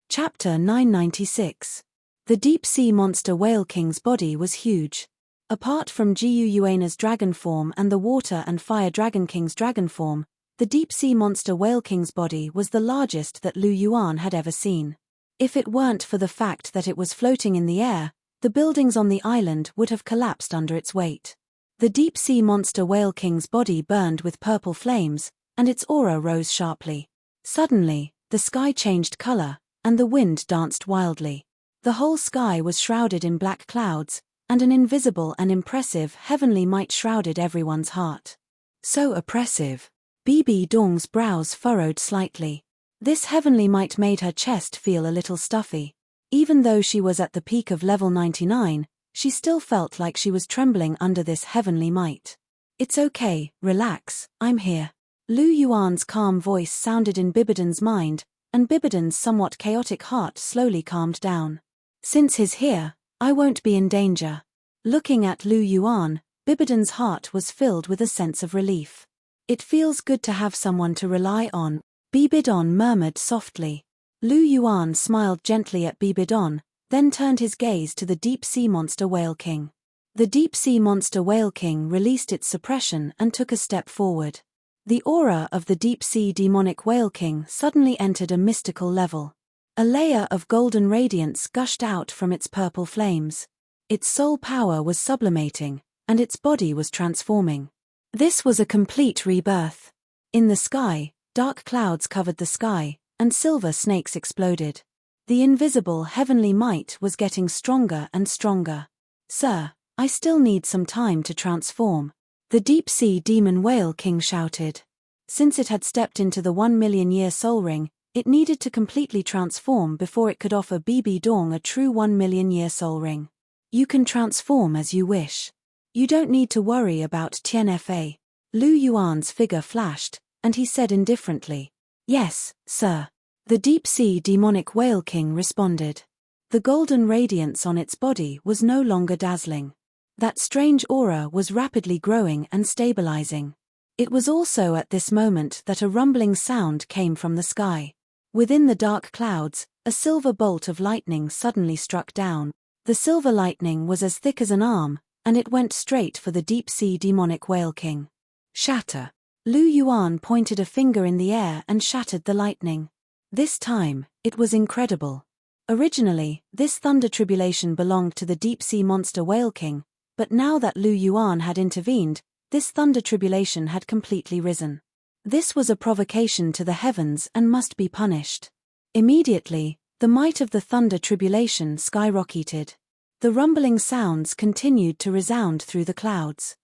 Chapter 996. The deep-sea monster Whale King's body was huge. Apart from Jiu Yuana's dragon form and the Water and Fire Dragon King's dragon form, the deep-sea monster Whale King's body was the largest that Lu Yuan had ever seen. If it weren't for the fact that it was floating in the air, the buildings on the island would have collapsed under its weight. The deep-sea monster Whale King's body burned with purple flames, and its aura rose sharply. Suddenly, the sky changed color, and the wind danced wildly. The whole sky was shrouded in black clouds, and an invisible and impressive heavenly might shrouded everyone's heart. So oppressive. Bibi Dong's brows furrowed slightly. This heavenly might made her chest feel a little stuffy. Even though she was at the peak of level 99, she still felt like she was trembling under this heavenly might. It's okay, relax, I'm here. Lu Yuan's calm voice sounded in Bibidon's mind, and Bibidon's somewhat chaotic heart slowly calmed down. Since he's here, I won't be in danger. Looking at Lu Yuan, Bibidon's heart was filled with a sense of relief. It feels good to have someone to rely on, Bibidon murmured softly. Lu Yuan smiled gently at Bibidon, then turned his gaze to the deep-sea monster Whale King. The deep-sea monster Whale King released its suppression and took a step forward. The aura of the deep-sea demonic Whale King suddenly entered a mystical level. A layer of golden radiance gushed out from its purple flames. Its soul power was sublimating, and its body was transforming. This was a complete rebirth. In the sky, dark clouds covered the sky, and silver snakes exploded. The invisible heavenly might was getting stronger and stronger. Sir, I still need some time to transform. The deep-sea demon Whale King shouted. Since it had stepped into the 1,000,000-year soul ring, it needed to completely transform before it could offer Bibi Dong a true 1,000,000-year soul ring. You can transform as you wish. You don't need to worry about Tianfa. Lu Yuan's figure flashed, and he said indifferently, Yes, sir. The deep-sea demonic Whale King responded. The golden radiance on its body was no longer dazzling. That strange aura was rapidly growing and stabilizing. It was also at this moment that a rumbling sound came from the sky. Within the dark clouds, a silver bolt of lightning suddenly struck down. The silver lightning was as thick as an arm, and it went straight for the deep-sea demonic Whale King. Shatter. Lu Yuan pointed a finger in the air and shattered the lightning. This time, it was incredible. Originally, this thunder tribulation belonged to the deep-sea monster Whale King, but now that Lu Yuan had intervened, this thunder tribulation had completely risen. This was a provocation to the heavens and must be punished. Immediately, the might of the thunder tribulation skyrocketed. The rumbling sounds continued to resound through the clouds.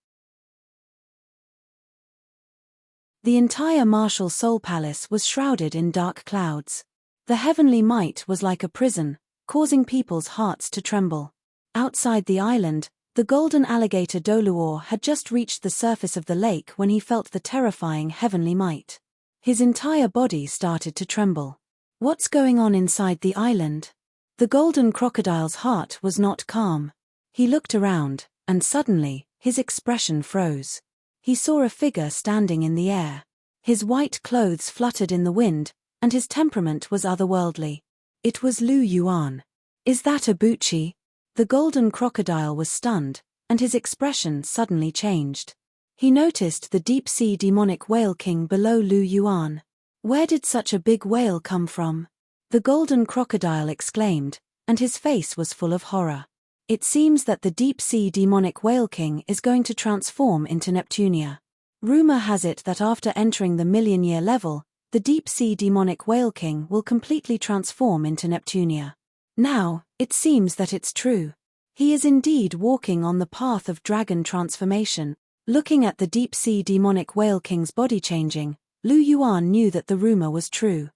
The entire martial soul palace was shrouded in dark clouds. The heavenly might was like a prison, causing people's hearts to tremble. Outside the island, The golden alligator Douluo had just reached the surface of the lake when he felt the terrifying heavenly might. His entire body started to tremble. What's going on inside the island? The golden crocodile's heart was not calm. He looked around, and suddenly, his expression froze. He saw a figure standing in the air. His white clothes fluttered in the wind, and his temperament was otherworldly. It was Lu Yuan. Is that a Buchi? The golden crocodile was stunned, and his expression suddenly changed. He noticed the deep-sea demonic whale king below Lu Yuan. Where did such a big whale come from? The golden crocodile exclaimed, and his face was full of horror. It seems that the deep-sea demonic whale king is going to transform into Neptunia. Rumor has it that after entering the million-year level, the deep-sea demonic whale king will completely transform into Neptunia. Now, it seems that it's true. He is indeed walking on the path of dragon transformation. Looking at the deep-sea demonic whale king's body changing, Lu Yuan knew that the rumor was true.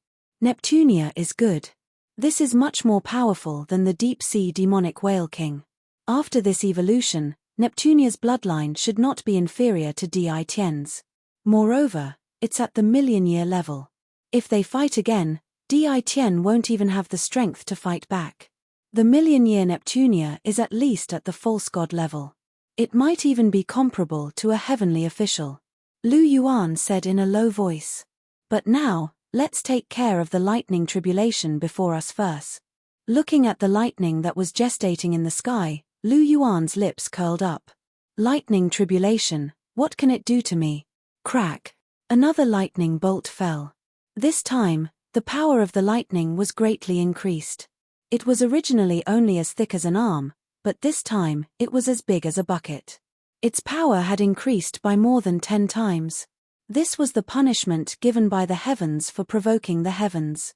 Neptunia is good. This is much more powerful than the deep-sea demonic whale king. After this evolution, Neptunia's bloodline should not be inferior to Di Tian's. Moreover, it's at the million-year level. If they fight again, Di Tian won't even have the strength to fight back. The million-year Neptunia is at least at the false god level. It might even be comparable to a heavenly official. Lu Yuan said in a low voice. But now, let's take care of the lightning tribulation before us first. Looking at the lightning that was gestating in the sky, Lu Yuan's lips curled up. Lightning tribulation, what can it do to me? Crack. Another lightning bolt fell. This time, the power of the lightning was greatly increased. It was originally only as thick as an arm, but this time, it was as big as a bucket. Its power had increased by more than 10 times. This was the punishment given by the heavens for provoking the heavens.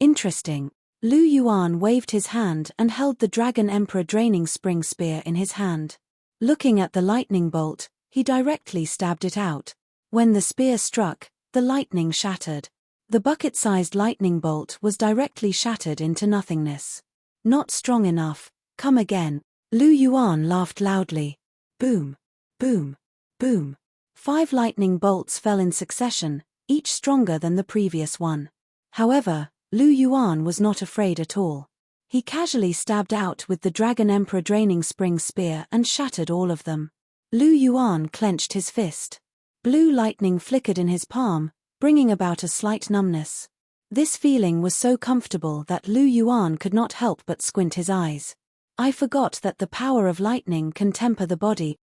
Interesting. Lu Yuan waved his hand and held the Dragon Emperor Draining Spring Spear in his hand. Looking at the lightning bolt, he directly stabbed it out. When the spear struck, the lightning shattered. The bucket-sized lightning bolt was directly shattered into nothingness. Not strong enough, come again. Lu Yuan laughed loudly. Boom, boom, boom. 5 lightning bolts fell in succession, each stronger than the previous one. However, Lu Yuan was not afraid at all. He casually stabbed out with the Dragon Emperor Draining Spring Spear and shattered all of them. Lu Yuan clenched his fist. Blue lightning flickered in his palm, bringing about a slight numbness. This feeling was so comfortable that Lu Yuan could not help but squint his eyes. I forgot that the power of lightning can temper the body.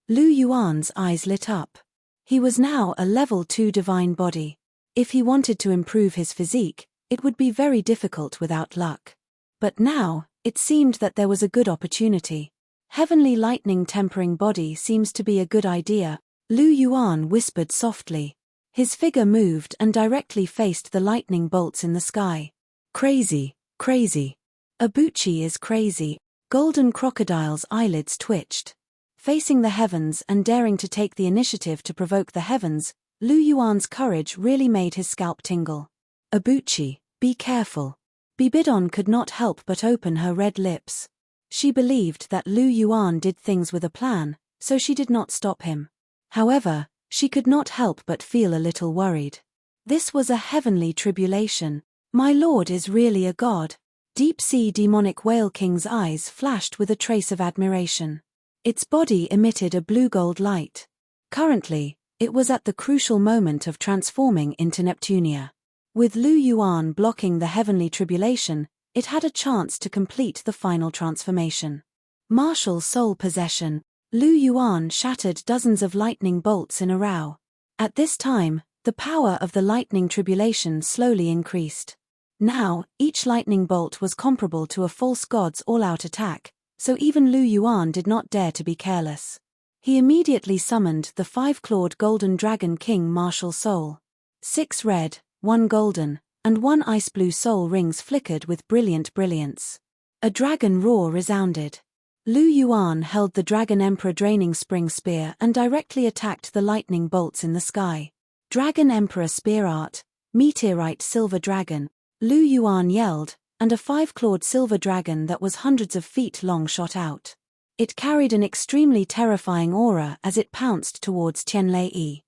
Lu Yuan's eyes lit up. He was now a level 2 divine body. If he wanted to improve his physique, it would be very difficult without luck. But now, it seemed that there was a good opportunity. Heavenly lightning tempering body seems to be a good idea, Lu Yuan whispered softly. His figure moved and directly faced the lightning bolts in the sky. Crazy, crazy. Abuchi is crazy. Golden crocodile's eyelids twitched. Facing the heavens and daring to take the initiative to provoke the heavens, Lu Yuan's courage really made his scalp tingle. Abuchi, be careful. Bibidon could not help but open her red lips. She believed that Lu Yuan did things with a plan, so she did not stop him. However, she could not help but feel a little worried. This was a heavenly tribulation. My lord is really a god. Deep-sea demonic whale king's eyes flashed with a trace of admiration. Its body emitted a blue-gold light. Currently, it was at the crucial moment of transforming into Neptunia. With Lu Yuan blocking the heavenly tribulation, it had a chance to complete the final transformation. Martial soul possession. Lu Yuan shattered dozens of lightning bolts in a row. At this time, the power of the lightning tribulation slowly increased. Now, each lightning bolt was comparable to a false god's all-out attack, so even Lu Yuan did not dare to be careless. He immediately summoned the 5-clawed golden dragon king martial soul. 6 red, 1 golden, and 1 ice-blue soul rings flickered with brilliant brilliance. A dragon roar resounded. Lu Yuan held the Dragon Emperor Draining Spring Spear and directly attacked the lightning bolts in the sky. Dragon Emperor Spear Art, Meteorite Silver Dragon, Lu Yuan yelled, and a 5-clawed silver dragon that was hundreds of feet long shot out. It carried an extremely terrifying aura as it pounced towards Tianlei.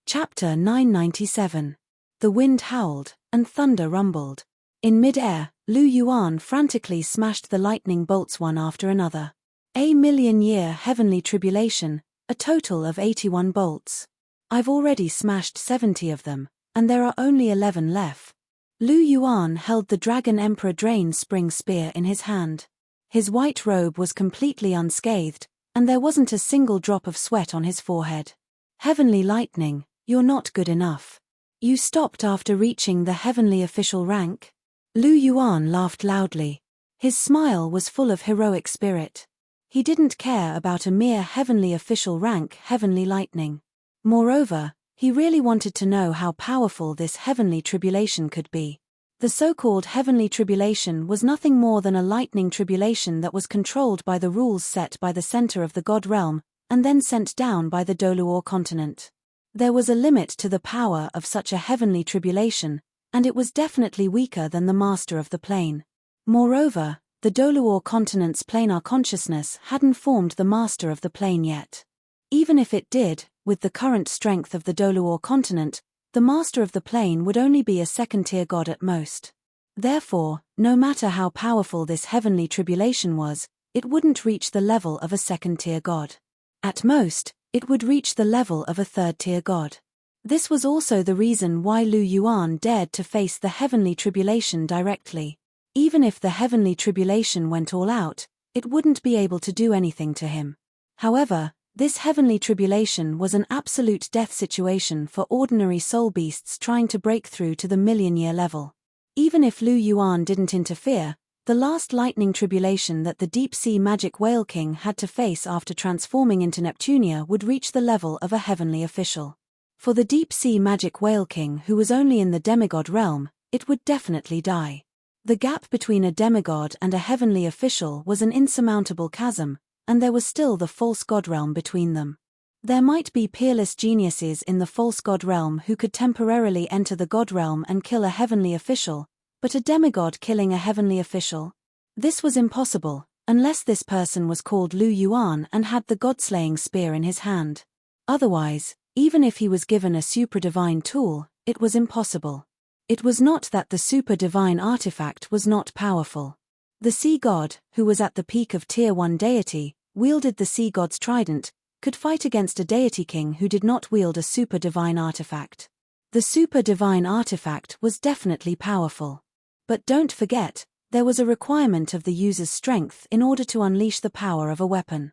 Chapter 997. The wind howled, and thunder rumbled. In mid-air, Lu Yuan frantically smashed the lightning bolts one after another. A million-year heavenly tribulation, a total of 81 bolts. I've already smashed 70 of them, and there are only 11 left. Lu Yuan held the Dragon Emperor Drain Spring Spear in his hand. His white robe was completely unscathed, and there wasn't a single drop of sweat on his forehead. Heavenly lightning, you're not good enough. You stopped after reaching the heavenly official rank? Lu Yuan laughed loudly. His smile was full of heroic spirit. He didn't care about a mere heavenly official rank, heavenly lightning. Moreover, he really wanted to know how powerful this heavenly tribulation could be. The so-called heavenly tribulation was nothing more than a lightning tribulation that was controlled by the rules set by the center of the God realm, and then sent down by the Douluo continent. There was a limit to the power of such a heavenly tribulation, and it was definitely weaker than the master of the plane. Moreover, the Douluo continent's planar consciousness hadn't formed the master of the plane yet. Even if it did, with the current strength of the Douluo continent, the master of the plane would only be a second-tier god at most. Therefore, no matter how powerful this heavenly tribulation was, it wouldn't reach the level of a second-tier god. At most, it would reach the level of a third-tier god. This was also the reason why Lu Yuan dared to face the heavenly tribulation directly. Even if the heavenly tribulation went all out, it wouldn't be able to do anything to him. However, this heavenly tribulation was an absolute death situation for ordinary soul beasts trying to break through to the million-year level. Even if Lu Yuan didn't interfere, the last lightning tribulation that the deep-sea magic whale king had to face after transforming into Neptunia would reach the level of a heavenly official. For the deep-sea magic whale king who was only in the demigod realm, it would definitely die. The gap between a demigod and a heavenly official was an insurmountable chasm, and there was still the false god realm between them. There might be peerless geniuses in the false god realm who could temporarily enter the god realm and kill a heavenly official, but a demigod killing a heavenly official? This was impossible, unless this person was called Lu Yuan and had the god-slaying spear in his hand. Otherwise, even if he was given a super-divine tool, it was impossible. It was not that the super-divine artifact was not powerful. The sea god, who was at the peak of Tier 1 deity, wielded the sea god's trident, could fight against a deity king who did not wield a super-divine artifact. The super-divine artifact was definitely powerful. But don't forget, there was a requirement of the user's strength in order to unleash the power of a weapon.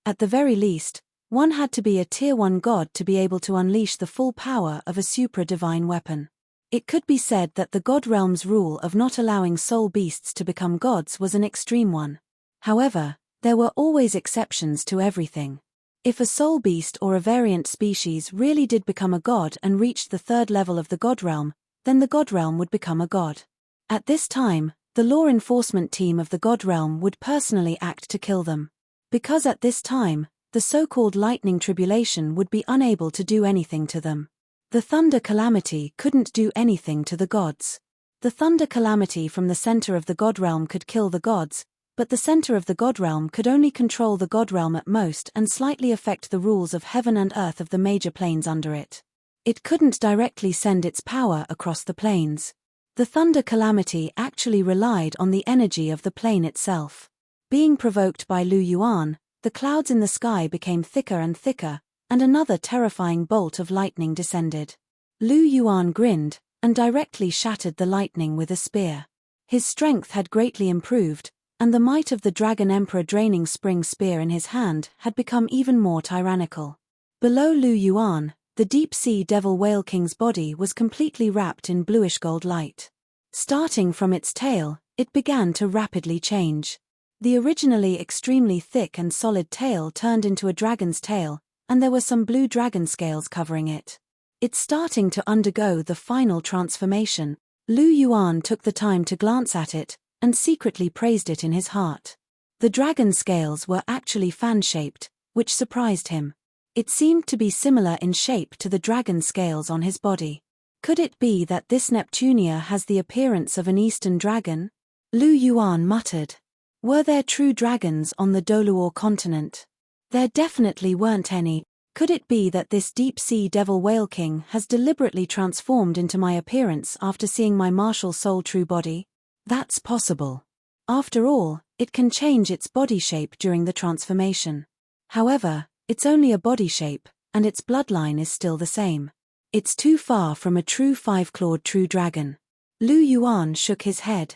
At the very least, one had to be a Tier 1 god to be able to unleash the full power of a supra-divine weapon. It could be said that the god realm's rule of not allowing soul beasts to become gods was an extreme one. However, there were always exceptions to everything. If a soul beast or a variant species really did become a god and reached the third level of the god realm, then the god realm would become a god. At this time, the law enforcement team of the god realm would personally act to kill them. Because at this time, the so-called lightning tribulation would be unable to do anything to them. The thunder calamity couldn't do anything to the gods. The thunder calamity from the center of the god realm could kill the gods, but the center of the god realm could only control the god realm at most and slightly affect the rules of heaven and earth of the major planes under it. It couldn't directly send its power across the planes. The thunder calamity actually relied on the energy of the plane itself. Being provoked by Lu Yuan, the clouds in the sky became thicker and thicker, and another terrifying bolt of lightning descended. Lu Yuan grinned, and directly shattered the lightning with a spear. His strength had greatly improved, and the might of the Dragon Emperor draining spring spear in his hand had become even more tyrannical. Below Lu Yuan, the deep-sea devil whale king's body was completely wrapped in bluish-gold light. Starting from its tail, it began to rapidly change. The originally extremely thick and solid tail turned into a dragon's tail, and there were some blue dragon scales covering it. It's starting to undergo the final transformation. Lu Yuan took the time to glance at it, and secretly praised it in his heart. The dragon scales were actually fan-shaped, which surprised him. It seemed to be similar in shape to the dragon scales on his body. Could it be that this Neptunia has the appearance of an eastern dragon? Lu Yuan muttered. Were there true dragons on the Douluo continent? There definitely weren't any. Could it be that this deep-sea devil whale king has deliberately transformed into my appearance after seeing my martial soul true body? That's possible. After all, it can change its body shape during the transformation. However, it's only a body shape, and its bloodline is still the same. It's too far from a true five-clawed true dragon. Lu Yuan shook his head.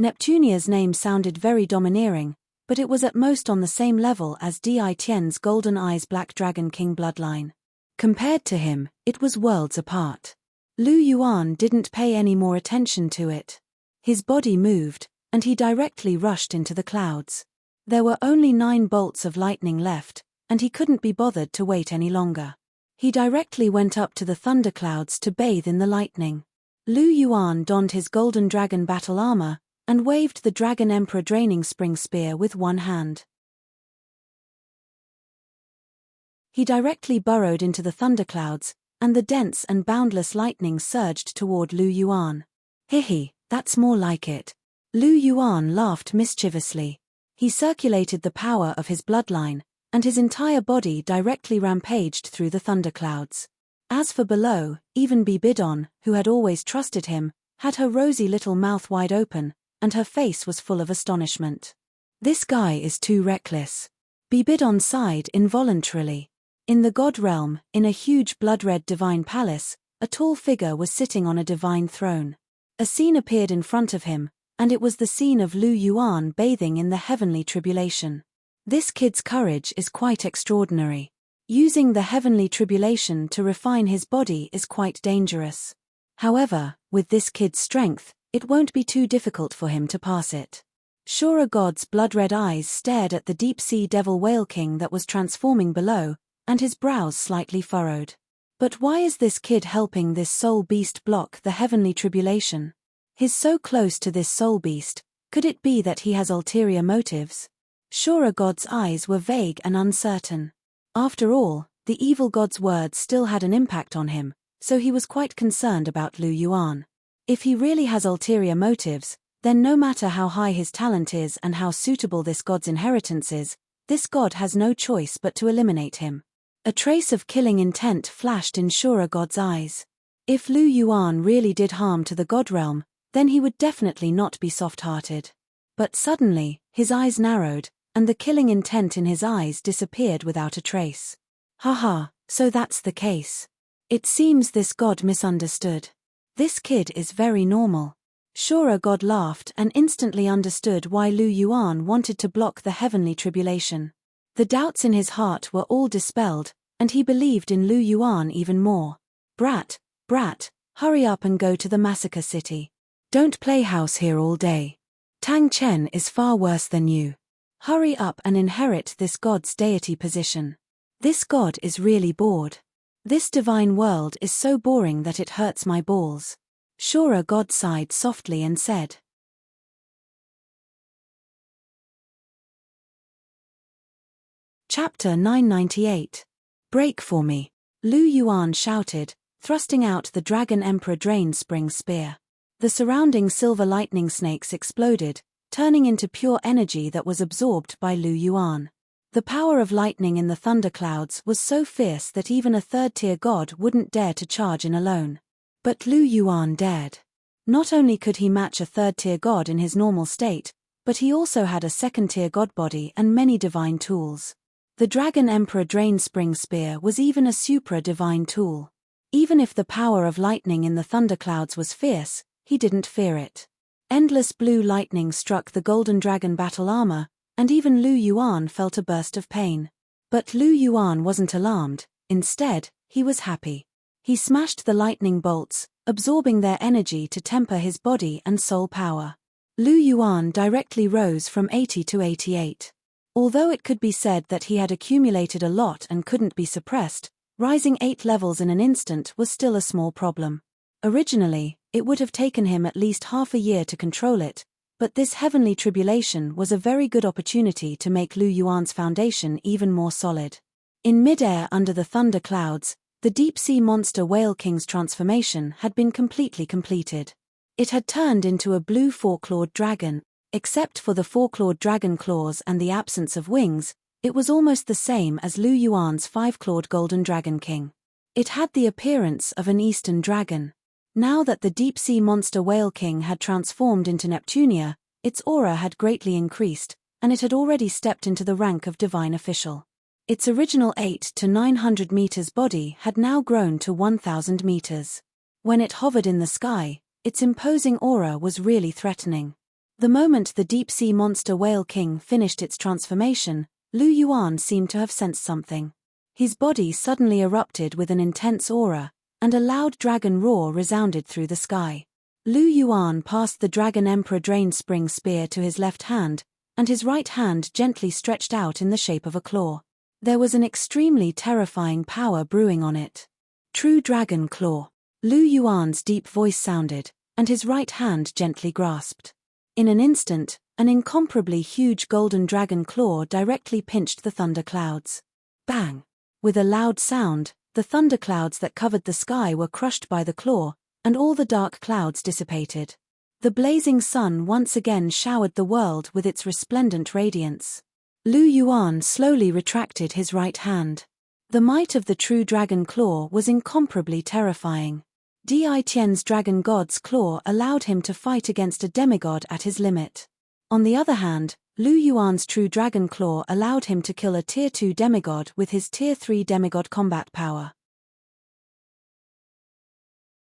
Neptunia's name sounded very domineering, but it was at most on the same level as Di Tian's Golden Eyes Black Dragon King bloodline. Compared to him, it was worlds apart. Lu Yuan didn't pay any more attention to it. His body moved, and he directly rushed into the clouds. There were only 9 bolts of lightning left, and he couldn't be bothered to wait any longer. He directly went up to the thunderclouds to bathe in the lightning. Lu Yuan donned his golden dragon battle armor, and waved the Dragon Emperor Draining Spring Spear with one hand. He directly burrowed into the thunderclouds, and the dense and boundless lightning surged toward Lu Yuan. Hihi, that's more like it. Lu Yuan laughed mischievously. He circulated the power of his bloodline, and his entire body directly rampaged through the thunderclouds. As for below, even Bibidon, who had always trusted him, had her rosy little mouth wide open, and her face was full of astonishment. This guy is too reckless. Bibidon sighed involuntarily. In the god realm, in a huge blood-red divine palace, a tall figure was sitting on a divine throne. A scene appeared in front of him, and it was the scene of Lu Yuan bathing in the heavenly tribulation. This kid's courage is quite extraordinary. Using the heavenly tribulation to refine his body is quite dangerous. However, with this kid's strength, it won't be too difficult for him to pass it. Shura God's blood-red eyes stared at the deep-sea devil whale king that was transforming below, and his brows slightly furrowed. But why is this kid helping this soul beast block the heavenly tribulation? He's so close to this soul beast, could it be that he has ulterior motives? Shura God's eyes were vague and uncertain. After all, the evil god's words still had an impact on him, so he was quite concerned about Lu Yuan. If he really has ulterior motives, then no matter how high his talent is and how suitable this god's inheritance is, this god has no choice but to eliminate him. A trace of killing intent flashed in Shura God's eyes. If Lu Yuan really did harm to the god realm, then he would definitely not be soft-hearted. But suddenly, his eyes narrowed, and the killing intent in his eyes disappeared without a trace. Haha, so that's the case. It seems this god misunderstood. This kid is very normal. Shura God laughed and instantly understood why Lu Yuan wanted to block the heavenly tribulation. The doubts in his heart were all dispelled, and he believed in Lu Yuan even more. Brat, hurry up and go to the massacre city. Don't play house here all day. Tang Chen is far worse than you. Hurry up and inherit this god's deity position. This god is really bored. This divine world is so boring that it hurts my balls. Shura God sighed softly and said. Chapter 998. Break for me. Lu Yuan shouted, thrusting out the Dragon Emperor Drain Spring Spear. The surrounding silver lightning snakes exploded, turning into pure energy that was absorbed by Lu Yuan. The power of lightning in the thunderclouds was so fierce that even a third-tier god wouldn't dare to charge in alone. But Lu Yuan dared. Not only could he match a third-tier god in his normal state, but he also had a second-tier god body and many divine tools. The Dragon Emperor Drain Spring Spear was even a supra-divine tool. Even if the power of lightning in the thunderclouds was fierce, he didn't fear it. Endless blue lightning struck the golden dragon battle armor, and even Lu Yuan felt a burst of pain. But Lu Yuan wasn't alarmed, instead, he was happy. He smashed the lightning bolts, absorbing their energy to temper his body and soul power. Lu Yuan directly rose from 80 to 88. Although it could be said that he had accumulated a lot and couldn't be suppressed, rising 8 levels in an instant was still a small problem. Originally, it would have taken him at least half a year to control it, but this heavenly tribulation was a very good opportunity to make Lu Yuan's foundation even more solid. In midair under the thunder clouds, the deep-sea monster Whale King's transformation had been completely completed. It had turned into a blue four-clawed dragon. Except for the four-clawed dragon claws and the absence of wings, it was almost the same as Lu Yuan's five-clawed golden dragon king. It had the appearance of an eastern dragon. Now that the deep-sea monster Whale King had transformed into Neptunia, its aura had greatly increased, and it had already stepped into the rank of divine official. Its original 800 to 900 meters body had now grown to 1,000 meters. When it hovered in the sky, its imposing aura was really threatening. The moment the deep-sea monster Whale King finished its transformation, Lu Yuan seemed to have sensed something. His body suddenly erupted with an intense aura, and a loud dragon roar resounded through the sky. Lu Yuan passed the Dragon Emperor Drain Spring Spear to his left hand, and his right hand gently stretched out in the shape of a claw. There was an extremely terrifying power brewing on it. True Dragon Claw. Lu Yuan's deep voice sounded, and his right hand gently grasped. In an instant, an incomparably huge golden dragon claw directly pinched the thunder clouds. Bang! With a loud sound, the thunder clouds that covered the sky were crushed by the claw, and all the dark clouds dissipated. The blazing sun once again showered the world with its resplendent radiance. Lu Yuan slowly retracted his right hand. The might of the true dragon claw was incomparably terrifying. Di Tian's dragon god's claw allowed him to fight against a demigod at his limit. On the other hand, Lu Yuan's true dragon claw allowed him to kill a tier 2 demigod with his tier 3 demigod combat power.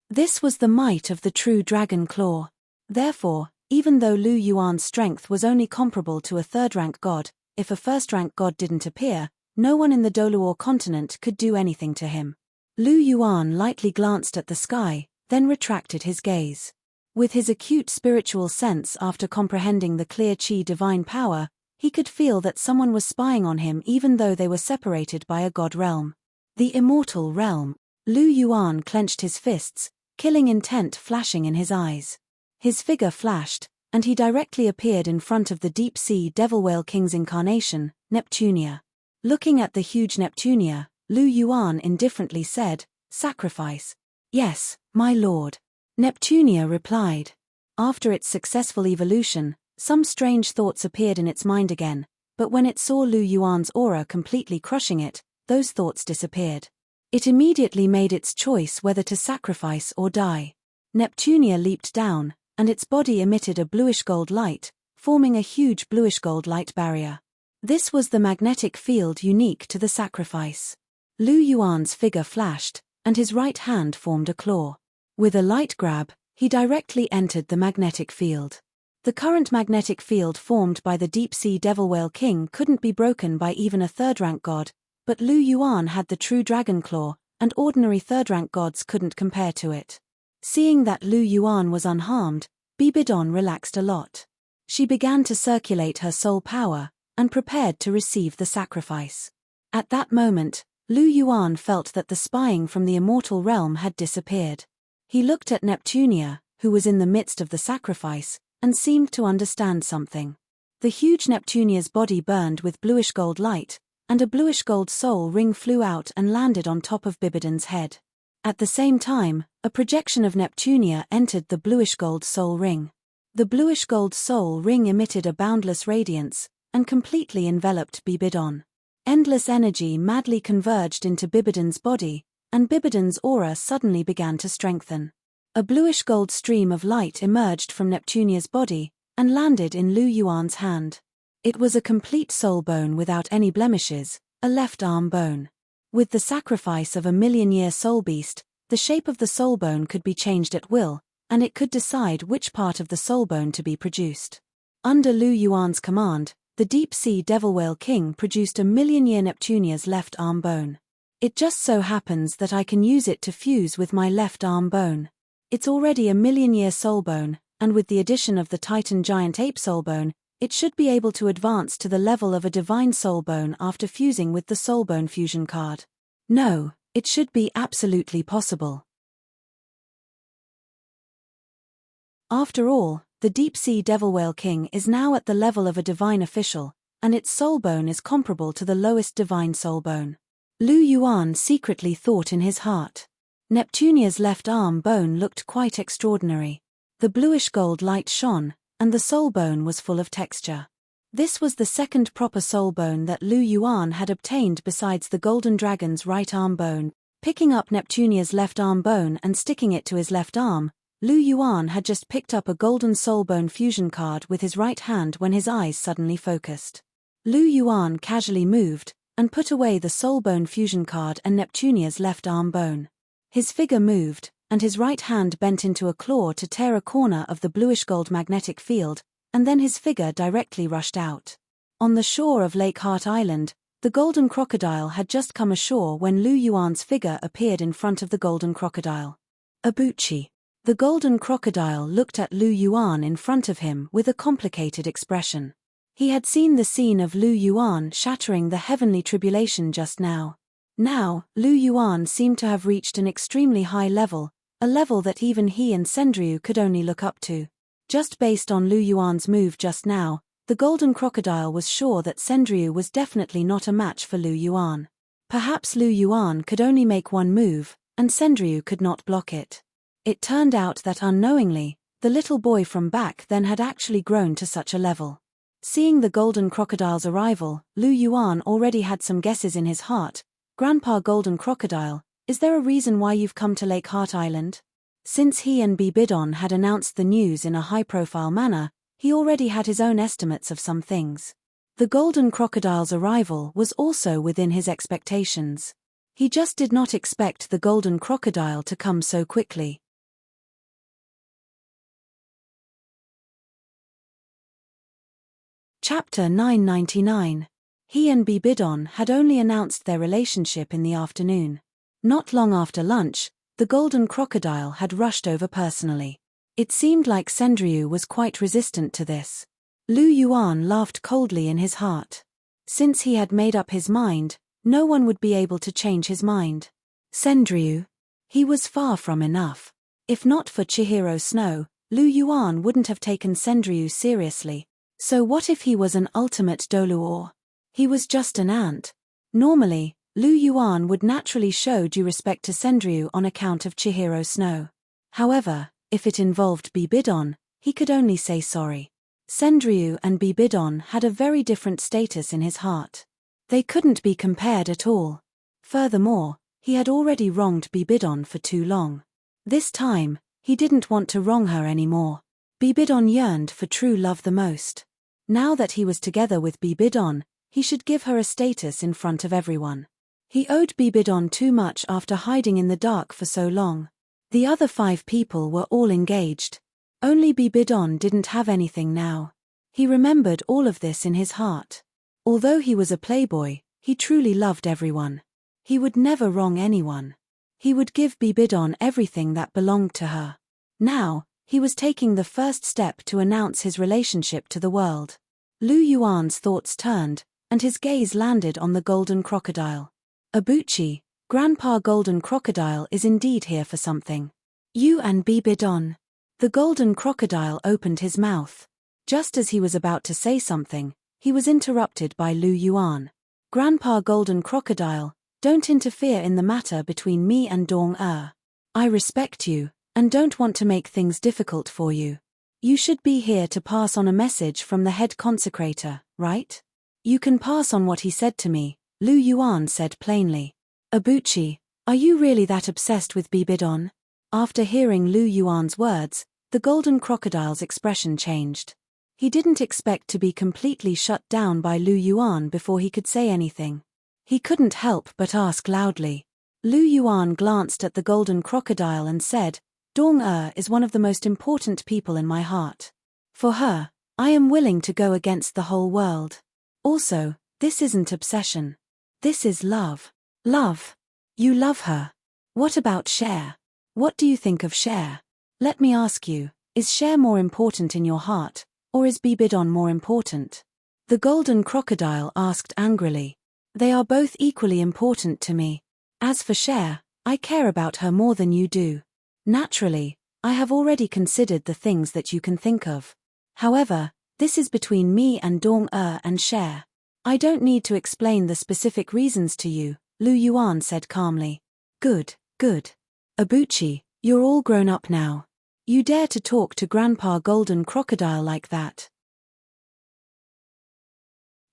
This was the might of the true dragon claw. Therefore, even though Lu Yuan's strength was only comparable to a third-rank god, if a first-rank god didn't appear, no one in the Douluo continent could do anything to him. Lu Yuan lightly glanced at the sky, then retracted his gaze. With his acute spiritual sense after comprehending the clear qi divine power, he could feel that someone was spying on him even though they were separated by a god realm. The immortal realm. Lu Yuan clenched his fists, killing intent flashing in his eyes. His figure flashed, and he directly appeared in front of the deep-sea devil whale king's incarnation, Neptunia. Looking at the huge Neptunia, Lu Yuan indifferently said, "Sacrifice." "Yes, my lord." Neptunia replied. After its successful evolution, some strange thoughts appeared in its mind again, but when it saw Lu Yuan's aura completely crushing it, those thoughts disappeared. It immediately made its choice whether to sacrifice or die. Neptunia leaped down, and its body emitted a bluish-gold light, forming a huge bluish-gold light barrier. This was the magnetic field unique to the sacrifice. Lu Yuan's figure flashed, and his right hand formed a claw. With a light grab, he directly entered the magnetic field. The current magnetic field formed by the deep-sea devil whale king couldn't be broken by even a third-rank god, but Lu Yuan had the true dragon claw, and ordinary third-rank gods couldn't compare to it. Seeing that Lu Yuan was unharmed, Bibidon relaxed a lot. She began to circulate her soul power, and prepared to receive the sacrifice. At that moment, Lu Yuan felt that the spying from the immortal realm had disappeared. He looked at Neptunia, who was in the midst of the sacrifice, and seemed to understand something. The huge Neptunia's body burned with bluish-gold light, and a bluish-gold soul ring flew out and landed on top of Bibidon's head. At the same time, a projection of Neptunia entered the bluish-gold soul ring. The bluish-gold soul ring emitted a boundless radiance, and completely enveloped Bibidon. Endless energy madly converged into Bibidon's body, and Bibidon's aura suddenly began to strengthen. A bluish-gold stream of light emerged from Neptunia's body, and landed in Lu Yuan's hand. It was a complete soul bone without any blemishes, a left arm bone. With the sacrifice of a million-year soul beast, the shape of the soul bone could be changed at will, and it could decide which part of the soul bone to be produced. Under Lu Yuan's command, the deep-sea devil whale king produced a million-year Neptunia's left arm bone. It just so happens that I can use it to fuse with my left arm bone. It's already a million-year soul bone, and with the addition of the Titan giant ape soul bone, it should be able to advance to the level of a divine soul bone after fusing with the soul bone fusion card. No, it should be absolutely possible. After all, the deep-sea devil whale king is now at the level of a divine official, and its soul bone is comparable to the lowest divine soul bone. Lu Yuan secretly thought in his heart. Neptunia's left arm bone looked quite extraordinary. The bluish-gold light shone, and the soul bone was full of texture. This was the second proper soul bone that Lu Yuan had obtained besides the golden dragon's right arm bone. Picking up Neptunia's left arm bone and sticking it to his left arm, Lu Yuan had just picked up a golden soul bone fusion card with his right hand when his eyes suddenly focused. Lu Yuan casually moved, and put away the soul bone fusion card and Neptunia's left arm bone. His figure moved, and his right hand bent into a claw to tear a corner of the bluish-gold magnetic field, and then his figure directly rushed out. On the shore of Lake Heart Island, the golden crocodile had just come ashore when Lu Yuan's figure appeared in front of the golden crocodile. Abuchi. The golden crocodile looked at Lu Yuan in front of him with a complicated expression. He had seen the scene of Lu Yuan shattering the heavenly tribulation just now. Now, Lu Yuan seemed to have reached an extremely high level, a level that even he and Sendryu could only look up to. Just based on Lu Yuan's move just now, the golden crocodile was sure that Sendryu was definitely not a match for Lu Yuan. Perhaps Lu Yuan could only make one move, and Sendryu could not block it. It turned out that unknowingly, the little boy from back then had actually grown to such a level. Seeing the golden crocodile's arrival, Lu Yuan already had some guesses in his heart. Grandpa Golden Crocodile, is there a reason why you've come to Lake Heart Island? Since he and Bibidon had announced the news in a high-profile manner, he already had his own estimates of some things. The golden crocodile's arrival was also within his expectations. He just did not expect the golden crocodile to come so quickly. Chapter 999. He and Bibidon had only announced their relationship in the afternoon. Not long after lunch, the golden crocodile had rushed over personally. It seemed like Sendryu was quite resistant to this. Lu Yuan laughed coldly in his heart. Since he had made up his mind, no one would be able to change his mind. Sendryu? He was far from enough. If not for Chihiro Snow, Lu Yuan wouldn't have taken Sendryu seriously. So what if he was an ultimate Douluo? He was just an ant. Normally, Lu Yuan would naturally show due respect to Sendryu on account of Chihiro Snow. However, if it involved Bibidon, he could only say sorry. Sendryu and Bibidon had a very different status in his heart. They couldn't be compared at all. Furthermore, he had already wronged Bibidon for too long. This time, he didn't want to wrong her anymore. Bibidon yearned for true love the most. Now that he was together with Bibidon, he should give her a status in front of everyone. He owed Bibidon too much after hiding in the dark for so long. The other 5 people were all engaged. Only Bibidon didn't have anything now. He remembered all of this in his heart. Although he was a playboy, he truly loved everyone. He would never wrong anyone. He would give Bibidon everything that belonged to her. Now, he was taking the first step to announce his relationship to the world. Lu Yuan's thoughts turned, and his gaze landed on the golden crocodile. Abuchi, Grandpa Golden Crocodile is indeed here for something. You and Bibidon. The golden crocodile opened his mouth. Just as he was about to say something, he was interrupted by Lu Yuan. Grandpa Golden Crocodile, don't interfere in the matter between me and Dong-er. I respect you, and don't want to make things difficult for you. You should be here to pass on a message from the head consecrator, right? You can pass on what he said to me, Lu Yuan said plainly. Abuchi, are you really that obsessed with Bibidon? After hearing Lu Yuan's words, the golden crocodile's expression changed. He didn't expect to be completely shut down by Lu Yuan before he could say anything. He couldn't help but ask loudly. Lu Yuan glanced at the golden crocodile and said, Dong-er is one of the most important people in my heart. For her, I am willing to go against the whole world. Also, this isn't obsession. This is love. Love. You love her. What about Cher? What do you think of Cher? Let me ask you, is Cher more important in your heart, or is Bibidon more important? The golden crocodile asked angrily. They are both equally important to me. As for Cher, I care about her more than you do. Naturally, I have already considered the things that you can think of. However, this is between me and Dong-er and Cher. I don't need to explain the specific reasons to you, Lu Yuan said calmly. Good, good. Abuchi, you're all grown up now. You dare to talk to Grandpa Golden Crocodile like that?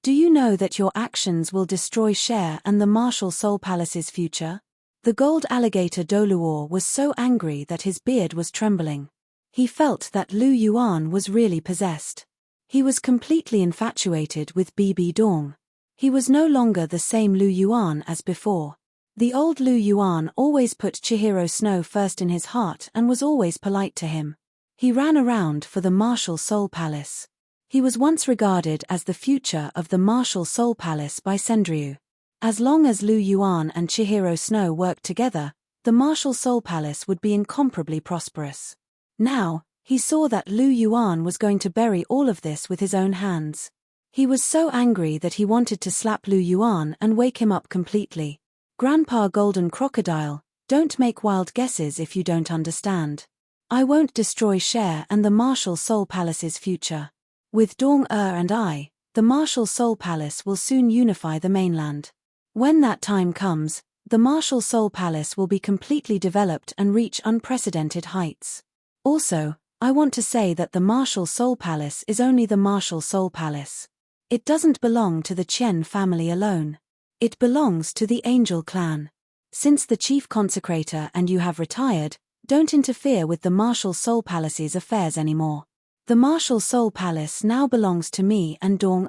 Do you know that your actions will destroy Cher and the Martial Soul Palace's future? The gold alligator Douluo was so angry that his beard was trembling. He felt that Lu Yuan was really possessed. He was completely infatuated with Bibi Dong. He was no longer the same Lu Yuan as before. The old Lu Yuan always put Chihiro Snow first in his heart and was always polite to him. He ran around for the Martial Soul Palace. He was once regarded as the future of the Martial Soul Palace by Sendryu. As long as Lu Yuan and Chihiro Snow worked together, the Martial Soul Palace would be incomparably prosperous. Now, he saw that Lu Yuan was going to bury all of this with his own hands. He was so angry that he wanted to slap Lu Yuan and wake him up completely. Grandpa Golden Crocodile, don't make wild guesses if you don't understand. I won't destroy Cher and the Martial Soul Palace's future. With Dong and I, the Martial Soul Palace will soon unify the mainland. When that time comes, the Martial Soul Palace will be completely developed and reach unprecedented heights. Also, I want to say that the Martial Soul Palace is only the Martial Soul Palace. It doesn't belong to the Chen family alone. It belongs to the Angel clan. Since the Chief Consecrator and you have retired, don't interfere with the Martial Soul Palace's affairs anymore. The Martial Soul Palace now belongs to me and Dong.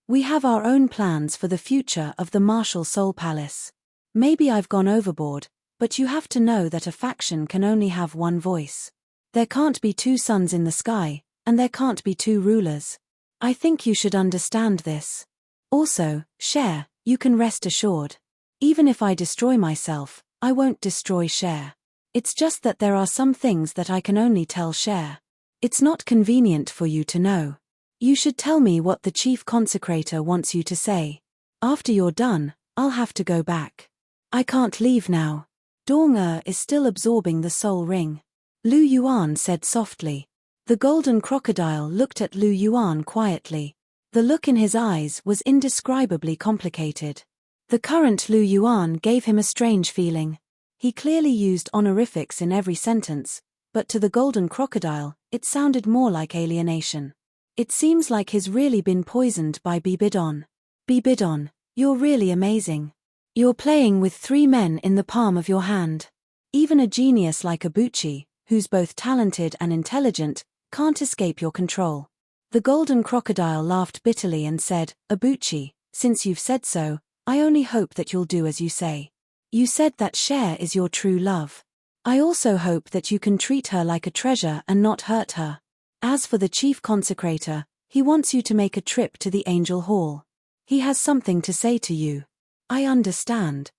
We have our own plans for the future of the Martial Soul Palace. Maybe I've gone overboard, but you have to know that a faction can only have one voice. There can't be two suns in the sky, and there can't be two rulers. I think you should understand this. Also, Cher, you can rest assured. Even if I destroy myself, I won't destroy Cher. It's just that there are some things that I can only tell Cher. It's not convenient for you to know. You should tell me what the Chief Consecrator wants you to say. After you're done, I'll have to go back. I can't leave now. Dong is still absorbing the soul ring. Lu Yuan said softly. The golden crocodile looked at Lu Yuan quietly. The look in his eyes was indescribably complicated. The current Lu Yuan gave him a strange feeling. He clearly used honorifics in every sentence, but to the golden crocodile, it sounded more like alienation. It seems like he's really been poisoned by Bibidon. Bibidon, you're really amazing. You're playing with 3 men in the palm of your hand. Even a genius like Abuchi, who's both talented and intelligent, can't escape your control. The golden crocodile laughed bitterly and said, Abuchi, since you've said so, I only hope that you'll do as you say. You said that Cher is your true love. I also hope that you can treat her like a treasure and not hurt her. As for the Chief Consecrator, he wants you to make a trip to the Angel Hall. He has something to say to you. I understand.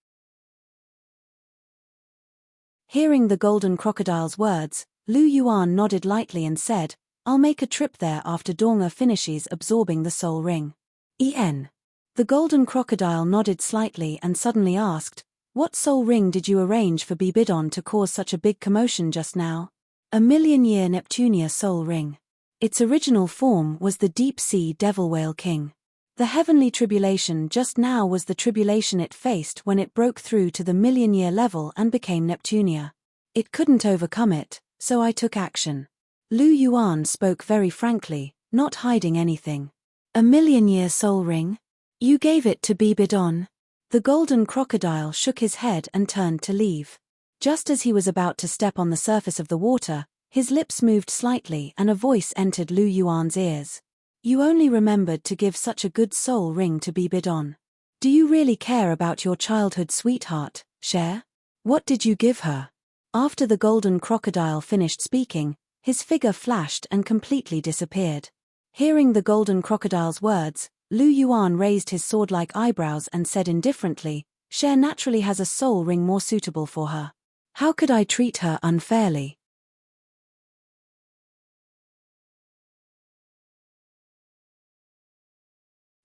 Hearing the golden crocodile's words, Lu Yuan nodded lightly and said, I'll make a trip there after Dong finishes absorbing the soul ring. The golden crocodile nodded slightly and suddenly asked, what soul ring did you arrange for Bibidon to cause such a big commotion just now? A million-year Neptunia soul ring. Its original form was the deep-sea devil whale king. The heavenly tribulation just now was the tribulation it faced when it broke through to the million-year level and became Neptunia. It couldn't overcome it, so I took action. Lu Yuan spoke very frankly, not hiding anything. A million-year soul ring? You gave it to Bibidon? The golden crocodile shook his head and turned to leave. Just as he was about to step on the surface of the water, his lips moved slightly and a voice entered Lu Yuan's ears. You only remembered to give such a good soul ring to Bibidon. Do you really care about your childhood sweetheart, Cher? What did you give her? After the golden crocodile finished speaking, his figure flashed and completely disappeared. Hearing the golden crocodile's words, Lu Yuan raised his sword-like eyebrows and said indifferently, Cher naturally has a soul ring more suitable for her. How could I treat her unfairly?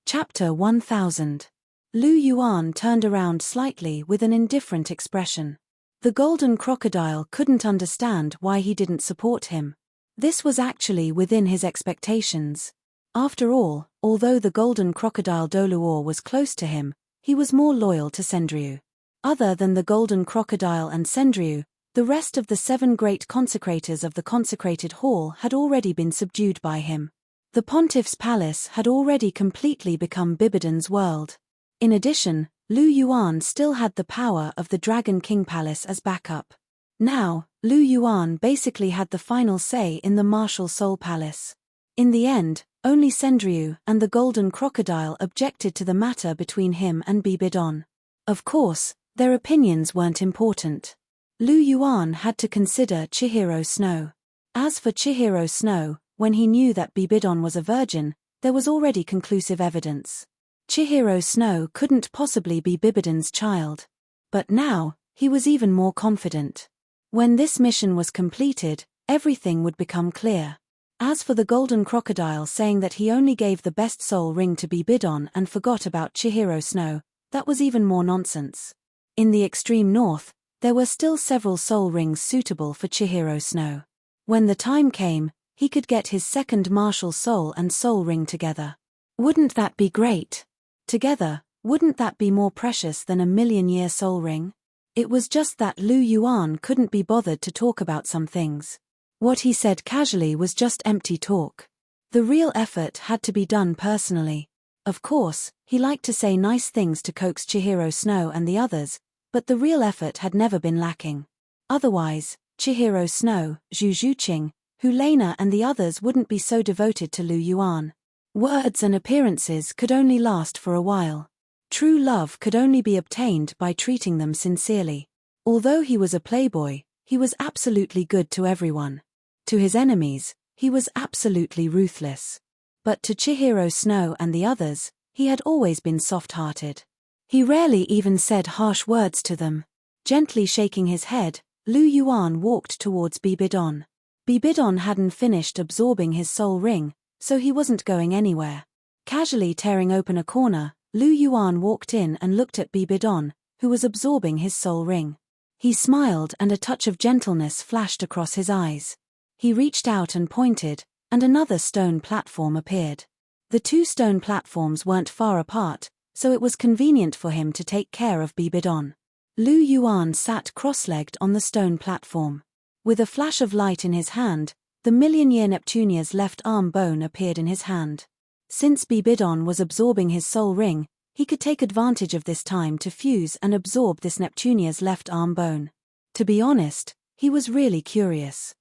Chapter 1000. Lu Yuan turned around slightly with an indifferent expression. The golden crocodile couldn't understand why he didn't support him. This was actually within his expectations. After all, although the golden crocodile Douluo was close to him, he was more loyal to Sendryu. Other than the golden crocodile and Sendryu, the rest of the 7 great consecrators of the consecrated hall had already been subdued by him. The pontiff's palace had already completely become Bibidon's world. In addition, Lu Yuan still had the power of the Dragon King Palace as backup. Now, Lu Yuan basically had the final say in the Martial Soul Palace. In the end, only Sendryu and the Golden Crocodile objected to the matter between him and Bibidon. Of course, their opinions weren't important. Lu Yuan had to consider Chihiro Snow. As for Chihiro Snow, when he knew that Bibidon was a virgin, there was already conclusive evidence. Chihiro Snow couldn't possibly be Bibidon's child. But now, he was even more confident. When this mission was completed, everything would become clear. As for the Golden Crocodile saying that he only gave the best soul ring to Bibidon and forgot about Chihiro Snow, that was even more nonsense. In the extreme north, there were still several soul rings suitable for Chihiro Snow. When the time came, he could get his second martial soul and soul ring together. Wouldn't that be great? Together, wouldn't that be more precious than a 1,000,000-year soul ring? It was just that Lu Yuan couldn't be bothered to talk about some things. What he said casually was just empty talk. The real effort had to be done personally. Of course, he liked to say nice things to coax Chihiro Snow and the others, but the real effort had never been lacking. Otherwise, Chihiro Snow, Zhu Zhuqing, Hulena and the others wouldn't be so devoted to Lu Yuan. Words and appearances could only last for a while. True love could only be obtained by treating them sincerely. Although he was a playboy, he was absolutely good to everyone. To his enemies, he was absolutely ruthless. But to Chihiro Snow and the others, he had always been soft-hearted. He rarely even said harsh words to them. Gently shaking his head, Lu Yuan walked towards Bibidon. Bibidon hadn't finished absorbing his soul ring, so he wasn't going anywhere. Casually tearing open a corner, Lu Yuan walked in and looked at Bibidon, who was absorbing his soul ring. He smiled and a touch of gentleness flashed across his eyes. He reached out and pointed, and another stone platform appeared. The 2 stone platforms weren't far apart, so it was convenient for him to take care of Bibidon. Lu Yuan sat cross-legged on the stone platform. With a flash of light in his hand, the 1,000,000-year Neptunia's left arm bone appeared in his hand. Since Bibidon was absorbing his soul ring, he could take advantage of this time to fuse and absorb this Neptunia's left arm bone. To be honest, he was really curious.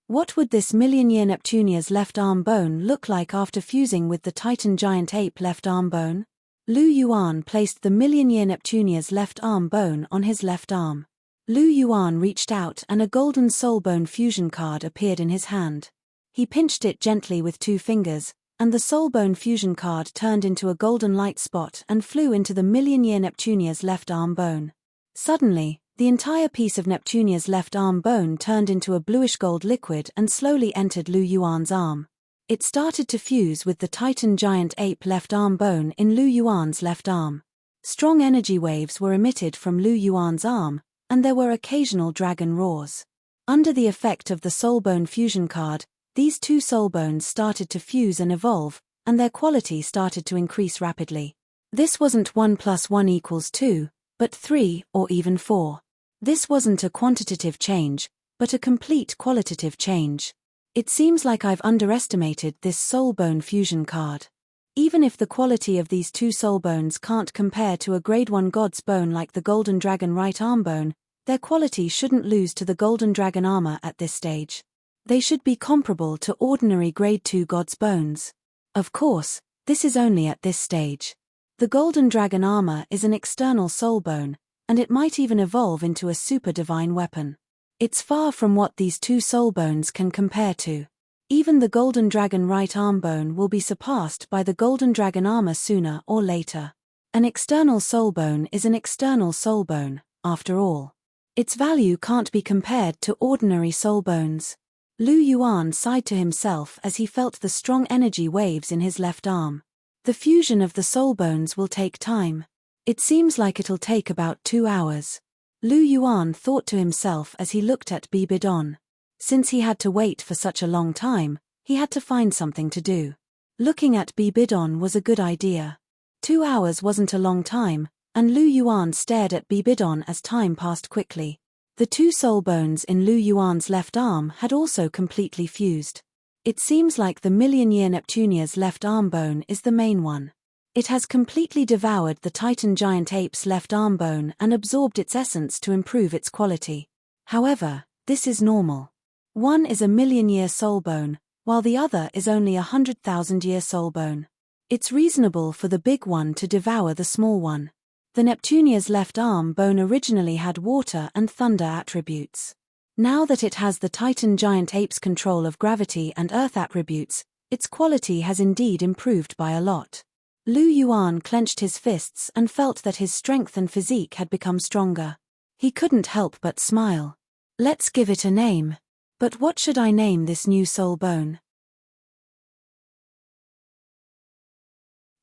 What would this 1,000,000-year Neptunia's left arm bone look like after fusing with the Titan giant ape left arm bone? Lu Yuan placed the 1,000,000-year Neptunia's left arm bone on his left arm. Lu Yuan reached out and a golden soul bone fusion card appeared in his hand. He pinched it gently with 2 fingers, and the soul bone fusion card turned into a golden light spot and flew into the 1,000,000-year Neptunia's left arm bone. Suddenly, the entire piece of Neptunia's left arm bone turned into a bluish-gold liquid and slowly entered Lu Yuan's arm. It started to fuse with the Titan giant ape left arm bone in Lu Yuan's left arm. Strong energy waves were emitted from Lu Yuan's arm, and there were occasional dragon roars. Under the effect of the soul bone fusion card, these 2 soul bones started to fuse and evolve, and their quality started to increase rapidly. This wasn't 1 + 1 = 2, but 3 or even 4. This wasn't a quantitative change, but a complete qualitative change. It seems like I've underestimated this soul bone fusion card. Even if the quality of these 2 soul bones can't compare to a grade 1 god's bone like the golden dragon right arm bone, their quality shouldn't lose to the golden dragon armor at this stage. They should be comparable to ordinary grade 2 god's bones. Of course, this is only at this stage. The golden dragon armor is an external soul bone, and it might even evolve into a super divine weapon. It's far from what these 2 soul bones can compare to. Even the golden dragon right arm bone will be surpassed by the golden dragon armor sooner or later. An external soul bone is an external soul bone, after all. Its value can't be compared to ordinary soul bones. Lu Yuan sighed to himself as he felt the strong energy waves in his left arm. The fusion of the soul bones will take time. It seems like it'll take about 2 hours. Lu Yuan thought to himself as he looked at Bibidon. Since he had to wait for such a long time, he had to find something to do. Looking at Bibidon was a good idea. 2 hours wasn't a long time, and Lu Yuan stared at Bibidon as time passed quickly. The 2 soul bones in Lu Yuan's left arm had also completely fused. It seems like the million-year Neptunia's left arm bone is the main one. It has completely devoured the Titan giant ape's left arm bone and absorbed its essence to improve its quality. However, this is normal. One is a million-year soul bone, while the other is only 100,000-year soul bone. It's reasonable for the big one to devour the small one. The Neptunia's left arm bone originally had water and thunder attributes. Now that it has the Titan giant ape's control of gravity and earth attributes, its quality has indeed improved by a lot. Lu Yuan clenched his fists and felt that his strength and physique had become stronger. He couldn't help but smile. Let's give it a name. But what should I name this new soul bone?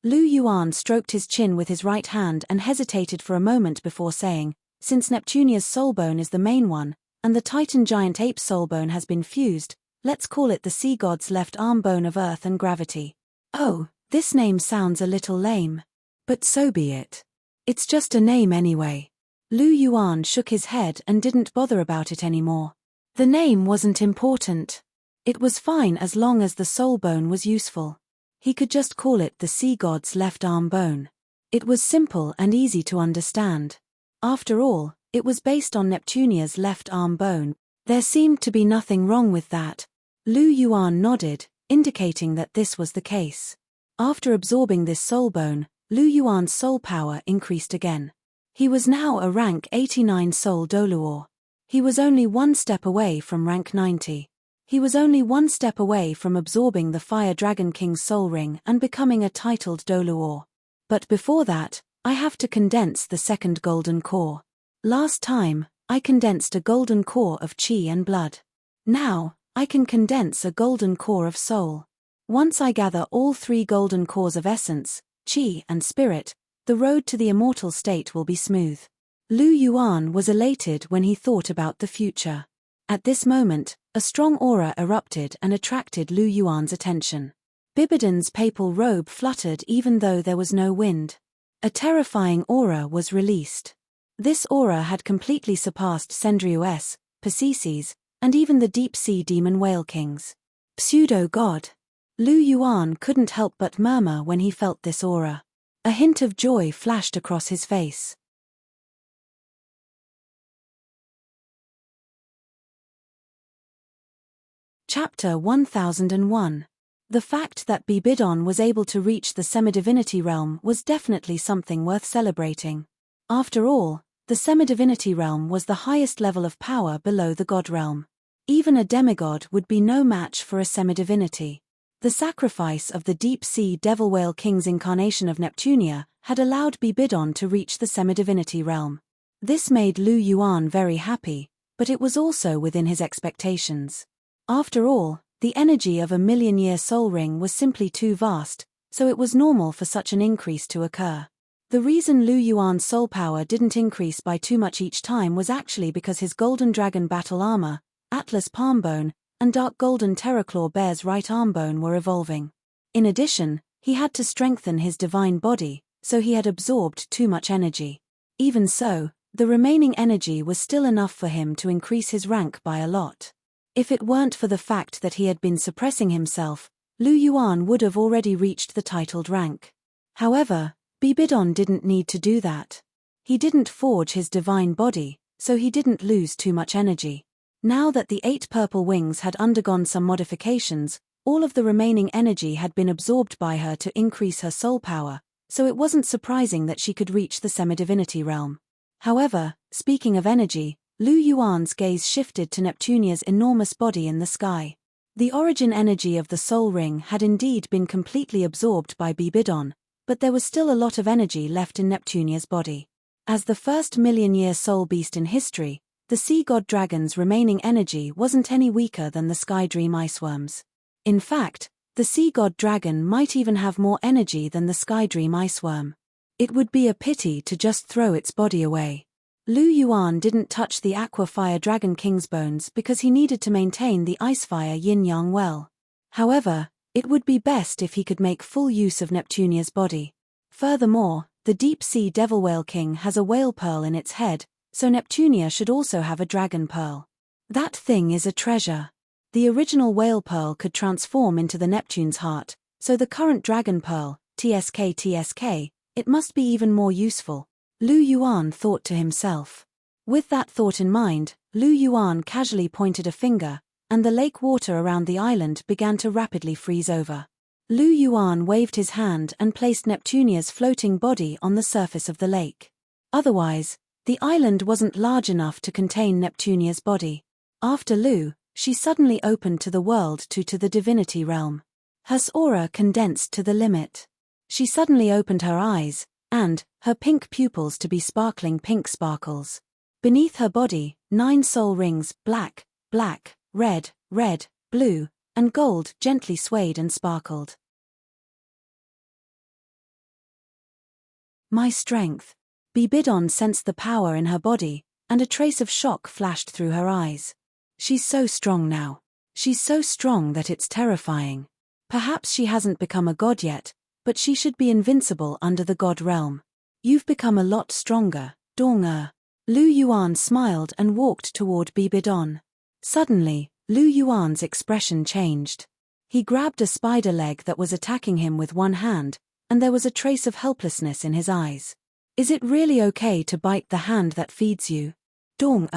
Lu Yuan stroked his chin with his right hand and hesitated for a moment before saying, since Neptunia's soul bone is the main one, and the Titan giant ape's soul bone has been fused, let's call it the sea god's left arm bone of earth and gravity. Oh, this name sounds a little lame. But so be it. It's just a name anyway. Lu Yuan shook his head and didn't bother about it anymore. The name wasn't important. It was fine as long as the soul bone was useful. He could just call it the sea god's left arm bone. It was simple and easy to understand. After all, it was based on Neptunia's left arm bone. There seemed to be nothing wrong with that. Lu Yuan nodded, indicating that this was the case. After absorbing this soul bone, Lu Yuan's soul power increased again. He was now a rank 89 soul Douluo. He was only 1 step away from rank 90. He was only 1 step away from absorbing the Fire Dragon King's soul ring and becoming a titled Douluo. But before that, I have to condense the second golden core. Last time, I condensed a golden core of chi and blood. Now, I can condense a golden core of soul. Once I gather all 3 golden cores of essence, chi and spirit, the road to the immortal state will be smooth. Lu Yuan was elated when he thought about the future. At this moment, a strong aura erupted and attracted Lu Yuan's attention. Bibidon's papal robe fluttered even though there was no wind. A terrifying aura was released. This aura had completely surpassed Sendrius, Pasieses, and even the deep-sea demon whale kings. Pseudo-god. Lu Yuan couldn't help but murmur when he felt this aura. A hint of joy flashed across his face. Chapter 1001. The fact that Bibidon was able to reach the semi-divinity realm was definitely something worth celebrating. After all, the semi-divinity realm was the highest level of power below the god realm. Even a demigod would be no match for a semi-divinity. The sacrifice of the deep-sea devil whale king's incarnation of Neptunia had allowed Bibidon to reach the semi-divinity realm. This made Lu Yuan very happy, but it was also within his expectations. After all, the energy of a million-year soul ring was simply too vast, so it was normal for such an increase to occur. The reason Lu Yuan's soul power didn't increase by too much each time was actually because his golden dragon battle armor, Atlas palm bone, and dark golden terraclaw bear's right arm bone were evolving. In addition, he had to strengthen his divine body, so he had absorbed too much energy. Even so, the remaining energy was still enough for him to increase his rank by a lot. If it weren't for the fact that he had been suppressing himself, Lu Yuan would have already reached the titled rank. However, Bibidon didn't need to do that. He didn't forge his divine body, so he didn't lose too much energy. Now that the 8 purple wings had undergone some modifications, all of the remaining energy had been absorbed by her to increase her soul power, so it wasn't surprising that she could reach the semi-divinity realm. However, speaking of energy, Lu Yuan's gaze shifted to Neptunia's enormous body in the sky. The origin energy of the soul ring had indeed been completely absorbed by Bibidon, but there was still a lot of energy left in Neptunia's body. As the first million-year soul beast in history, the sea god dragon's remaining energy wasn't any weaker than the sky dream iceworms. In fact, the sea god dragon might even have more energy than the sky dream iceworm. It would be a pity to just throw its body away. Lu Yuan didn't touch the aqua fire dragon king's bones because he needed to maintain the ice fire yin-yang well. However, It would be best if he could make full use of Neptunia's body. Furthermore, the deep-sea devil whale king has a whale pearl in its head, so Neptunia should also have a dragon pearl. That thing is a treasure. The original whale pearl could transform into the Neptune's heart, so the current dragon pearl, TSK, it must be even more useful. Lu Yuan thought to himself. With that thought in mind, Lu Yuan casually pointed a finger, and the lake water around the island began to rapidly freeze over. Lu Yuan waved his hand and placed Neptunia's floating body on the surface of the lake. Otherwise, the island wasn't large enough to contain Neptunia's body. After Lu, she suddenly opened to the world to the divinity realm. Her aura condensed to the limit. She suddenly opened her eyes, and her pink pupils to be sparkling pink sparkles. Beneath her body, 9 soul rings, black, red, blue, and gold gently swayed and sparkled. My strength. Bibidon sensed the power in her body, and a trace of shock flashed through her eyes. She's so strong now. She's so strong that it's terrifying. Perhaps she hasn't become a god yet, but she should be invincible under the god realm. You've become a lot stronger, Dong. Lu Yuan smiled and walked toward Bibidon. Suddenly, Lu Yuan's expression changed. He grabbed a spider leg that was attacking him with one hand, and there was a trace of helplessness in his eyes. Is it really okay to bite the hand that feeds you? Dong.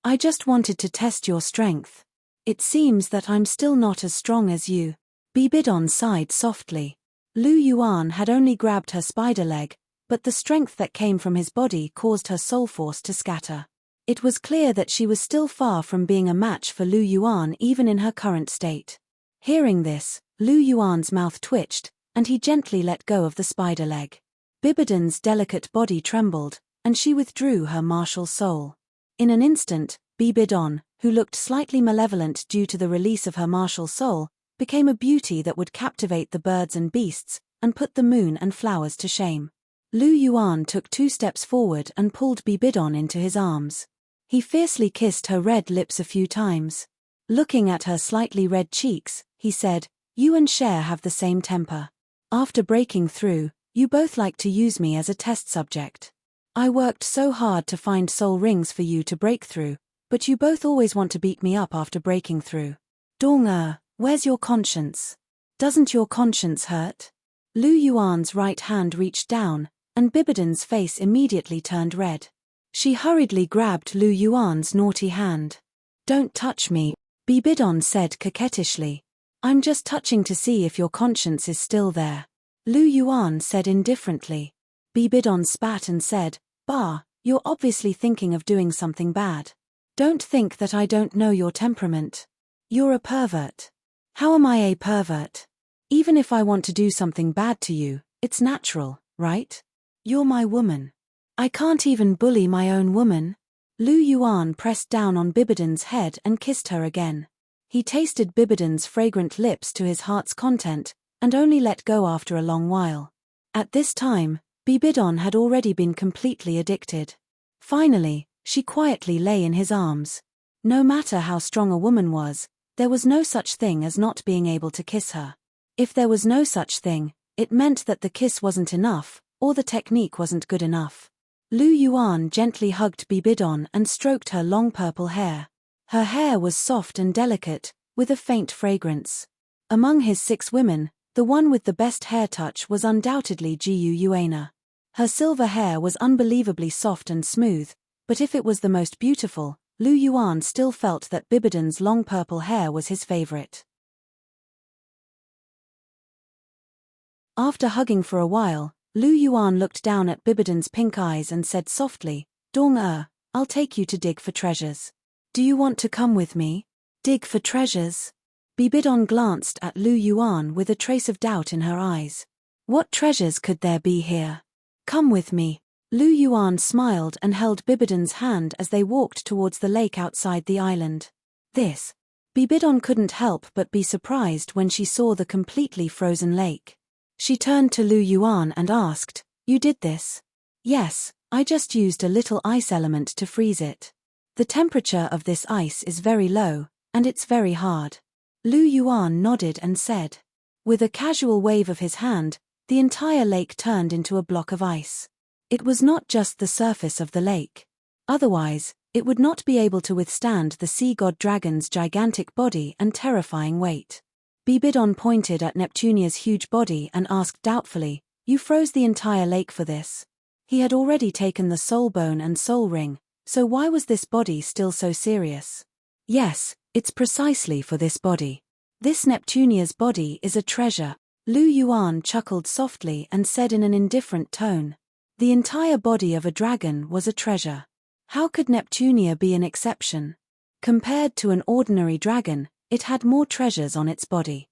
I just wanted to test your strength. It seems that I'm still not as strong as you. Bibidon sighed softly. Lu Yuan had only grabbed her spider leg, but the strength that came from his body caused her soul force to scatter. It was clear that she was still far from being a match for Lu Yuan even in her current state. Hearing this, Lu Yuan's mouth twitched, and he gently let go of the spider leg. Bibidon's delicate body trembled, and she withdrew her martial soul. In an instant, Bibidon, who looked slightly malevolent due to the release of her martial soul, became a beauty that would captivate the birds and beasts, and put the moon and flowers to shame. Lu Yuan took 2 steps forward and pulled Bibidon into his arms. He fiercely kissed her red lips a few times. Looking at her slightly red cheeks, he said, "You and Cher have the same temper. After breaking through, you both like to use me as a test subject. I worked so hard to find soul rings for you to break through, but you both always want to beat me up after breaking through. Dong, where's your conscience? Doesn't your conscience hurt?" Lu Yuan's right hand reached down, and Bibidon's face immediately turned red. She hurriedly grabbed Lu Yuan's naughty hand. "Don't touch me," Bibidon said coquettishly. "I'm just touching to see if your conscience is still there." Lu Yuan said indifferently. Bibidon spat and said, "Bah, you're obviously thinking of doing something bad. Don't think that I don't know your temperament. You're a pervert." "How am I a pervert? Even if I want to do something bad to you, it's natural, right? You're my woman. I can't even bully my own woman." Lu Yuan pressed down on Bibidon's head and kissed her again. He tasted Bibidon's fragrant lips to his heart's content, and only let go after a long while. At this time, Bibidon had already been completely addicted. Finally, she quietly lay in his arms. No matter how strong a woman was, there was no such thing as not being able to kiss her. If there was no such thing, it meant that the kiss wasn't enough, or the technique wasn't good enough. Lu Yuan gently hugged Bibidon and stroked her long purple hair. Her hair was soft and delicate, with a faint fragrance. Among his 6 women, the one with the best hair touch was undoubtedly Jiu Yuana. Her silver hair was unbelievably soft and smooth, but if it was the most beautiful, Lu Yuan still felt that Bibidon's long purple hair was his favorite. After hugging for a while, Lu Yuan looked down at Bibidon's pink eyes and said softly, "Dong, I'll take you to dig for treasures. Do you want to come with me?" "Dig for treasures?" Bibidon glanced at Lu Yuan with a trace of doubt in her eyes. "What treasures could there be here? Come with me." Lu Yuan smiled and held Bibidon's hand as they walked towards the lake outside the island. This. Bibidon couldn't help but be surprised when she saw the completely frozen lake. She turned to Lu Yuan and asked, "You did this?" "Yes, I just used a little ice element to freeze it. The temperature of this ice is very low, and it's very hard." Lu Yuan nodded and said, With a casual wave of his hand, the entire lake turned into a block of ice. It was not just the surface of the lake. Otherwise, it would not be able to withstand the sea god dragon's gigantic body and terrifying weight. Bibidon pointed at Neptunia's huge body and asked doubtfully, "You froze the entire lake for this?" He had already taken the soul bone and soul ring, so why was this body still so serious? "Yes, it's precisely for this body. This Neptunia's body is a treasure." Lu Yuan chuckled softly and said in an indifferent tone, "The entire body of a dragon was a treasure. How could Neptunia be an exception? Compared to an ordinary dragon, it had more treasures on its body."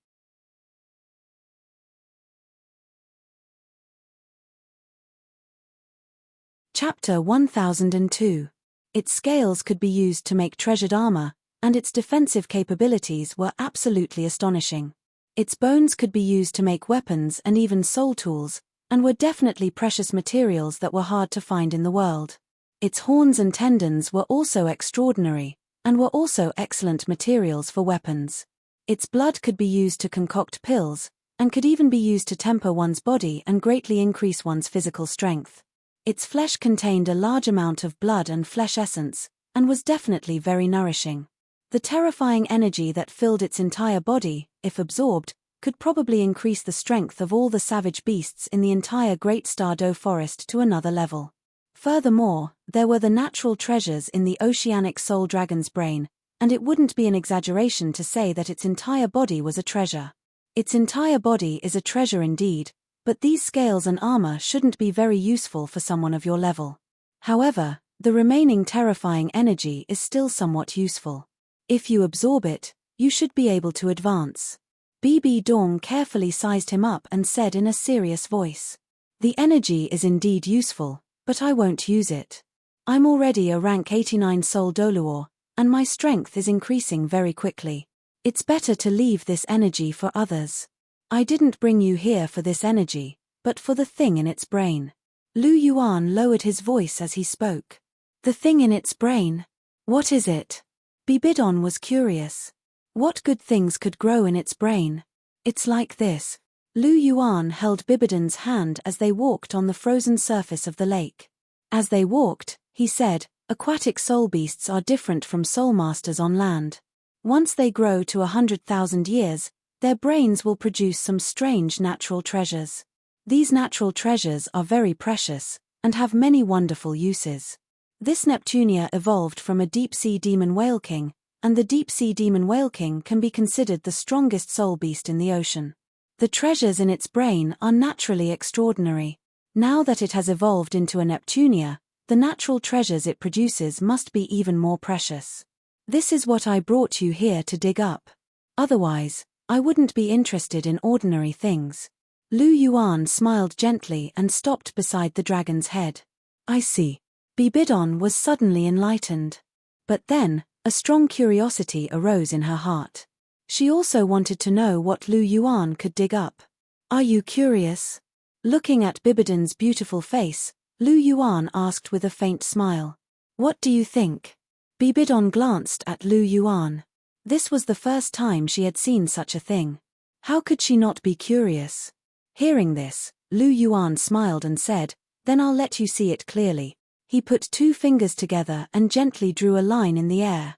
Chapter 1002. Its scales could be used to make treasured armor, and its defensive capabilities were absolutely astonishing. Its bones could be used to make weapons and even soul tools, and were definitely precious materials that were hard to find in the world. Its horns and tendons were also extraordinary, and were also excellent materials for weapons. Its blood could be used to concoct pills, and could even be used to temper one's body and greatly increase one's physical strength. Its flesh contained a large amount of blood and flesh essence, and was definitely very nourishing. The terrifying energy that filled its entire body, if absorbed, could probably increase the strength of all the savage beasts in the entire Great Stardow Forest to another level. Furthermore, there were the natural treasures in the oceanic soul dragon's brain, and it wouldn't be an exaggeration to say that its entire body was a treasure. Its entire body is a treasure indeed, but these scales and armor shouldn't be very useful for someone of your level. However, the remaining terrifying energy is still somewhat useful. If you absorb it, you should be able to advance. BB Dong carefully sized him up and said in a serious voice, "The energy is indeed useful, but I won't use it. I'm already a rank 89 soul Douluo, and my strength is increasing very quickly. It's better to leave this energy for others. I didn't bring you here for this energy, but for the thing in its brain." Lu Yuan lowered his voice as he spoke. "The thing in its brain? What is it?" Bibidon was curious. What good things could grow in its brain? "It's like this." Lu Yuan held Bibidon's hand as they walked on the frozen surface of the lake. As they walked, he said, "Aquatic soul beasts are different from soul masters on land. Once they grow to 100,000 years, their brains will produce some strange natural treasures. These natural treasures are very precious, and have many wonderful uses. This Neptunia evolved from a deep-sea demon whale king, and the deep-sea demon whale king can be considered the strongest soul beast in the ocean. The treasures in its brain are naturally extraordinary. Now that it has evolved into a Neptunia, the natural treasures it produces must be even more precious. This is what I brought you here to dig up. Otherwise, I wouldn't be interested in ordinary things." Lu Yuan smiled gently and stopped beside the dragon's head. "I see." Bibidon was suddenly enlightened. But then, a strong curiosity arose in her heart. She also wanted to know what Lu Yuan could dig up. "Are you curious?" Looking at Bibidon's beautiful face, Lu Yuan asked with a faint smile. "What do you think?" Bibidon glanced at Lu Yuan. This was the first time she had seen such a thing. How could she not be curious? Hearing this, Lu Yuan smiled and said, "Then I'll let you see it clearly." He put two fingers together and gently drew a line in the air.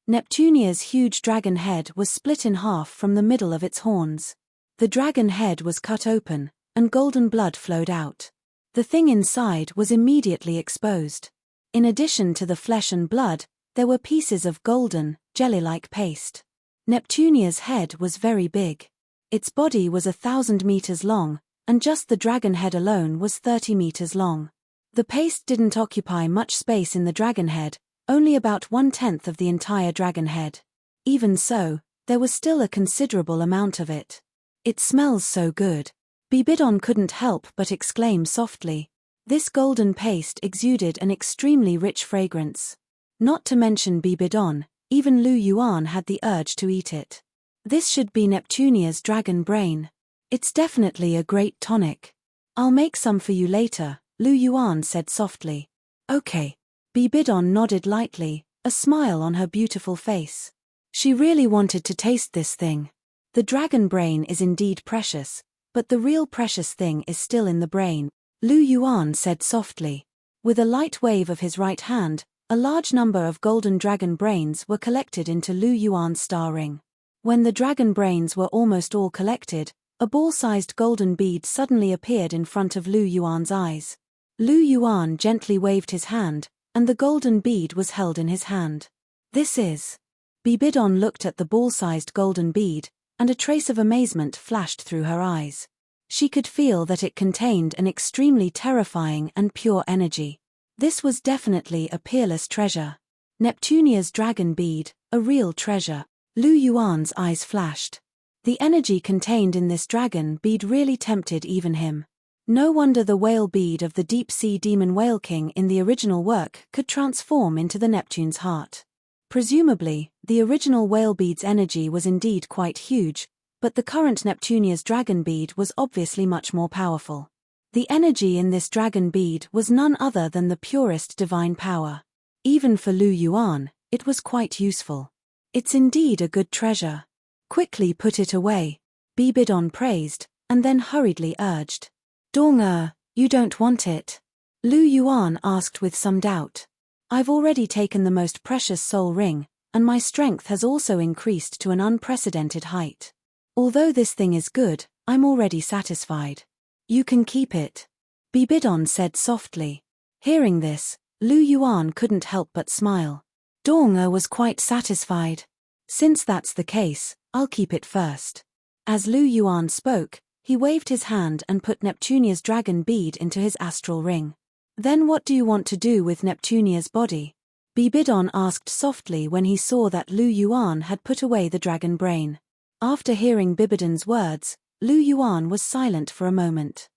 Neptunia's huge dragon head was split in half from the middle of its horns. The dragon head was cut open, and golden blood flowed out. The thing inside was immediately exposed. In addition to the flesh and blood, there were pieces of golden, jelly-like paste. Neptunia's head was very big. Its body was 1,000 meters long, and just the dragon head alone was 30 meters long. The paste didn't occupy much space in the dragon head, only about 1/10 of the entire dragon head. Even so, there was still a considerable amount of it. "It smells so good." Bibidon couldn't help but exclaim softly. This golden paste exuded an extremely rich fragrance. Not to mention Bibidon, even Lu Yuan had the urge to eat it. This should be Neptunia's dragon brain. It's definitely a great tonic. "I'll make some for you later," Lu Yuan said softly. "Okay." Bibidon nodded lightly, a smile on her beautiful face. She really wanted to taste this thing. The dragon brain is indeed precious, but the real precious thing is still in the brain, Lu Yuan said softly. With a light wave of his right hand, a large number of golden dragon brains were collected into Lu Yuan's star ring. When the dragon brains were almost all collected, a ball-sized golden bead suddenly appeared in front of Lu Yuan's eyes. Lu Yuan gently waved his hand, and the golden bead was held in his hand. This is. Bibidon looked at the ball-sized golden bead, and a trace of amazement flashed through her eyes. She could feel that it contained an extremely terrifying and pure energy. This was definitely a peerless treasure. Neptunia's dragon bead, a real treasure. Lu Yuan's eyes flashed. The energy contained in this dragon bead really tempted even him. No wonder the whale bead of the deep-sea demon whale king in the original work could transform into the Neptune's heart. Presumably, the original whale bead's energy was indeed quite huge, but the current Neptunia's dragon bead was obviously much more powerful. The energy in this dragon bead was none other than the purest divine power. Even for Lu Yuan, it was quite useful. It's indeed a good treasure. Quickly put it away, Bibidon praised, and then hurriedly urged. Dong you don't want it? Lu Yuan asked with some doubt. I've already taken the most precious soul ring, and my strength has also increased to an unprecedented height. Although this thing is good, I'm already satisfied. You can keep it, Bibidon said softly. Hearing this, Lu Yuan couldn't help but smile. Dong was quite satisfied. Since that's the case, I'll keep it first. As Lu Yuan spoke, he waved his hand and put Neptunia's dragon bead into his astral ring. Then what do you want to do with Neptunia's body? Bibidon asked softly when he saw that Lu Yuan had put away the dragon brain. After hearing Bibidon's words, Lu Yuan was silent for a moment.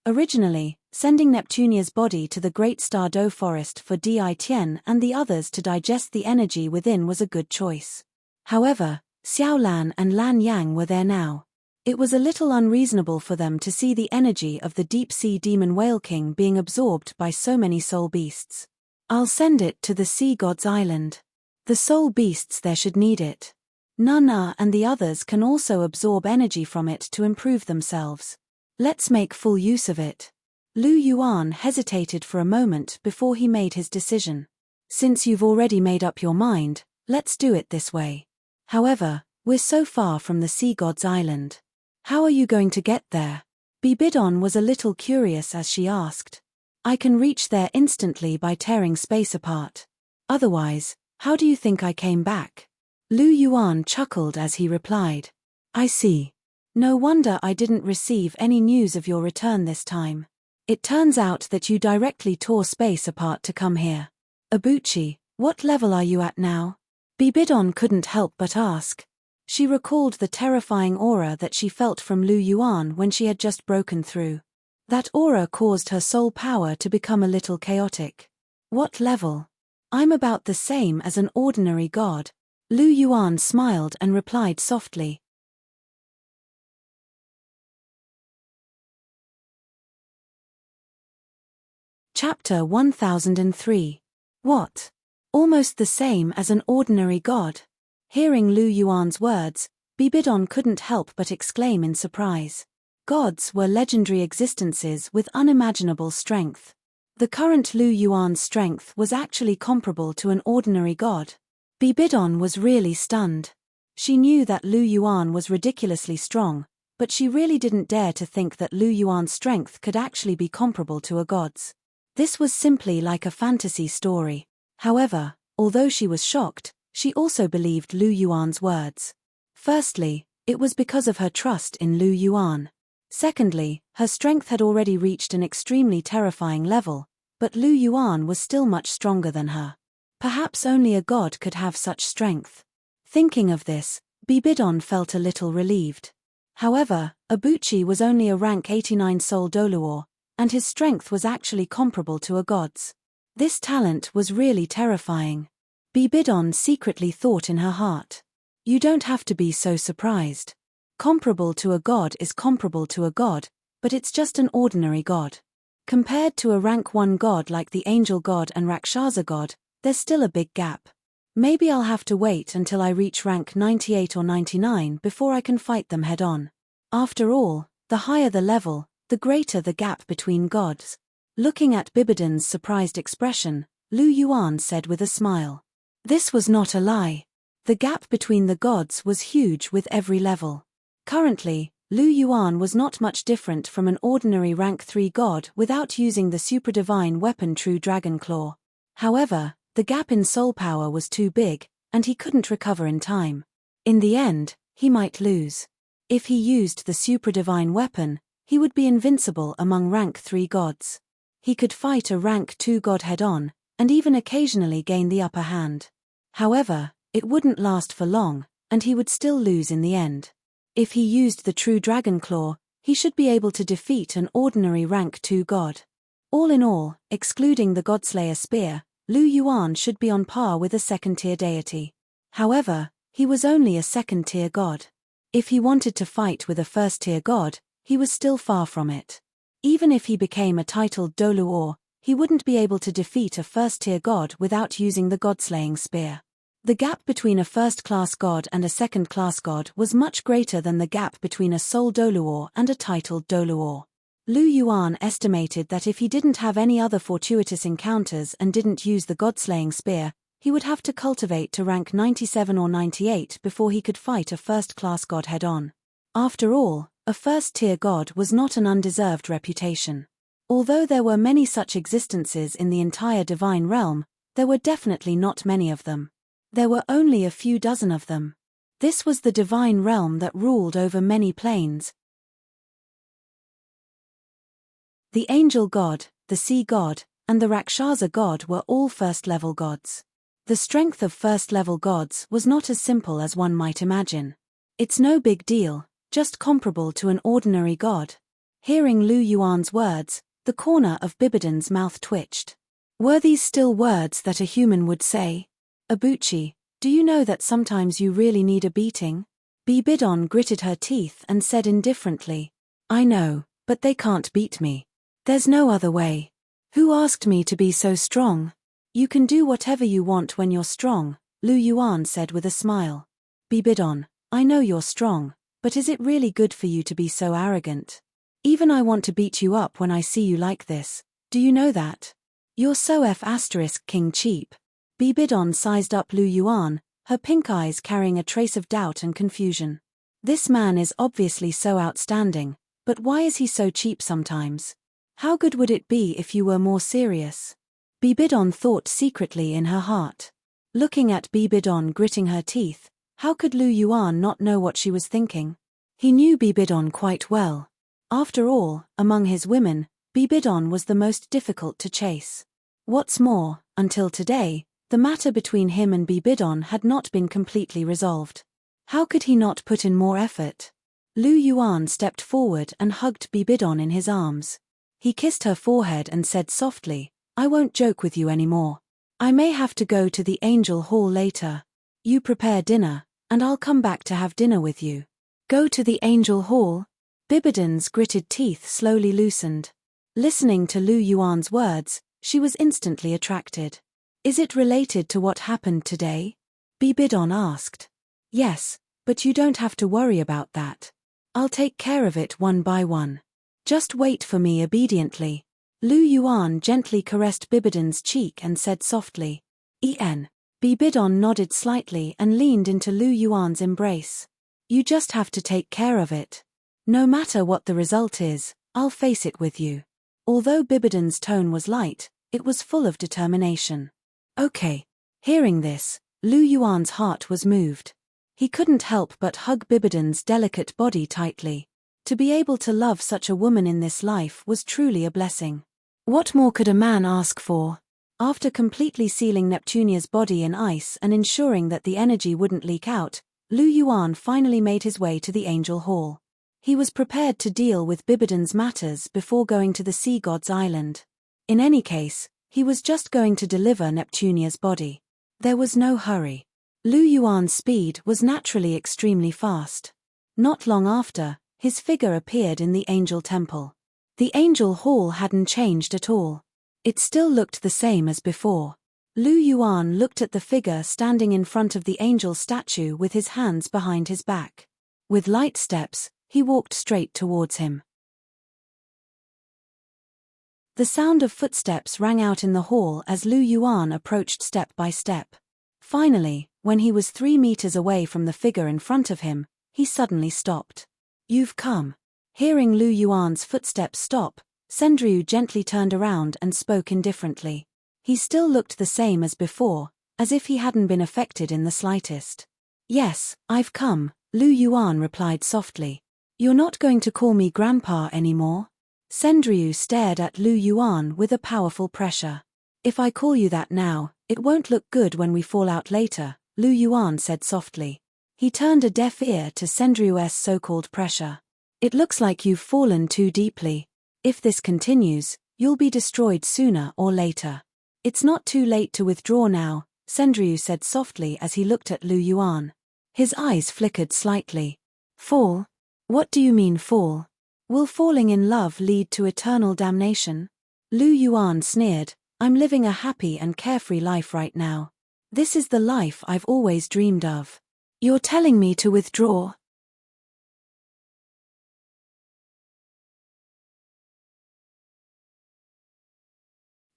Originally, sending Neptunia's body to the Great Star Dough Forest for Di Tian and the others to digest the energy within was a good choice. However, Xiaolan and Lan Yang were there now. It was a little unreasonable for them to see the energy of the deep-sea demon whale king being absorbed by so many soul beasts. I'll send it to the sea god's island. The soul beasts there should need it. Nana and the others can also absorb energy from it to improve themselves. Let's make full use of it. Lu Yuan hesitated for a moment before he made his decision. Since you've already made up your mind, let's do it this way. However, we're so far from the sea god's island. How are you going to get there? Bibidon was a little curious as she asked. I can reach there instantly by tearing space apart. Otherwise, how do you think I came back? Lu Yuan chuckled as he replied. I see. No wonder I didn't receive any news of your return this time. It turns out that you directly tore space apart to come here. Abuchi, what level are you at now? Bibidon couldn't help but ask. She recalled the terrifying aura that she felt from Lu Yuan when she had just broken through. That aura caused her soul power to become a little chaotic. What level? I'm about the same as an ordinary god. Lu Yuan smiled and replied softly. Chapter 1003. What? Almost the same as an ordinary god? Hearing Lu Yuan's words, Bibidon couldn't help but exclaim in surprise. Gods were legendary existences with unimaginable strength. The current Lu Yuan's strength was actually comparable to an ordinary god. Bibidon was really stunned. She knew that Lu Yuan was ridiculously strong, but she really didn't dare to think that Lu Yuan's strength could actually be comparable to a god's. This was simply like a fantasy story. However, although she was shocked, she also believed Lu Yuan's words. Firstly, it was because of her trust in Lu Yuan. Secondly, her strength had already reached an extremely terrifying level, but Lu Yuan was still much stronger than her. Perhaps only a god could have such strength. Thinking of this, Bibidon felt a little relieved. However, Abuchi was only a rank 89 soul Douluo, and his strength was actually comparable to a god's. This talent was really terrifying. Bibidon secretly thought in her heart. You don't have to be so surprised. Comparable to a god is comparable to a god, but it's just an ordinary god. Compared to a rank 1 god like the angel god and Rakshasa god, There's still a big gap. Maybe I'll have to wait until I reach rank 98 or 99 before I can fight them head-on. After all, the higher the level, the greater the gap between gods. Looking at Bibidon's surprised expression, Lu Yuan said with a smile. This was not a lie. The gap between the gods was huge with every level. Currently, Lu Yuan was not much different from an ordinary rank 3 god without using the super-divine weapon True Dragon Claw. However, the gap in soul power was too big, and he couldn't recover in time. In the end, he might lose. If he used the super-divine weapon, he would be invincible among rank 3 gods. He could fight a rank 2 god head-on, and even occasionally gain the upper hand. However, it wouldn't last for long, and he would still lose in the end. If he used the True Dragon Claw, he should be able to defeat an ordinary rank 2 god. All in all, excluding the Godslayer spear, Lu Yuan should be on par with a second-tier deity. However, he was only a second-tier god. If he wanted to fight with a first-tier god, he was still far from it. Even if he became a titled Douluo, he wouldn't be able to defeat a first-tier god without using the God-slaying spear. The gap between a first-class god and a second-class god was much greater than the gap between a soul Douluo and a titled Douluo. Lu Yuan estimated that if he didn't have any other fortuitous encounters and didn't use the God-slaying spear, he would have to cultivate to rank 97 or 98 before he could fight a first-class god head-on. After all, a first-tier god was not an undeserved reputation. Although there were many such existences in the entire divine realm, there were definitely not many of them. There were only a few dozen of them. This was the divine realm that ruled over many planes. The angel god, the sea god, and the Rakshasa god were all first-level gods. The strength of first-level gods was not as simple as one might imagine. It's no big deal, just comparable to an ordinary god. Hearing Lu Yuan's words, the corner of Bibidon's mouth twitched. Were these still words that a human would say? Abuchi, do you know that sometimes you really need a beating? Bibidon gritted her teeth and said indifferently. I know, but they can't beat me. There's no other way. Who asked me to be so strong? You can do whatever you want when you're strong, Lu Yuan said with a smile. Bibidon, I know you're strong, but is it really good for you to be so arrogant? Even I want to beat you up when I see you like this. Do you know that? You're so King cheap. Bibidon sized up Lu Yuan, her pink eyes carrying a trace of doubt and confusion. This man is obviously so outstanding, but why is he so cheap sometimes? How good would it be if you were more serious? Bibidon thought secretly in her heart. Looking at Bibidon gritting her teeth, how could Lu Yuan not know what she was thinking? He knew Bibidon quite well. After all, among his women, Bibidon was the most difficult to chase. What's more, until today, the matter between him and Bibidon had not been completely resolved. How could he not put in more effort? Lu Yuan stepped forward and hugged Bibidon in his arms. He kissed her forehead and said softly, I won't joke with you anymore. I may have to go to the Angel Hall later. You prepare dinner, and I'll come back to have dinner with you. Go to the Angel Hall? Bibidon's gritted teeth slowly loosened. Listening to Lu Yuan's words, she was instantly attracted. Is it related to what happened today? Bibidon asked. Yes, but you don't have to worry about that. I'll take care of it one by one. Just wait for me obediently. Lu Yuan gently caressed Bibidon's cheek and said softly, En. Bibidon nodded slightly and leaned into Lu Yuan's embrace. You just have to take care of it. No matter what the result is, I'll face it with you. Although Bibidon's tone was light, it was full of determination. Okay. Hearing this, Lu Yuan's heart was moved. He couldn't help but hug Bibidon's delicate body tightly. To be able to love such a woman in this life was truly a blessing. What more could a man ask for? After completely sealing Neptunia's body in ice and ensuring that the energy wouldn't leak out, Lu Yuan finally made his way to the Angel Hall. He was prepared to deal with Bibidon's matters before going to the Sea God's Island. In any case, he was just going to deliver Neptunia's body. There was no hurry. Lu Yuan's speed was naturally extremely fast. Not long after, his figure appeared in the Angel Temple. The Angel Hall hadn't changed at all. It still looked the same as before. Lu Yuan looked at the figure standing in front of the angel statue with his hands behind his back. With light steps, he walked straight towards him. The sound of footsteps rang out in the hall as Lu Yuan approached step by step. Finally, when he was 3 meters away from the figure in front of him, he suddenly stopped. "You've come." Hearing Lu Yuan's footsteps stop, Sendryu gently turned around and spoke indifferently. He still looked the same as before, as if he hadn't been affected in the slightest. "Yes, I've come," Lu Yuan replied softly. "You're not going to call me grandpa anymore?" Sendryu stared at Lu Yuan with a powerful pressure. "If I call you that now, it won't look good when we fall out later," Lu Yuan said softly. He turned a deaf ear to Sendryu's so-called pressure. "It looks like you've fallen too deeply. If this continues, you'll be destroyed sooner or later. It's not too late to withdraw now," Sendryu said softly as he looked at Lu Yuan. His eyes flickered slightly. "Fall? What do you mean fall? Will falling in love lead to eternal damnation?" Lu Yuan sneered. "I'm living a happy and carefree life right now. This is the life I've always dreamed of. You're telling me to withdraw?"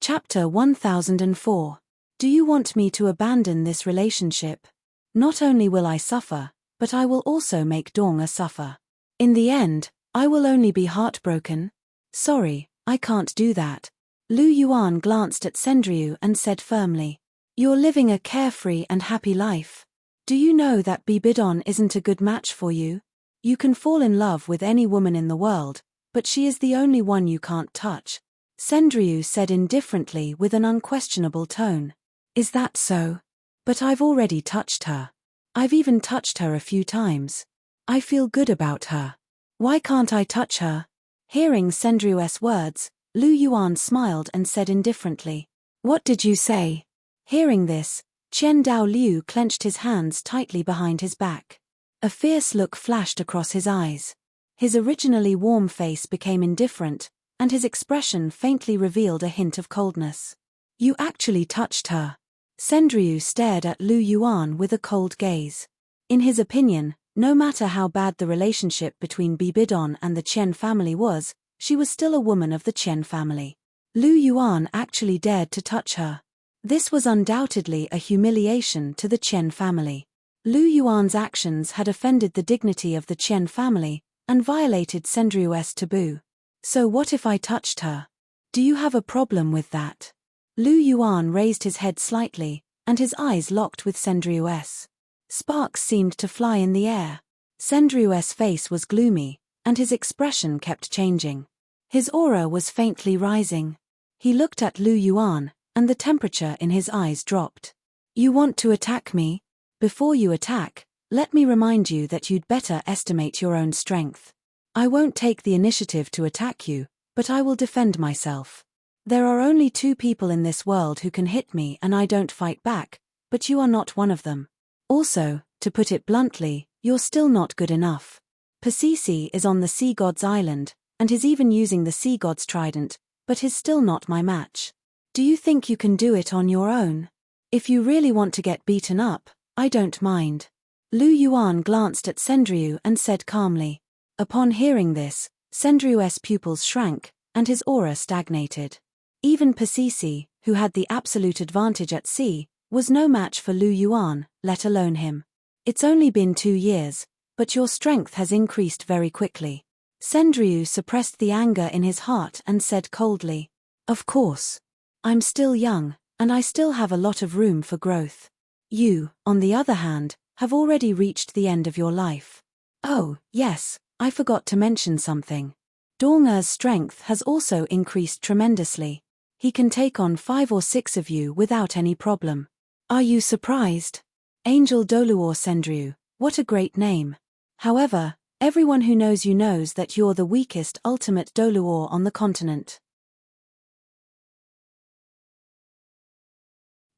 Chapter 1004. Do you want me to abandon this relationship? Not only will I suffer, but I will also make Douluo suffer. In the end, I will only be heartbroken. Sorry, I can't do that. Lu Yuan glanced at Sendryu and said firmly. "You're living a carefree and happy life. Do you know that Bibidon isn't a good match for you? You can fall in love with any woman in the world, but she is the only one you can't touch," Sendryu said indifferently with an unquestionable tone. "Is that so? But I've already touched her. I've even touched her a few times. I feel good about her. Why can't I touch her?" Hearing Sendryu's words, Lu Yuan smiled and said indifferently. "What did you say?" Hearing this, Qian Dao Liu clenched his hands tightly behind his back. A fierce look flashed across his eyes. His originally warm face became indifferent, and his expression faintly revealed a hint of coldness. "You actually touched her?" Sendryu stared at Lu Yuan with a cold gaze. In his opinion, no matter how bad the relationship between Bibidon and the Qian family was, she was still a woman of the Qian family. Lu Yuan actually dared to touch her. This was undoubtedly a humiliation to the Qian family. Lu Yuan's actions had offended the dignity of the Qian family, and violated Sendryu's taboo. "So what if I touched her? Do you have a problem with that?" Lu Yuan raised his head slightly, and his eyes locked with Sendryu's. Sparks seemed to fly in the air. Sendryu's face was gloomy, and his expression kept changing. His aura was faintly rising. He looked at Lu Yuan, and the temperature in his eyes dropped. "You want to attack me? Before you attack, let me remind you that you'd better estimate your own strength. I won't take the initiative to attack you, but I will defend myself. There are only 2 people in this world who can hit me and I don't fight back, but you are not one of them. Also, to put it bluntly, you're still not good enough. Pasisi is on the Sea God's island, and he's even using the Sea God's trident, but he's still not my match. Do you think you can do it on your own? If you really want to get beaten up, I don't mind." Lu Yuan glanced at Sendryu and said calmly. Upon hearing this, Sendryu's pupils shrank, and his aura stagnated. Even Pasisi, who had the absolute advantage at sea, was no match for Lu Yuan, let alone him. "It's only been 2 years, but your strength has increased very quickly." Sendryu suppressed the anger in his heart and said coldly. "Of course. I'm still young, and I still have a lot of room for growth. You, on the other hand, have already reached the end of your life. Oh, yes, I forgot to mention something. Douluo's strength has also increased tremendously. He can take on 5 or 6 of you without any problem. Are you surprised? Angel Douluo Sendryu, what a great name. However, everyone who knows you knows that you're the weakest ultimate Douluo on the continent.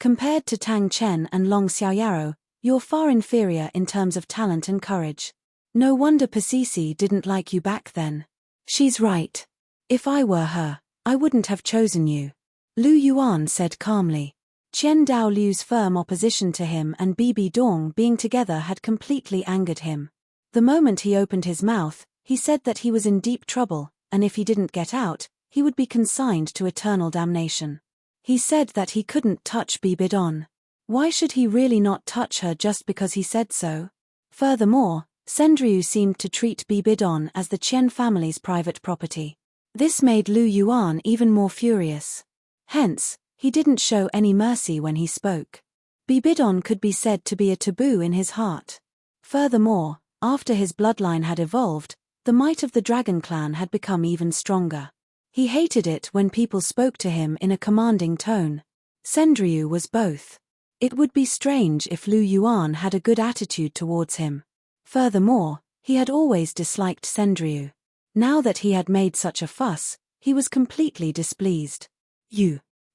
Compared to Tang Chen and Long Xiaoyaro, you're far inferior in terms of talent and courage. No wonder Pasisi didn't like you back then. She's right. If I were her, I wouldn't have chosen you," Lu Yuan said calmly. Qian Daoliu's firm opposition to him and Bibi Dong being together had completely angered him. The moment he opened his mouth, he said that he was in deep trouble, and if he didn't get out, he would be consigned to eternal damnation. He said that he couldn't touch Bibi Dong. Why should he really not touch her just because he said so? Furthermore, Sendriu seemed to treat Bibi Dong as the Qian family's private property. This made Lu Yuan even more furious. Hence, he didn't show any mercy when he spoke. Bibi Dong could be said to be a taboo in his heart. Furthermore, after his bloodline had evolved, the might of the dragon clan had become even stronger. He hated it when people spoke to him in a commanding tone. Sendriu was both. It would be strange if Lu Yuan had a good attitude towards him. Furthermore, he had always disliked Sendriu. Now that he had made such a fuss, he was completely displeased.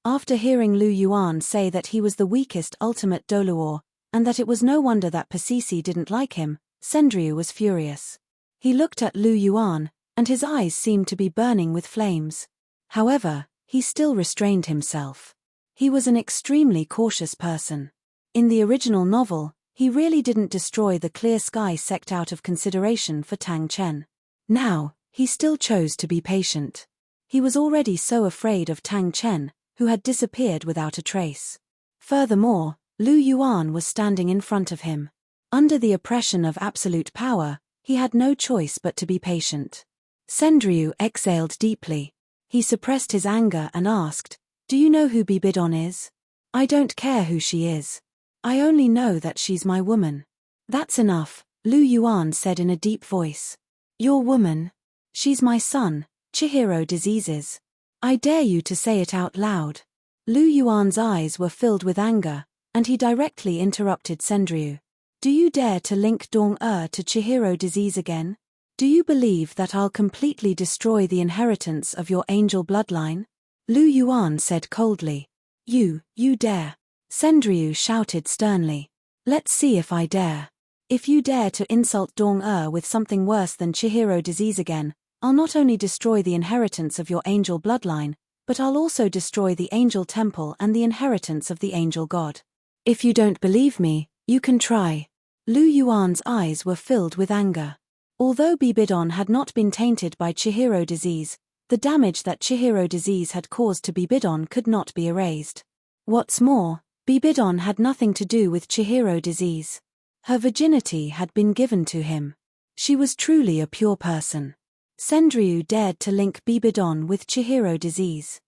After hearing Lu Yuan say that he was the weakest ultimate Douluo, and that it was no wonder that Pasisi didn't like him, Sendriu was furious. He looked at Lu Yuan, and his eyes seemed to be burning with flames. However, he still restrained himself. He was an extremely cautious person. In the original novel, he really didn't destroy the Clear Sky sect out of consideration for Tang Chen. Now, he still chose to be patient. He was already so afraid of Tang Chen, who had disappeared without a trace. Furthermore, Lu Yuan was standing in front of him. Under the oppression of absolute power, he had no choice but to be patient. Sendriu exhaled deeply. He suppressed his anger and asked, "Do you know who Bibi Dong is?" "I don't care who she is. I only know that she's my woman." "That's enough," Lu Yuan said in a deep voice. "Your woman? She's my son, Chihiro Diseases. I dare you to say it out loud." Lu Yuan's eyes were filled with anger, and he directly interrupted Sendriu. "Do you dare to link Dong-er to Chihiro Disease again? Do you believe that I'll completely destroy the inheritance of your angel bloodline?" Lu Yuan said coldly. You dare." Sendriu shouted sternly. "Let's see if I dare. If you dare to insult Dong-er with something worse than Chihiro Disease again, I'll not only destroy the inheritance of your angel bloodline, but I'll also destroy the angel temple and the inheritance of the angel god. If you don't believe me, you can try." Lu Yuan's eyes were filled with anger. Although Bibi Dong had not been tainted by Chihiro Disease, the damage that Chihiro Disease had caused to Bibi Dong could not be erased. What's more, Bibi Dong had nothing to do with Chihiro Disease. Her virginity had been given to him. She was truly a pure person. Sendriu dared to link Bibi Dong with Chihiro Disease.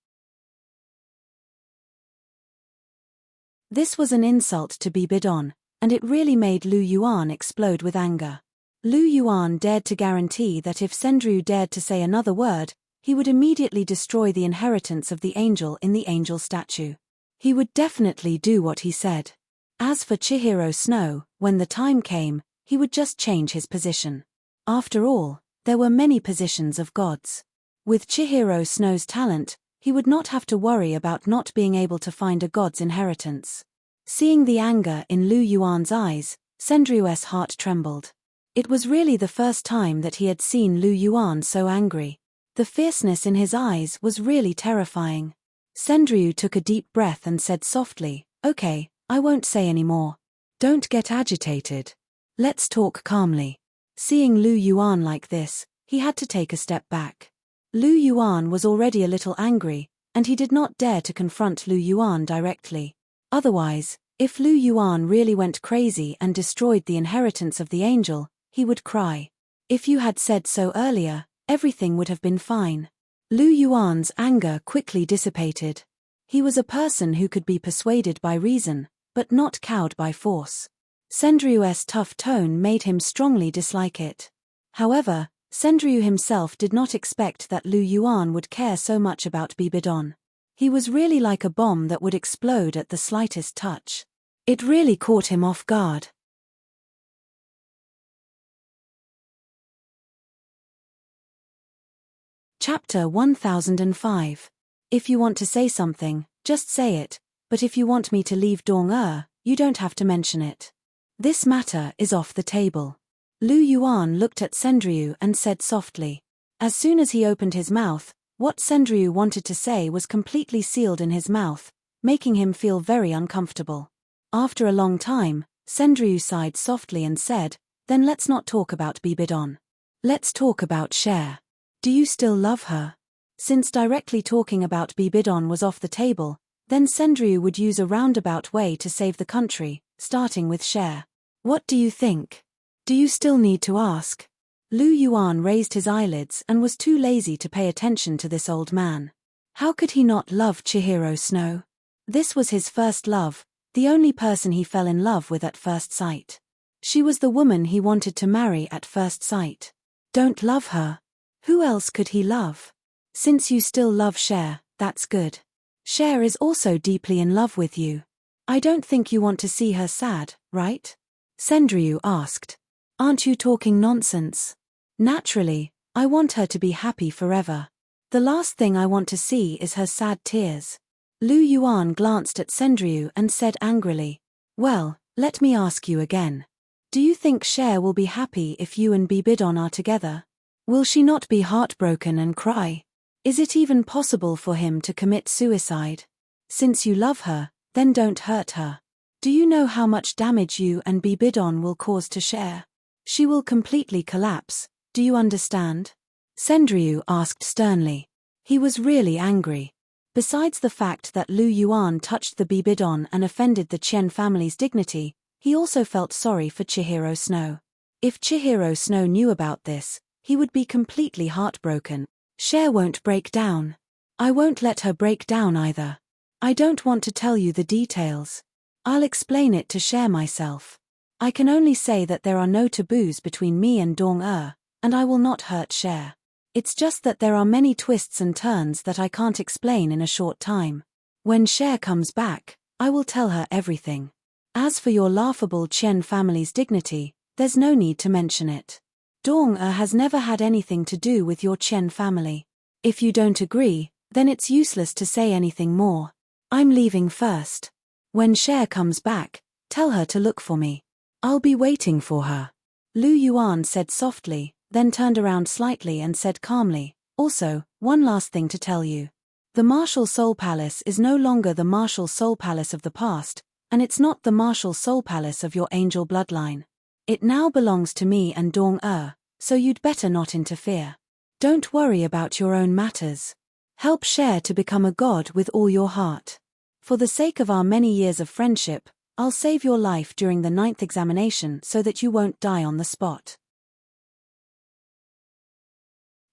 This was an insult to Bibi Dong, and it really made Lu Yuan explode with anger. Lu Yuan dared to guarantee that if Sendriu dared to say another word, he would immediately destroy the inheritance of the angel in the angel statue. He would definitely do what he said. As for Chihiro Snow, when the time came, he would just change his position. After all, there were many positions of gods. With Chihiro Snow's talent, he would not have to worry about not being able to find a god's inheritance. Seeing the anger in Lu Yuan's eyes, Sendriu's heart trembled. It was really the first time that he had seen Lu Yuan so angry. The fierceness in his eyes was really terrifying. Sendriu took a deep breath and said softly, "Okay, I won't say any more. Don't get agitated. Let's talk calmly." Seeing Lu Yuan like this, he had to take a step back. Lu Yuan was already a little angry, and he did not dare to confront Lu Yuan directly. Otherwise, if Lu Yuan really went crazy and destroyed the inheritance of the angel, he would cry. If you had said so earlier, everything would have been fine. Lu Yuan's anger quickly dissipated. He was a person who could be persuaded by reason, but not cowed by force. Sendriu's tough tone made him strongly dislike it. However, Sendriu himself did not expect that Lu Yuan would care so much about Bibi Dong. He was really like a bomb that would explode at the slightest touch. It really caught him off guard. Chapter 1005. If you want to say something, just say it, but if you want me to leave Dong-er, you don't have to mention it. This matter is off the table. Lu Yuan looked at Sendriu and said softly. As soon as he opened his mouth, what Sendriu wanted to say was completely sealed in his mouth, making him feel very uncomfortable. After a long time, Sendryu sighed softly and said, "Then let's not talk about Bibidon. Let's talk about Cher. Do you still love her?" Since directly talking about Bibidon was off the table, then Sendryu would use a roundabout way to save the country, starting with Cher. "What do you think? Do you still need to ask?" Lu Yuan raised his eyelids and was too lazy to pay attention to this old man. How could he not love Chihiro Snow? This was his first love, the only person he fell in love with at first sight. She was the woman he wanted to marry at first sight. Don't love her. Who else could he love? Since you still love Cher, that's good. Cher is also deeply in love with you. I don't think you want to see her sad, right? Sendryu asked. Aren't you talking nonsense? Naturally, I want her to be happy forever. The last thing I want to see is her sad tears. Lu Yuan glanced at Sendryu and said angrily, "Well, let me ask you again. Do you think Cher will be happy if you and Bibidon are together? Will she not be heartbroken and cry? Is it even possible for him to commit suicide? Since you love her, then don't hurt her. Do you know how much damage you and Bibidon will cause to Cher? She will completely collapse, do you understand?" Sendryu asked sternly. He was really angry. Besides the fact that Lu Yuan touched the Bibidon and offended the Chen family's dignity, he also felt sorry for Chihiro Snow. If Chihiro Snow knew about this, he would be completely heartbroken. Cher won't break down. I won't let her break down either. I don't want to tell you the details. I'll explain it to Cher myself. I can only say that there are no taboos between me and Dong-er, and I will not hurt Cher. It's just that there are many twists and turns that I can't explain in a short time. When Cher comes back, I will tell her everything. As for your laughable Chen family's dignity, there's no need to mention it. Dong-er has never had anything to do with your Chen family. If you don't agree, then it's useless to say anything more. I'm leaving first. When Cher comes back, tell her to look for me. I'll be waiting for her. Lu Yuan said softly, then turned around slightly and said calmly, "Also, one last thing to tell you. The Martial Soul Palace is no longer the Martial Soul Palace of the past, and it's not the Martial Soul Palace of your angel bloodline. It now belongs to me and Dong-er, so you'd better not interfere. Don't worry about your own matters. Help Cher to become a god with all your heart. For the sake of our many years of friendship, I'll save your life during the 9th examination so that you won't die on the spot.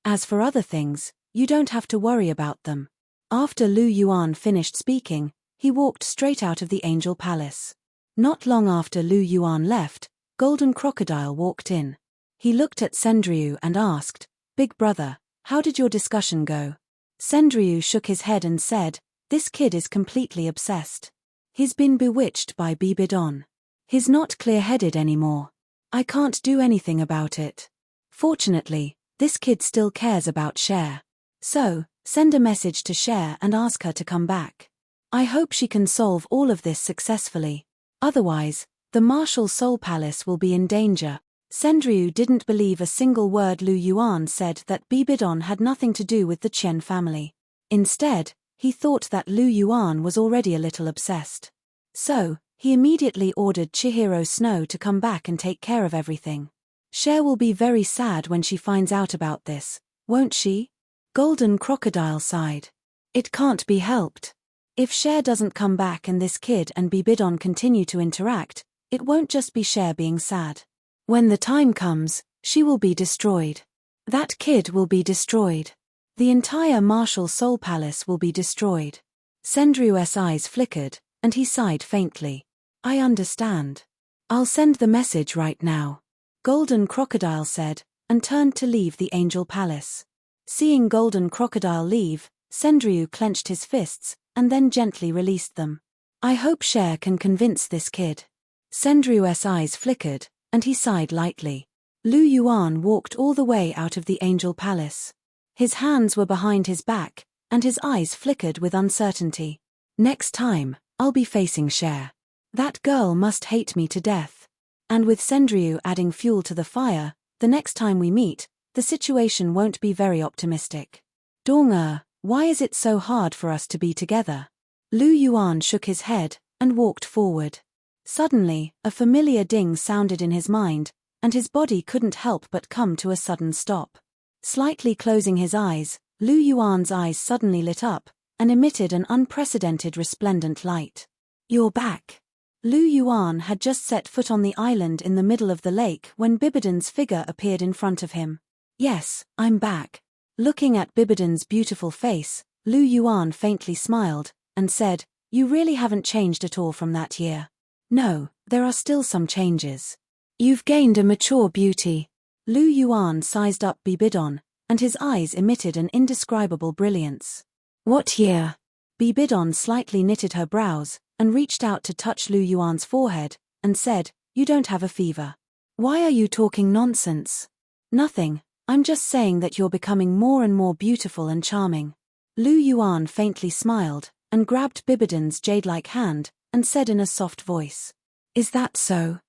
As for other things, you don't have to worry about them." After Lu Yuan finished speaking, he walked straight out of the Angel Palace. Not long after Lu Yuan left, Golden Crocodile walked in. He looked at Sendryu and asked, "Big brother, how did your discussion go?" Sendryu shook his head and said, "This kid is completely obsessed. He's been bewitched by Bibidon. He's not clear-headed anymore. I can't do anything about it. Fortunately, this kid still cares about Cher. So, send a message to Cher and ask her to come back. I hope she can solve all of this successfully. Otherwise, the Martial Soul Palace will be in danger." Sendryu didn't believe a single word Lu Yuan said that Bibidon had nothing to do with the Chen family. Instead, he thought that Lu Yuan was already a little obsessed. So, he immediately ordered Chihiro Snow to come back and take care of everything. Cher will be very sad when she finds out about this, won't she? Golden Crocodile sighed. It can't be helped. If Cher doesn't come back and this kid and Bibidon continue to interact, it won't just be Cher being sad. When the time comes, she will be destroyed. That kid will be destroyed. The entire Martial Soul Palace will be destroyed. Sendryu's eyes flickered, and he sighed faintly. I understand. I'll send the message right now. Golden Crocodile said, and turned to leave the Angel Palace. Seeing Golden Crocodile leave, Sendryu clenched his fists, and then gently released them. I hope Cher can convince this kid. Sendryu's eyes flickered, and he sighed lightly. Lu Yuan walked all the way out of the Angel Palace. His hands were behind his back, and his eyes flickered with uncertainty. Next time, I'll be facing Cher. That girl must hate me to death. And with Sendryu adding fuel to the fire, the next time we meet, the situation won't be very optimistic. Dong-er, why is it so hard for us to be together? Lu Yuan shook his head and walked forward. Suddenly, a familiar ding sounded in his mind, and his body couldn't help but come to a sudden stop. Slightly closing his eyes, Lu Yuan's eyes suddenly lit up and emitted an unprecedented resplendent light. "You're back." Lu Yuan had just set foot on the island in the middle of the lake when Bibidon's figure appeared in front of him. "Yes, I'm back." Looking at Bibidon's beautiful face, Lu Yuan faintly smiled and said, "You really haven't changed at all from that year." "No, there are still some changes. You've gained a mature beauty." Lu Yuan sized up Bibidon, and his eyes emitted an indescribable brilliance. "What year?" Bibidon slightly knitted her brows and reached out to touch Lu Yuan's forehead and said, "You don't have a fever." "Why are you talking nonsense?" "Nothing, I'm just saying that you're becoming more and more beautiful and charming." Lu Yuan faintly smiled and grabbed Bibidon's jade-like hand and said in a soft voice, "Is that so?"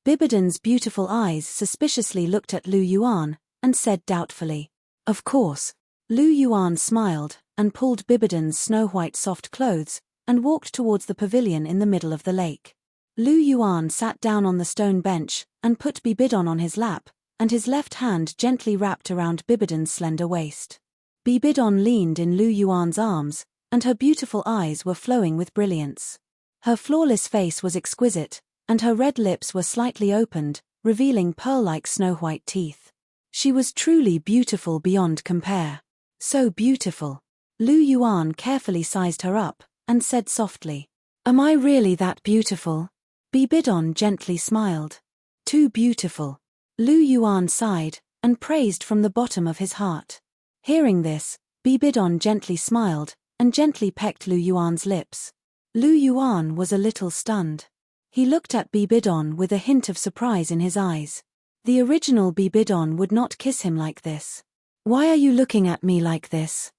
Bibidon's beautiful eyes suspiciously looked at Lu Yuan and said doubtfully, "Of course." Lu Yuan smiled and pulled Bibidon's snow-white soft clothes and walked towards the pavilion in the middle of the lake. Lu Yuan sat down on the stone bench and put Bibidon on his lap, and his left hand gently wrapped around Bibidon's slender waist. Bibidon leaned in Lu Yuan's arms, and her beautiful eyes were flowing with brilliance. Her flawless face was exquisite, and her red lips were slightly opened, revealing pearl-like snow-white teeth. She was truly beautiful beyond compare. So beautiful. Lu Yuan carefully sized her up and said softly, "Am I really that beautiful?" Bibidon gently smiled. "Too beautiful." Lu Yuan sighed and praised from the bottom of his heart. Hearing this, Bibidon gently smiled and gently pecked Lu Yuan's lips. Lu Yuan was a little stunned. He looked at Bibidon with a hint of surprise in his eyes. The original Bibidon would not kiss him like this. "Why are you looking at me like this?"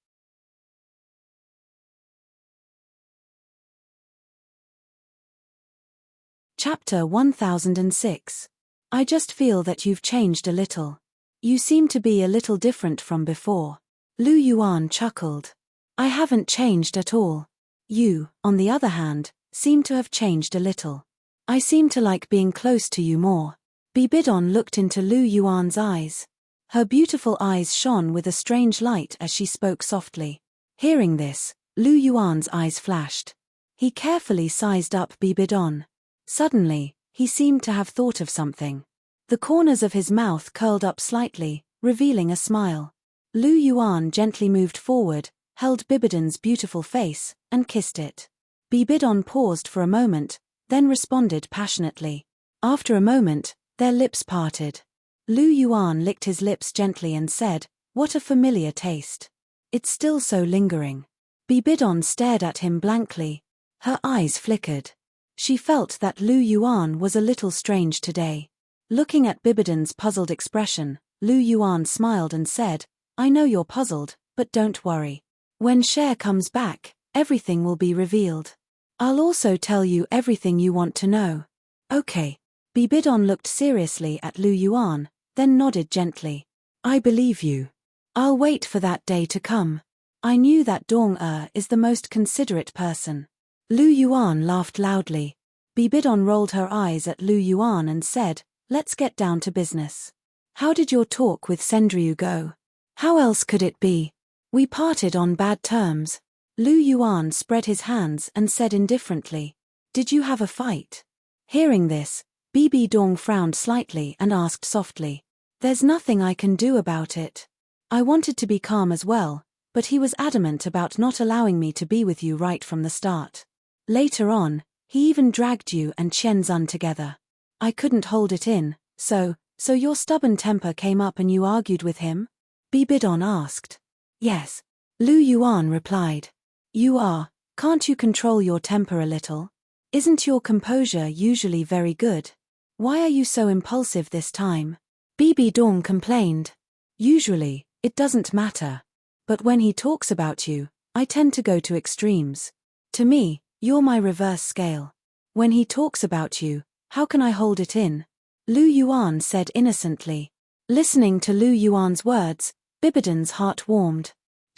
Chapter 1006. I just feel that you've changed a little. You seem to be a little different from before. Lu Yuan chuckled. "I haven't changed at all. You, on the other hand, seem to have changed a little. I seem to like being close to you more." Bibidon looked into Lu Yuan's eyes. Her beautiful eyes shone with a strange light as she spoke softly. Hearing this, Lu Yuan's eyes flashed. He carefully sized up Bibidon. Suddenly, he seemed to have thought of something. The corners of his mouth curled up slightly, revealing a smile. Lu Yuan gently moved forward, held Bibidon's beautiful face, and kissed it. Bibidon paused for a moment, then responded passionately. After a moment, their lips parted. Lu Yuan licked his lips gently and said, "What a familiar taste. It's still so lingering." Bibidon stared at him blankly. Her eyes flickered. She felt that Lu Yuan was a little strange today. Looking at Bibidon's puzzled expression, Lu Yuan smiled and said, "I know you're puzzled, but don't worry. When Cher comes back, everything will be revealed. I'll also tell you everything you want to know." "Okay." Bibidon looked seriously at Lu Yuan, then nodded gently. "I believe you. I'll wait for that day to come. I knew that Dong is the most considerate person." Lu Yuan laughed loudly. Bibidon rolled her eyes at Lu Yuan and said, "Let's get down to business. How did your talk with Sendryu go?" "How else could it be? We parted on bad terms." Lu Yuan spread his hands and said indifferently, "Did you have a fight?" Hearing this, Bibi Dong frowned slightly and asked softly, "There's nothing I can do about it. I wanted to be calm as well, but he was adamant about not allowing me to be with you right from the start. Later on, he even dragged you and Qianzun together. I couldn't hold it in, so your stubborn temper came up and you argued with him?" Bibidon asked. "Yes." Lu Yuan replied. Can't you control your temper a little? Isn't your composure usually very good? Why are you so impulsive this time?" Bibi Dong complained. "Usually, it doesn't matter. But when he talks about you, I tend to go to extremes. To me, you're my reverse scale. When he talks about you, how can I hold it in?" Lu Yuan said innocently. Listening to Lu Yuan's words, Bibidon's heart warmed.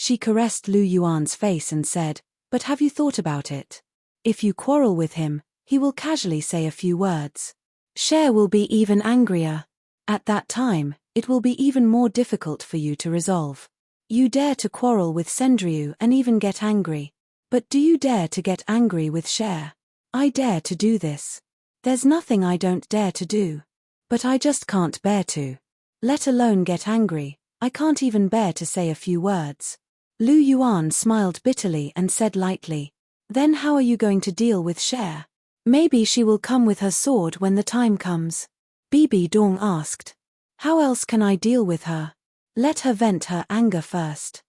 She caressed Lu Yuan's face and said, "But have you thought about it? If you quarrel with him, he will casually say a few words. Cher will be even angrier. At that time, it will be even more difficult for you to resolve. You dare to quarrel with Sendriu and even get angry. But do you dare to get angry with Cher? I dare to do this. There's nothing I don't dare to do. But I just can't bear to. Let alone get angry, I can't even bear to say a few words." Lu Yuan smiled bitterly and said lightly, "Then how are you going to deal with Cher? Maybe she will come with her sword when the time comes." Bibi Dong asked. "How else can I deal with her? Let her vent her anger first.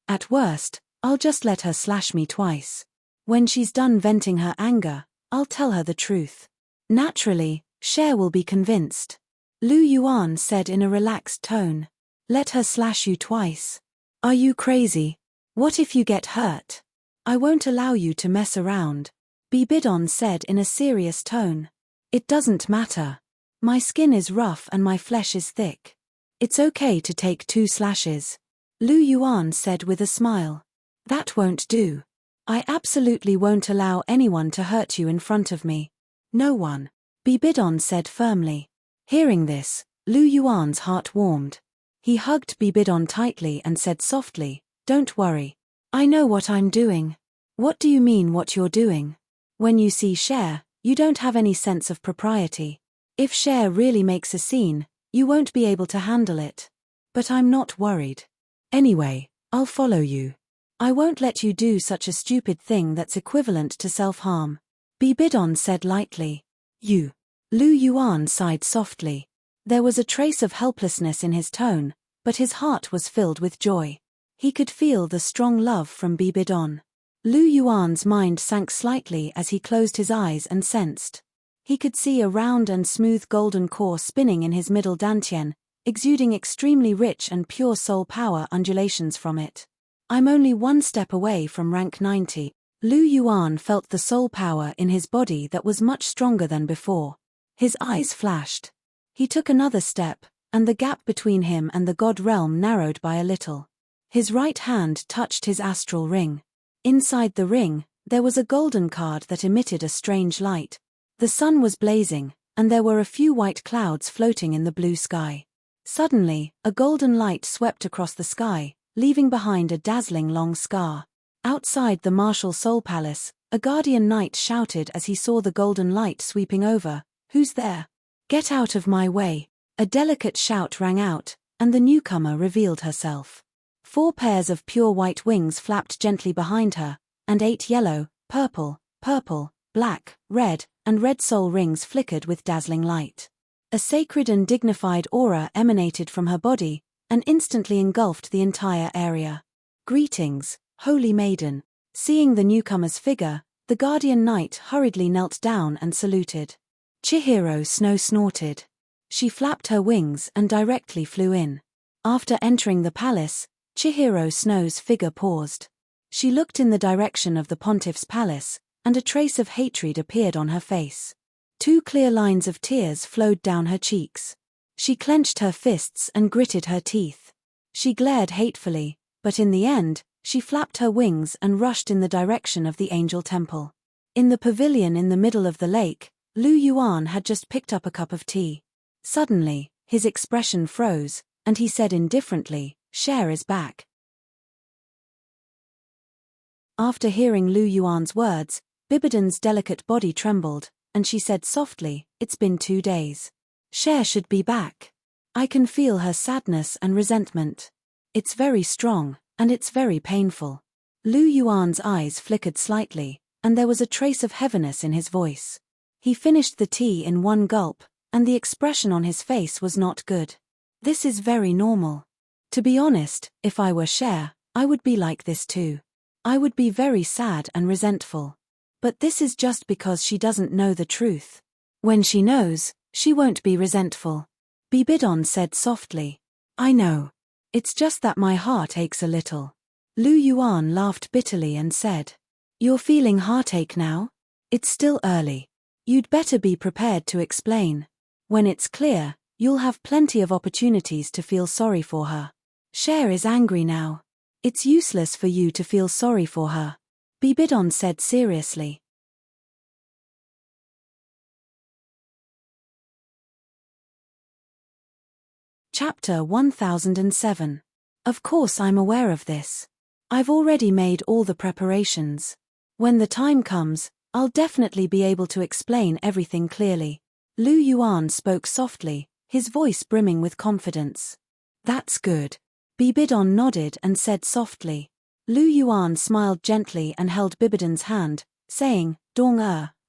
At worst, I'll just let her slash me twice. When she's done venting her anger, I'll tell her the truth. Naturally, Cher will be convinced." Lu Yuan said in a relaxed tone. "Let her slash you twice? Are you crazy? What if you get hurt? I won't allow you to mess around," Bibidon said in a serious tone. "It doesn't matter. My skin is rough and my flesh is thick. It's okay to take 2 slashes." Lu Yuan said with a smile. "That won't do. I absolutely won't allow anyone to hurt you in front of me. No one," Bibidon said firmly. Hearing this, Lu Yuan's heart warmed. He hugged Bibidon tightly and said softly, "Don't worry. I know what I'm doing." "What do you mean what you're doing? When you see Cher, you don't have any sense of propriety. If Cher really makes a scene, you won't be able to handle it. But I'm not worried. Anyway, I'll follow you. I won't let you do such a stupid thing that's equivalent to self-harm," Bibidon said lightly. "You." Lu Yuan sighed softly. There was a trace of helplessness in his tone, but his heart was filled with joy. He could feel the strong love from Bibidon. Lu Yuan's mind sank slightly as he closed his eyes and sensed. He could see a round and smooth golden core spinning in his middle dantian, exuding extremely rich and pure soul power undulations from it. "I'm only 1 step away from rank 90. Lu Yuan felt the soul power in his body that was much stronger than before. His eyes flashed. He took another step, and the gap between him and the god realm narrowed by a little. His right hand touched his astral ring. Inside the ring, there was a golden card that emitted a strange light. The sun was blazing, and there were a few white clouds floating in the blue sky. Suddenly, a golden light swept across the sky, leaving behind a dazzling long scar. Outside the martial soul palace, a guardian knight shouted as he saw the golden light sweeping over, "Who's there? Get out of my way." A delicate shout rang out, and the newcomer revealed herself. 4 pairs of pure white wings flapped gently behind her, and 8 yellow, purple, black, red, and red soul rings flickered with dazzling light. A sacred and dignified aura emanated from her body, and instantly engulfed the entire area. "Greetings, holy maiden." Seeing the newcomer's figure, the guardian knight hurriedly knelt down and saluted. Chihiro Snow snorted. She flapped her wings and directly flew in. After entering the palace, Chihiro Snow's figure paused. She looked in the direction of the pontiff's palace, and a trace of hatred appeared on her face. 2 clear lines of tears flowed down her cheeks. She clenched her fists and gritted her teeth. She glared hatefully, but in the end, she flapped her wings and rushed in the direction of the angel temple. In the pavilion in the middle of the lake, Lu Yuan had just picked up a cup of tea. Suddenly, his expression froze, and he said indifferently, "Cher is back." After hearing Lu Yuan's words, Bibidon's delicate body trembled, and she said softly, "It's been 2 days. Cher should be back. I can feel her sadness and resentment. It's very strong, and it's very painful." Lu Yuan's eyes flickered slightly, and there was a trace of heaviness in his voice. He finished the tea in 1 gulp, and the expression on his face was not good. "This is very normal. To be honest, if I were Cher, I would be like this too. I would be very sad and resentful. But this is just because she doesn't know the truth. When she knows, she won't be resentful." Bibidon said softly. "I know. It's just that my heart aches a little." Lu Yuan laughed bitterly and said, "You're feeling heartache now? It's still early. You'd better be prepared to explain. When it's clear, you'll have plenty of opportunities to feel sorry for her." Cher is angry now. It's useless for you to feel sorry for her, Bibidon said seriously. Chapter 1007. Of course I'm aware of this. I've already made all the preparations. When the time comes, I'll definitely be able to explain everything clearly. Lu Yuan spoke softly, his voice brimming with confidence. That's good. Bibidon nodded and said softly. Lu Yuan smiled gently and held Bibidon's hand, saying, Dong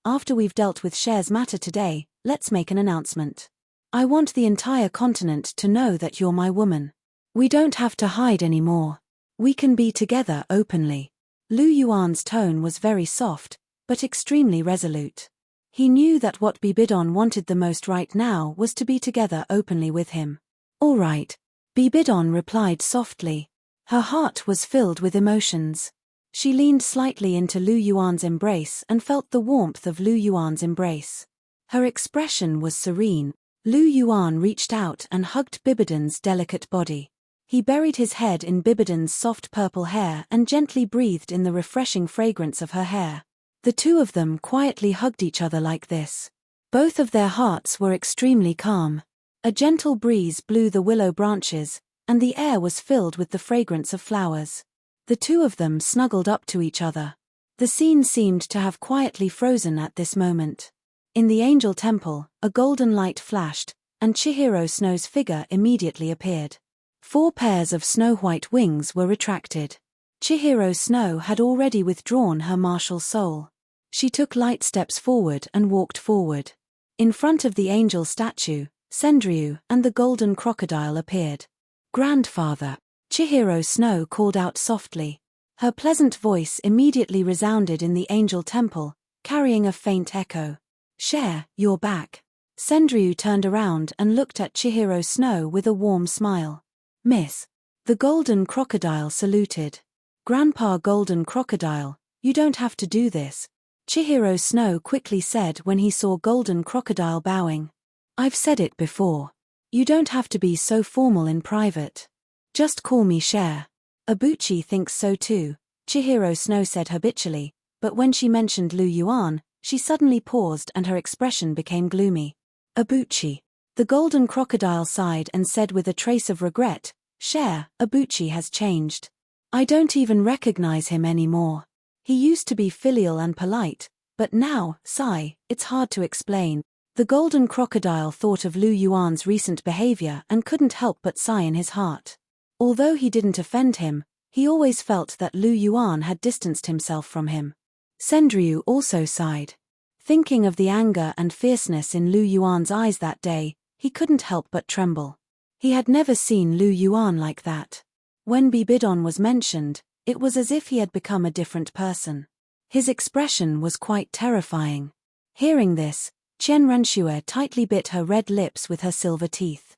after we've dealt with Cher's matter today, let's make an announcement. I want the entire continent to know that you're my woman. We don't have to hide anymore. We can be together openly. Lu Yuan's tone was very soft, but extremely resolute. He knew that what Bibidon wanted the most right now was to be together openly with him. All right, Bibidon replied softly. Her heart was filled with emotions. She leaned slightly into Lu Yuan's embrace and felt the warmth of Lu Yuan's embrace. Her expression was serene. Lu Yuan reached out and hugged Bibidon's delicate body. He buried his head in Bibidon's soft purple hair and gently breathed in the refreshing fragrance of her hair. The two of them quietly hugged each other like this. Both of their hearts were extremely calm. A gentle breeze blew the willow branches, and the air was filled with the fragrance of flowers. The two of them snuggled up to each other. The scene seemed to have quietly frozen at this moment. In the angel temple, a golden light flashed, and Chihiro Snow's figure immediately appeared. 4 pairs of snow-white wings were retracted. Chihiro Snow had already withdrawn her martial soul. She took light steps forward and walked forward. In front of the angel statue, Sendryu and the golden crocodile appeared. Grandfather, Chihiro Snow called out softly. Her pleasant voice immediately resounded in the angel temple, carrying a faint echo. Cher, you're back. Sendryu turned around and looked at Chihiro Snow with a warm smile. Miss. The golden crocodile saluted. Grandpa Golden Crocodile, you don't have to do this, Chihiro Snow quickly said when he saw Golden Crocodile bowing. I've said it before. You don't have to be so formal in private. Just call me Cher. Abuchi thinks so too, Chihiro Snow said habitually, but when she mentioned Lu Yuan, she suddenly paused and her expression became gloomy. Abuchi. The Golden Crocodile sighed and said with a trace of regret, Cher, Abuchi has changed. I don't even recognize him anymore. He used to be filial and polite, but now, sigh, it's hard to explain. The Golden Crocodile thought of Lu Yuan's recent behavior and couldn't help but sigh in his heart. Although he didn't offend him, he always felt that Lu Yuan had distanced himself from him. Sendryu also sighed. Thinking of the anger and fierceness in Lu Yuan's eyes that day, he couldn't help but tremble. He had never seen Lu Yuan like that. When Bibidon was mentioned, it was as if he had become a different person. His expression was quite terrifying. Hearing this, Chen Renshue tightly bit her red lips with her silver teeth.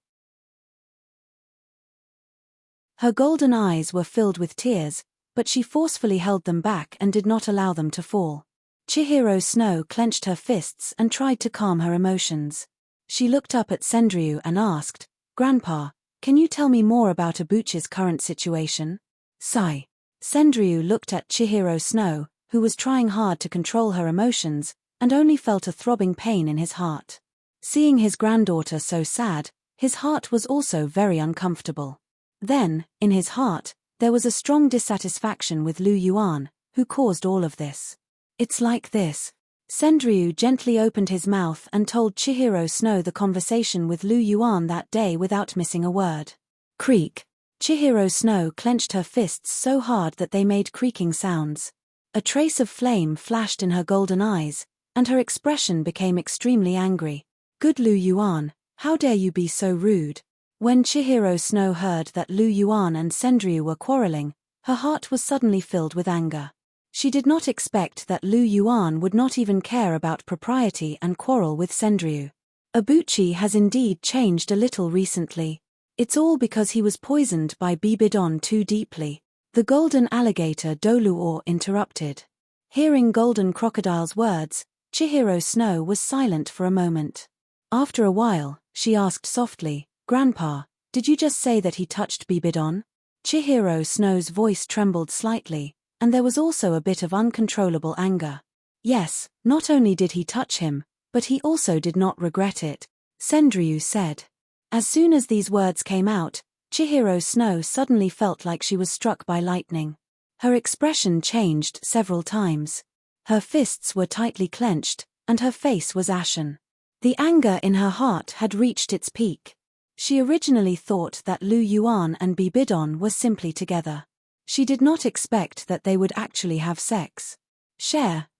Her golden eyes were filled with tears, but she forcefully held them back and did not allow them to fall. Chihiro Snow clenched her fists and tried to calm her emotions. She looked up at Sendryu and asked, Grandpa, can you tell me more about Abuchi's current situation? Sigh. Sendryu looked at Chihiro Snow, who was trying hard to control her emotions, and only felt a throbbing pain in his heart. Seeing his granddaughter so sad, his heart was also very uncomfortable. Then, in his heart, there was a strong dissatisfaction with Lu Yuan, who caused all of this. It's like this. Sendryu gently opened his mouth and told Chihiro Snow the conversation with Lu Yuan that day without missing a word. Creak. Chihiro Snow clenched her fists so hard that they made creaking sounds. A trace of flame flashed in her golden eyes, and her expression became extremely angry. Good Lu Yuan, how dare you be so rude? When Chihiro Snow heard that Lu Yuan and Sendryu were quarreling, her heart was suddenly filled with anger. She did not expect that Lu Yuan would not even care about propriety and quarrel with Sendryu. Abuchi has indeed changed a little recently. It's all because he was poisoned by Bibidon too deeply. The golden alligator Douluo interrupted. Hearing Golden Crocodile's words, Chihiro Snow was silent for a moment. After a while, she asked softly, Grandpa, did you just say that he touched Bibidon? Chihiro Snow's voice trembled slightly, and there was also a bit of uncontrollable anger. Yes, not only did he touch him, but he also did not regret it, Senryu said. As soon as these words came out, Chihiro Snow suddenly felt like she was struck by lightning. Her expression changed several times. Her fists were tightly clenched, and her face was ashen. The anger in her heart had reached its peak. She originally thought that Lu Yuan and Bibidon were simply together. She did not expect that they would actually have sex.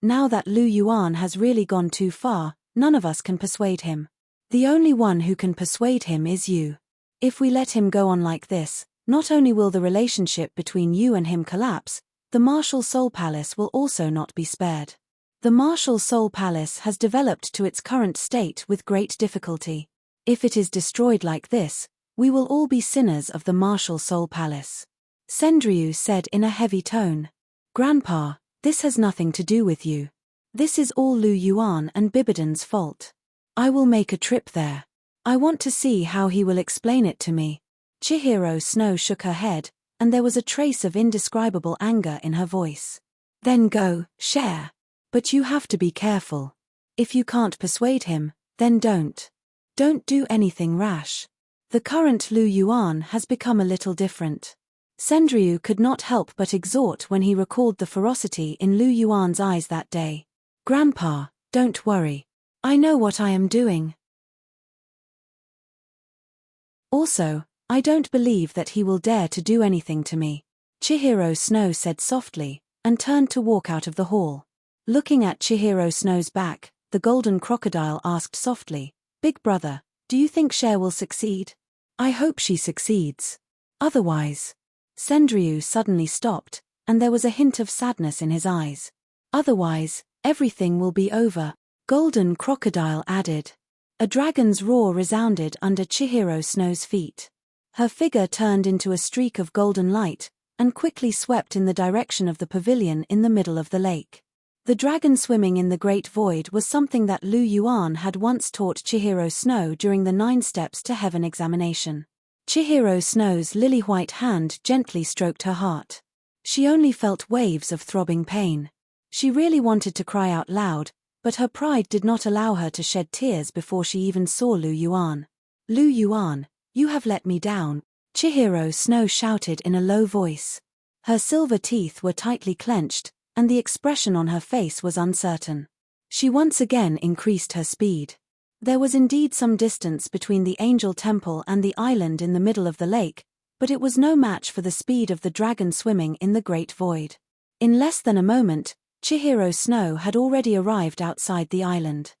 Now that Lu Yuan has really gone too far, none of us can persuade him. The only one who can persuade him is you. If we let him go on like this, not only will the relationship between you and him collapse, the Martial Soul Palace will also not be spared. The Martial Soul Palace has developed to its current state with great difficulty. If it is destroyed like this, we will all be sinners of the Martial Soul Palace. Senryu said in a heavy tone. Grandpa, this has nothing to do with you. This is all Lu Yuan and Bibidon's fault. I will make a trip there. I want to see how he will explain it to me. Chihiro Snow shook her head, and there was a trace of indescribable anger in her voice. Then go, share. But you have to be careful. If you can't persuade him, then don't. Don't do anything rash. The current Lu Yuan has become a little different. Senryu could not help but exhort when he recalled the ferocity in Lu Yuan's eyes that day. Grandpa, don't worry. I know what I am doing. Also, I don't believe that he will dare to do anything to me, Chihiro Snow said softly, and turned to walk out of the hall. Looking at Chihiro Snow's back, the golden crocodile asked softly, Big brother, do you think Cher will succeed? I hope she succeeds. Otherwise. Senryu suddenly stopped, and there was a hint of sadness in his eyes. Otherwise, everything will be over, Golden Crocodile added. A dragon's roar resounded under Chihiro Snow's feet. Her figure turned into a streak of golden light, and quickly swept in the direction of the pavilion in the middle of the lake. The dragon swimming in the Great Void was something that Lu Yuan had once taught Chihiro Snow during the 9 Steps to Heaven examination. Chihiro Snow's lily-white hand gently stroked her heart. She only felt waves of throbbing pain. She really wanted to cry out loud, but her pride did not allow her to shed tears before she even saw Lu Yuan. Lu Yuan, you have let me down, Chihiro Snow shouted in a low voice. Her silver teeth were tightly clenched, and the expression on her face was uncertain. She once again increased her speed. There was indeed some distance between the Angel Temple and the island in the middle of the lake, but it was no match for the speed of the dragon swimming in the Great Void. In less than a moment, Chihiro Snow had already arrived outside the island.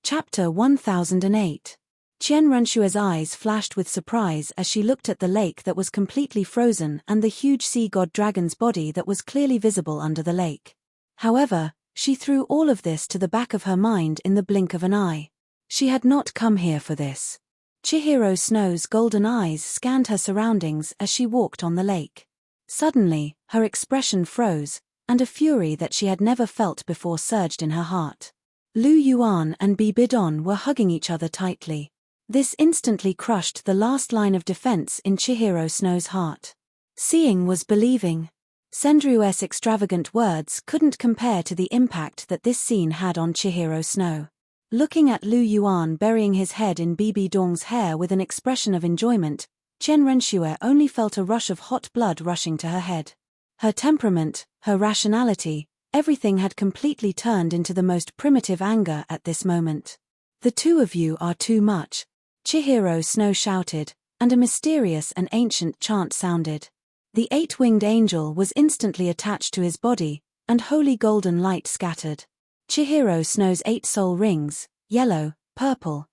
Chapter 1008. Qian Renshua's eyes flashed with surprise as she looked at the lake that was completely frozen and the huge sea god dragon's body that was clearly visible under the lake. However, she threw all of this to the back of her mind in the blink of an eye. She had not come here for this. Chihiro Snow's golden eyes scanned her surroundings as she walked on the lake. Suddenly, her expression froze, and a fury that she had never felt before surged in her heart. Lu Yuan and Bibidon were hugging each other tightly. This instantly crushed the last line of defense in Chihiro Snow's heart. Seeing was believing. Senryu's extravagant words couldn't compare to the impact that this scene had on Chihiro Snow. Looking at Lu Yuan burying his head in Bibi Dong's hair with an expression of enjoyment, Qian Renshue only felt a rush of hot blood rushing to her head. Her temperament, her rationality, everything had completely turned into the most primitive anger at this moment. The two of you are too much, Chihiro Snow shouted, and a mysterious and ancient chant sounded. The 8-winged angel was instantly attached to his body, and holy golden light scattered. Chihiro Snow's 8 soul rings, yellow, purple,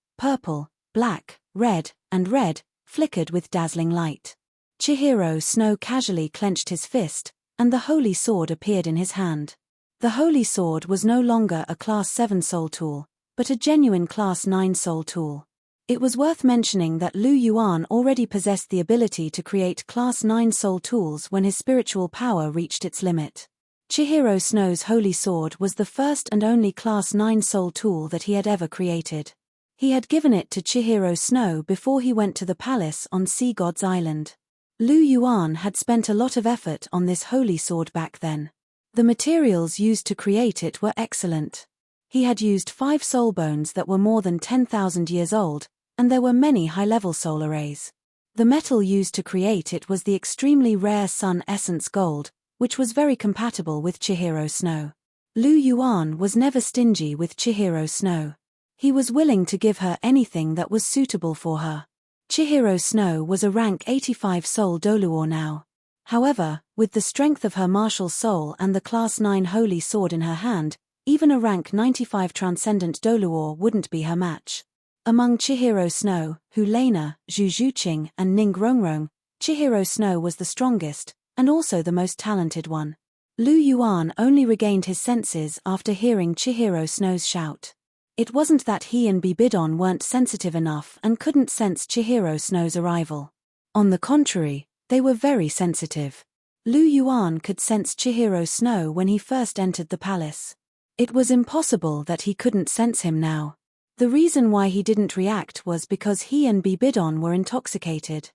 black, red, and red, flickered with dazzling light. Chihiro Snow casually clenched his fist, and the holy sword appeared in his hand. The holy sword was no longer a Class 7 soul tool, but a genuine Class 9 soul tool. It was worth mentioning that Lu Yuan already possessed the ability to create Class 9 soul tools when his spiritual power reached its limit. Chihiro Snow's holy sword was the first and only Class 9 soul tool that he had ever created. He had given it to Chihiro Snow before he went to the palace on Sea God's Island. Lu Yuan had spent a lot of effort on this holy sword back then. The materials used to create it were excellent. He had used 5 soul bones that were more than 10,000 years old, and there were many high-level soul arrays. The metal used to create it was the extremely rare sun essence gold, which was very compatible with Chihiro Snow. Lu Yuan was never stingy with Chihiro Snow. He was willing to give her anything that was suitable for her. Chihiro Snow was a rank 85 soul Douluo now. However, with the strength of her martial soul and the class 9 holy sword in her hand, even a rank 95 transcendent Douluo wouldn't be her match. Among Chihiro Snow, Hulena, Zhu Zhuqing and Ning Rongrong, Chihiro Snow was the strongest, and also the most talented one. Lu Yuan only regained his senses after hearing Chihiro Snow's shout. It wasn't that he and Bibidon weren't sensitive enough and couldn't sense Chihiro Snow's arrival. On the contrary, they were very sensitive. Lu Yuan could sense Chihiro Snow when he first entered the palace. It was impossible that he couldn't sense him now. The reason why he didn't react was because he and Bibidon were intoxicated.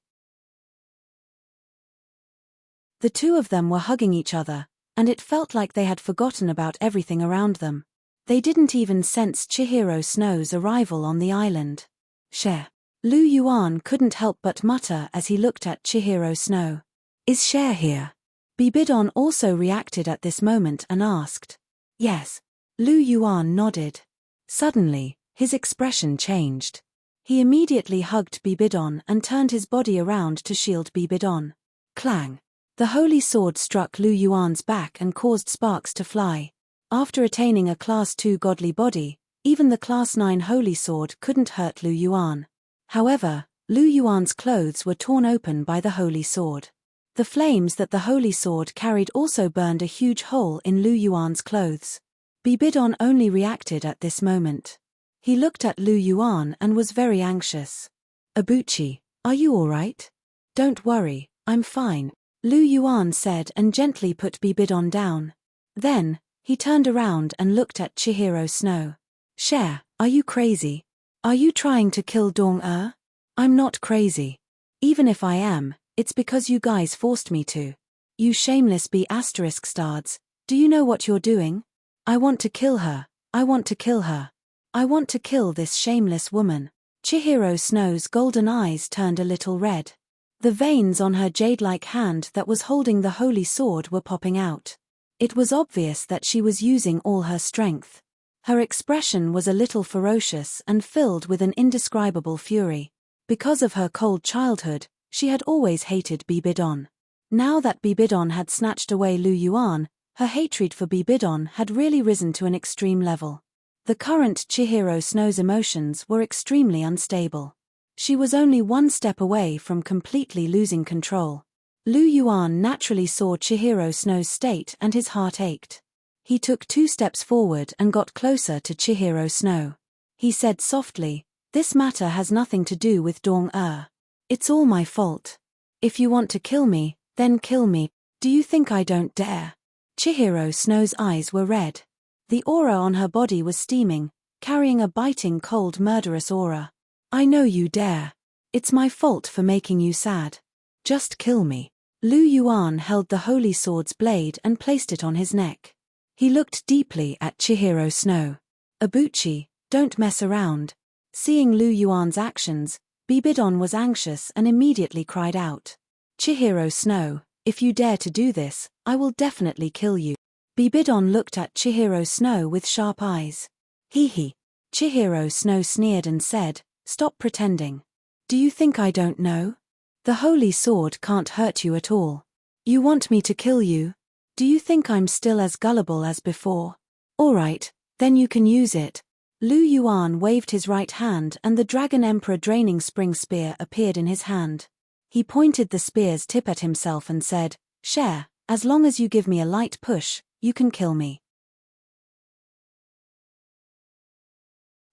The two of them were hugging each other, and it felt like they had forgotten about everything around them. They didn't even sense Chihiro Snow's arrival on the island. Cher. Lu Yuan couldn't help but mutter as he looked at Chihiro Snow. Is Cher here? Bibidon also reacted at this moment and asked. Yes. Lu Yuan nodded. Suddenly, his expression changed. He immediately hugged Bibidon and turned his body around to shield Bibidon. Clang. The holy sword struck Lu Yuan's back and caused sparks to fly. After attaining a Class 2 godly body, even the Class 9 holy sword couldn't hurt Lu Yuan. However, Lu Yuan's clothes were torn open by the holy sword. The flames that the holy sword carried also burned a huge hole in Lu Yuan's clothes. Bibidon only reacted at this moment. He looked at Lu Yuan and was very anxious. Abuchi, are you alright? Don't worry, I'm fine, Lu Yuan said and gently put Bibidon down. Then, he turned around and looked at Chihiro Snow. Cher, are you crazy? Are you trying to kill Dong-er? I'm not crazy. Even if I am, it's because you guys forced me to. You shameless B***stards, do you know what you're doing? I want to kill her, I want to kill her. I want to kill this shameless woman. Chihiro Snow's golden eyes turned a little red. The veins on her jade-like hand that was holding the holy sword were popping out. It was obvious that she was using all her strength. Her expression was a little ferocious and filled with an indescribable fury. Because of her cold childhood, she had always hated Bibidon. Now that Bibidon had snatched away Lu Yuan, her hatred for Bibidon had really risen to an extreme level. The current Chihiro Snow's emotions were extremely unstable. She was only one step away from completely losing control. Lu Yuan naturally saw Chihiro Snow's state and his heart ached. He took 2 steps forward and got closer to Chihiro Snow. He said softly, "This matter has nothing to do with Dong-er. It's all my fault. If you want to kill me, then kill me. Do you think I don't dare?" Chihiro Snow's eyes were red. The aura on her body was steaming, carrying a biting cold murderous aura. "I know you dare. It's my fault for making you sad. Just kill me." Lu Yuan held the holy sword's blade and placed it on his neck. He looked deeply at Chihiro Snow. "Abuchi, don't mess around." Seeing Lu Yuan's actions, Bibidon was anxious and immediately cried out. "Chihiro Snow, if you dare to do this, I will definitely kill you." Bibidon looked at Chihiro Snow with sharp eyes. "Hee hee." Chihiro Snow sneered and said, "Stop pretending. Do you think I don't know? The holy sword can't hurt you at all. You want me to kill you? Do you think I'm still as gullible as before? Alright, then you can use it." Lu Yuan waved his right hand and the Dragon Emperor Draining Spring Spear appeared in his hand. He pointed the spear's tip at himself and said, "Cher, as long as you give me a light push, you can kill me.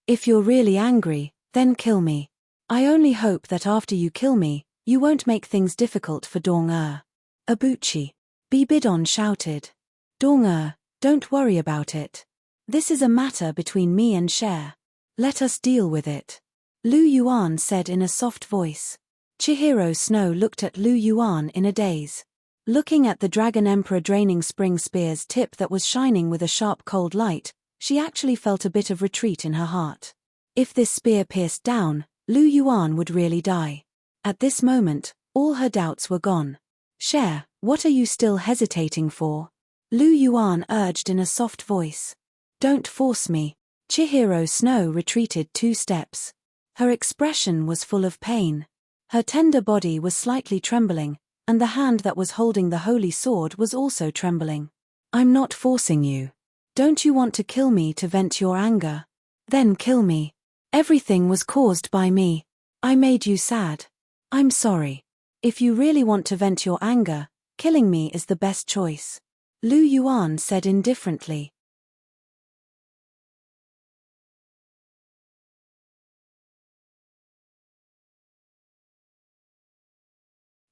If you're really angry, then kill me. I only hope that after you kill me, you won't make things difficult for Dong-er." "Abuchi," Bibidon shouted. "Dong-er, don't worry about it. This is a matter between me and Cher." Let us deal with it, Lu Yuan said in a soft voice. Chihiro Snow looked at Lu Yuan in a daze. Looking at the Dragon Emperor draining spring spear's tip that was shining with a sharp cold light, she actually felt a bit of retreat in her heart. If this spear pierced down, Lu Yuan would really die. At this moment, all her doubts were gone. Cher, what are you still hesitating for? Lu Yuan urged in a soft voice. Don't force me. Chihiro Snow retreated 2 steps. Her expression was full of pain. Her tender body was slightly trembling, and the hand that was holding the holy sword was also trembling. I'm not forcing you. Don't you want to kill me to vent your anger? Then kill me. Everything was caused by me. I made you sad. I'm sorry. If you really want to vent your anger, killing me is the best choice, Lu Yuan said indifferently.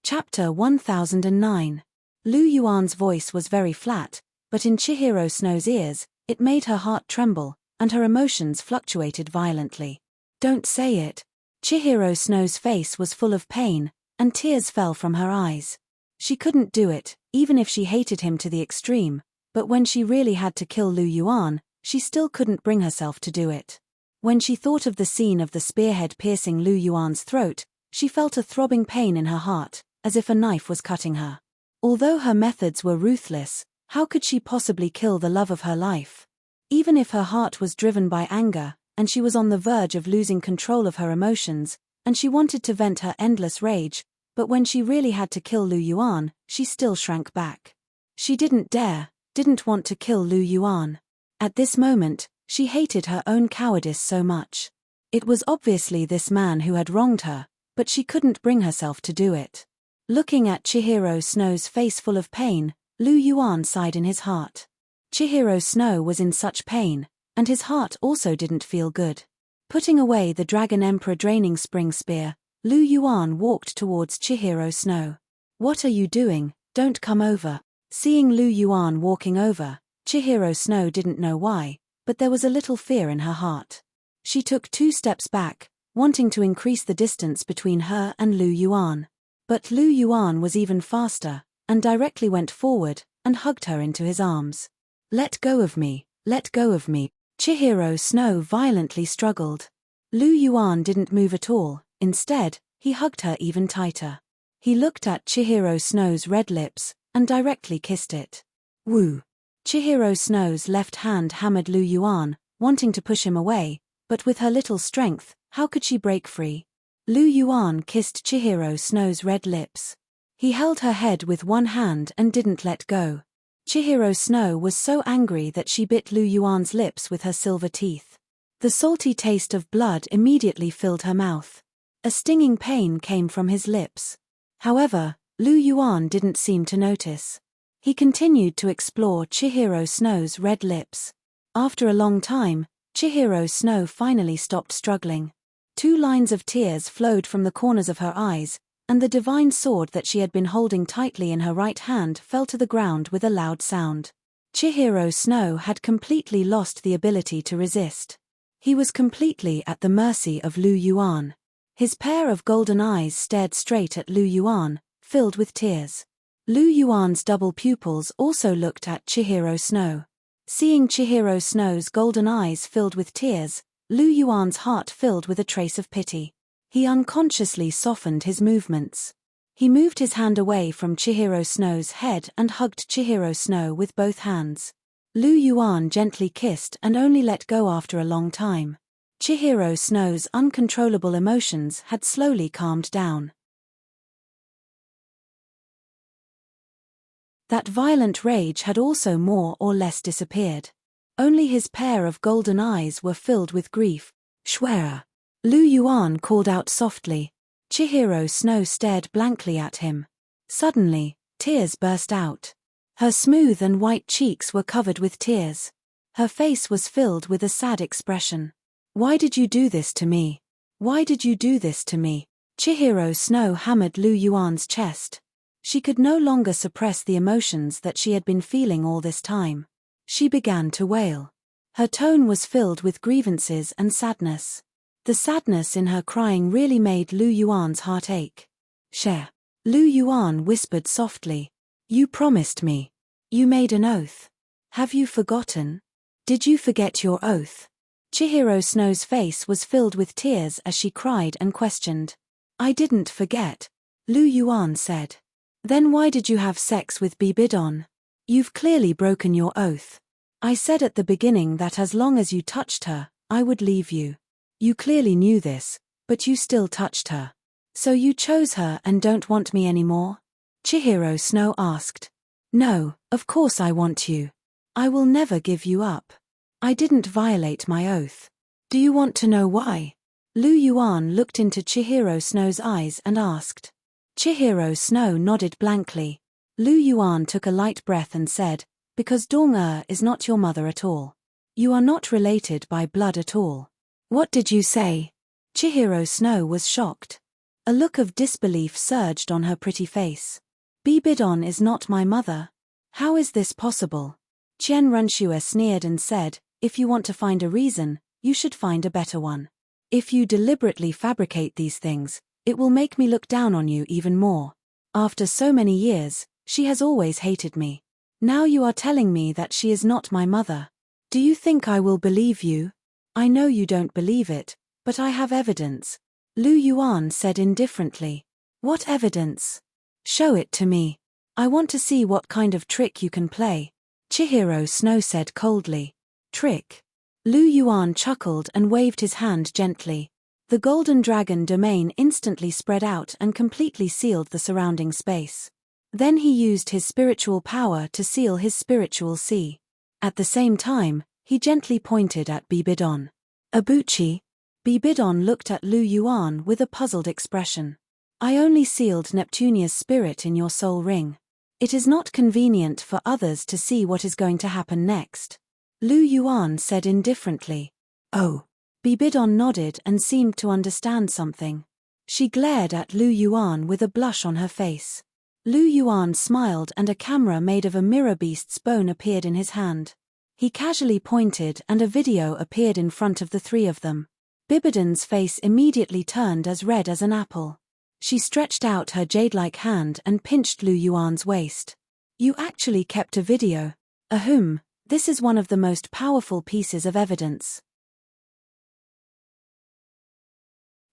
Chapter 1009. Lu Yuan's voice was very flat, but in Chihiro Snow's ears, it made her heart tremble, and her emotions fluctuated violently. Don't say it. Chihiro Snow's face was full of pain, and tears fell from her eyes. She couldn't do it, even if she hated him to the extreme, but when she really had to kill Lu Yuan, she still couldn't bring herself to do it. When she thought of the scene of the spearhead piercing Lu Yuan's throat, she felt a throbbing pain in her heart, as if a knife was cutting her. Although her methods were ruthless, how could she possibly kill the love of her life? Even if her heart was driven by anger, and she was on the verge of losing control of her emotions, and she wanted to vent her endless rage, but when she really had to kill Lu Yuan, she still shrank back. She didn't want to kill Lu Yuan. At this moment, she hated her own cowardice so much. It was obviously this man who had wronged her, but she couldn't bring herself to do it. Looking at Chihiro Snow's face full of pain, Lu Yuan sighed in his heart. Chihiro Snow was in such pain, and his heart also didn't feel good. Putting away the Dragon Emperor draining spring spear, Lu Yuan walked towards Chihiro Snow. What are you doing? Don't come over. Seeing Lu Yuan walking over, Chihiro Snow didn't know why, but there was a little fear in her heart. She took 2 steps back, wanting to increase the distance between her and Lu Yuan. But Lu Yuan was even faster, and directly went forward, and hugged her into his arms. Let go of me, let go of me. Chihiro Snow violently struggled. Lu Yuan didn't move at all, instead, he hugged her even tighter. He looked at Chihiro Snow's red lips, and directly kissed it. Woo! Chihiro Snow's left hand hammered Lu Yuan, wanting to push him away, but with her little strength, how could she break free? Lu Yuan kissed Chihiro Snow's red lips. He held her head with one hand and didn't let go. Chihiro Snow was so angry that she bit Lu Yuan's lips with her silver teeth. The salty taste of blood immediately filled her mouth. A stinging pain came from his lips. However, Lu Yuan didn't seem to notice. He continued to explore Chihiro Snow's red lips. After a long time, Chihiro Snow finally stopped struggling. 2 lines of tears flowed from the corners of her eyes, and the divine sword that she had been holding tightly in her right hand fell to the ground with a loud sound. Chihiro Snow had completely lost the ability to resist. He was completely at the mercy of Lu Yuan. His pair of golden eyes stared straight at Lu Yuan, filled with tears. Lu Yuan's double pupils also looked at Chihiro Snow. Seeing Chihiro Snow's golden eyes filled with tears, Lu Yuan's heart filled with a trace of pity. He unconsciously softened his movements. He moved his hand away from Chihiro Snow's head and hugged Chihiro Snow with both hands. Lu Yuan gently kissed and only let go after a long time. Chihiro Snow's uncontrollable emotions had slowly calmed down. That violent rage had also more or less disappeared. Only his pair of golden eyes were filled with grief. Schwerer! Lu Yuan called out softly. Chihiro Snow stared blankly at him. Suddenly, tears burst out. Her smooth and white cheeks were covered with tears. Her face was filled with a sad expression. Why did you do this to me? Why did you do this to me? Chihiro Snow hammered Lu Yuan's chest. She could no longer suppress the emotions that she had been feeling all this time. She began to wail. Her tone was filled with grievances and sadness. The sadness in her crying really made Lu Yuan's heart ache. Share. Lu Yuan whispered softly. You promised me. You made an oath. Have you forgotten? Did you forget your oath? Chihiro Snow's face was filled with tears as she cried and questioned. I didn't forget, Lu Yuan said. Then why did you have sex with Bibidon? You've clearly broken your oath. I said at the beginning that as long as you touched her, I would leave you. You clearly knew this, but you still touched her. So you chose her and don't want me anymore? Chihiro Snow asked. No, of course I want you. I will never give you up. I didn't violate my oath. Do you want to know why? Lu Yuan looked into Chihiro Snow's eyes and asked. Chihiro Snow nodded blankly. Lu Yuan took a light breath and said, because Dong-er is not your mother at all. You are not related by blood at all. What did you say? Chihiro Snow was shocked. A look of disbelief surged on her pretty face. Bibidon is not my mother. How is this possible? Qian Renshue sneered and said, if you want to find a reason, you should find a better one. If you deliberately fabricate these things, it will make me look down on you even more. After so many years, she has always hated me. Now you are telling me that she is not my mother. Do you think I will believe you? I know you don't believe it, but I have evidence. Lu Yuan said indifferently. What evidence? Show it to me. I want to see what kind of trick you can play. Chihiro Snow said coldly. Trick? Lu Yuan chuckled and waved his hand gently. The golden dragon domain instantly spread out and completely sealed the surrounding space. Then he used his spiritual power to seal his spiritual sea. At the same time, he gently pointed at Bibidon. Abuchi? Bibidon looked at Lu Yuan with a puzzled expression. I only sealed Neptunia's spirit in your soul ring. It is not convenient for others to see what is going to happen next. Lu Yuan said indifferently. Oh. Bibidon nodded and seemed to understand something. She glared at Lu Yuan with a blush on her face. Lu Yuan smiled and a camera made of a mirror beast's bone appeared in his hand. He casually pointed and a video appeared in front of the three of them. Bibidon's face immediately turned as red as an apple. She stretched out her jade-like hand and pinched Lu Yuan's waist. You actually kept a video. Ahem, this is one of the most powerful pieces of evidence.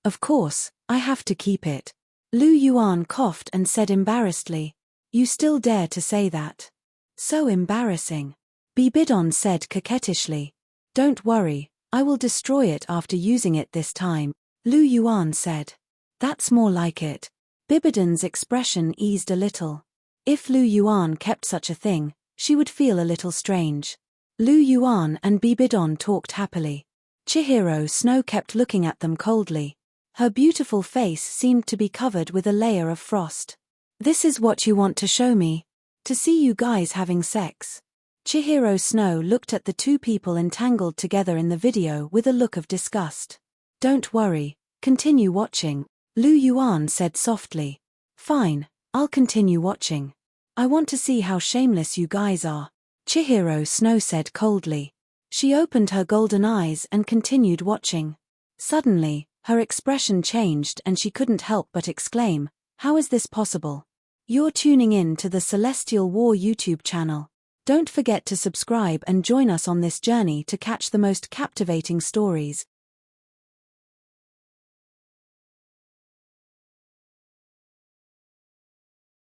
Of course, I have to keep it. Lu Yuan coughed and said embarrassedly. You still dare to say that? So embarrassing. Bibidon said coquettishly. Don't worry, I will destroy it after using it this time, Lu Yuan said. That's more like it. Bibidon's expression eased a little. If Lu Yuan kept such a thing, she would feel a little strange. Lu Yuan and Bibidon talked happily. Chihiro Snow kept looking at them coldly. Her beautiful face seemed to be covered with a layer of frost. This is what you want to show me? To see you guys having sex? Chihiro Snow looked at the two people entangled together in the video with a look of disgust. Don't worry, continue watching, Lu Yuan said softly. Fine, I'll continue watching. I want to see how shameless you guys are, Chihiro Snow said coldly. She opened her golden eyes and continued watching. Suddenly, her expression changed and she couldn't help but exclaim, how is this possible? You're tuning in to the Celestial War YouTube channel. Don't forget to subscribe and join us on this journey to catch the most captivating stories.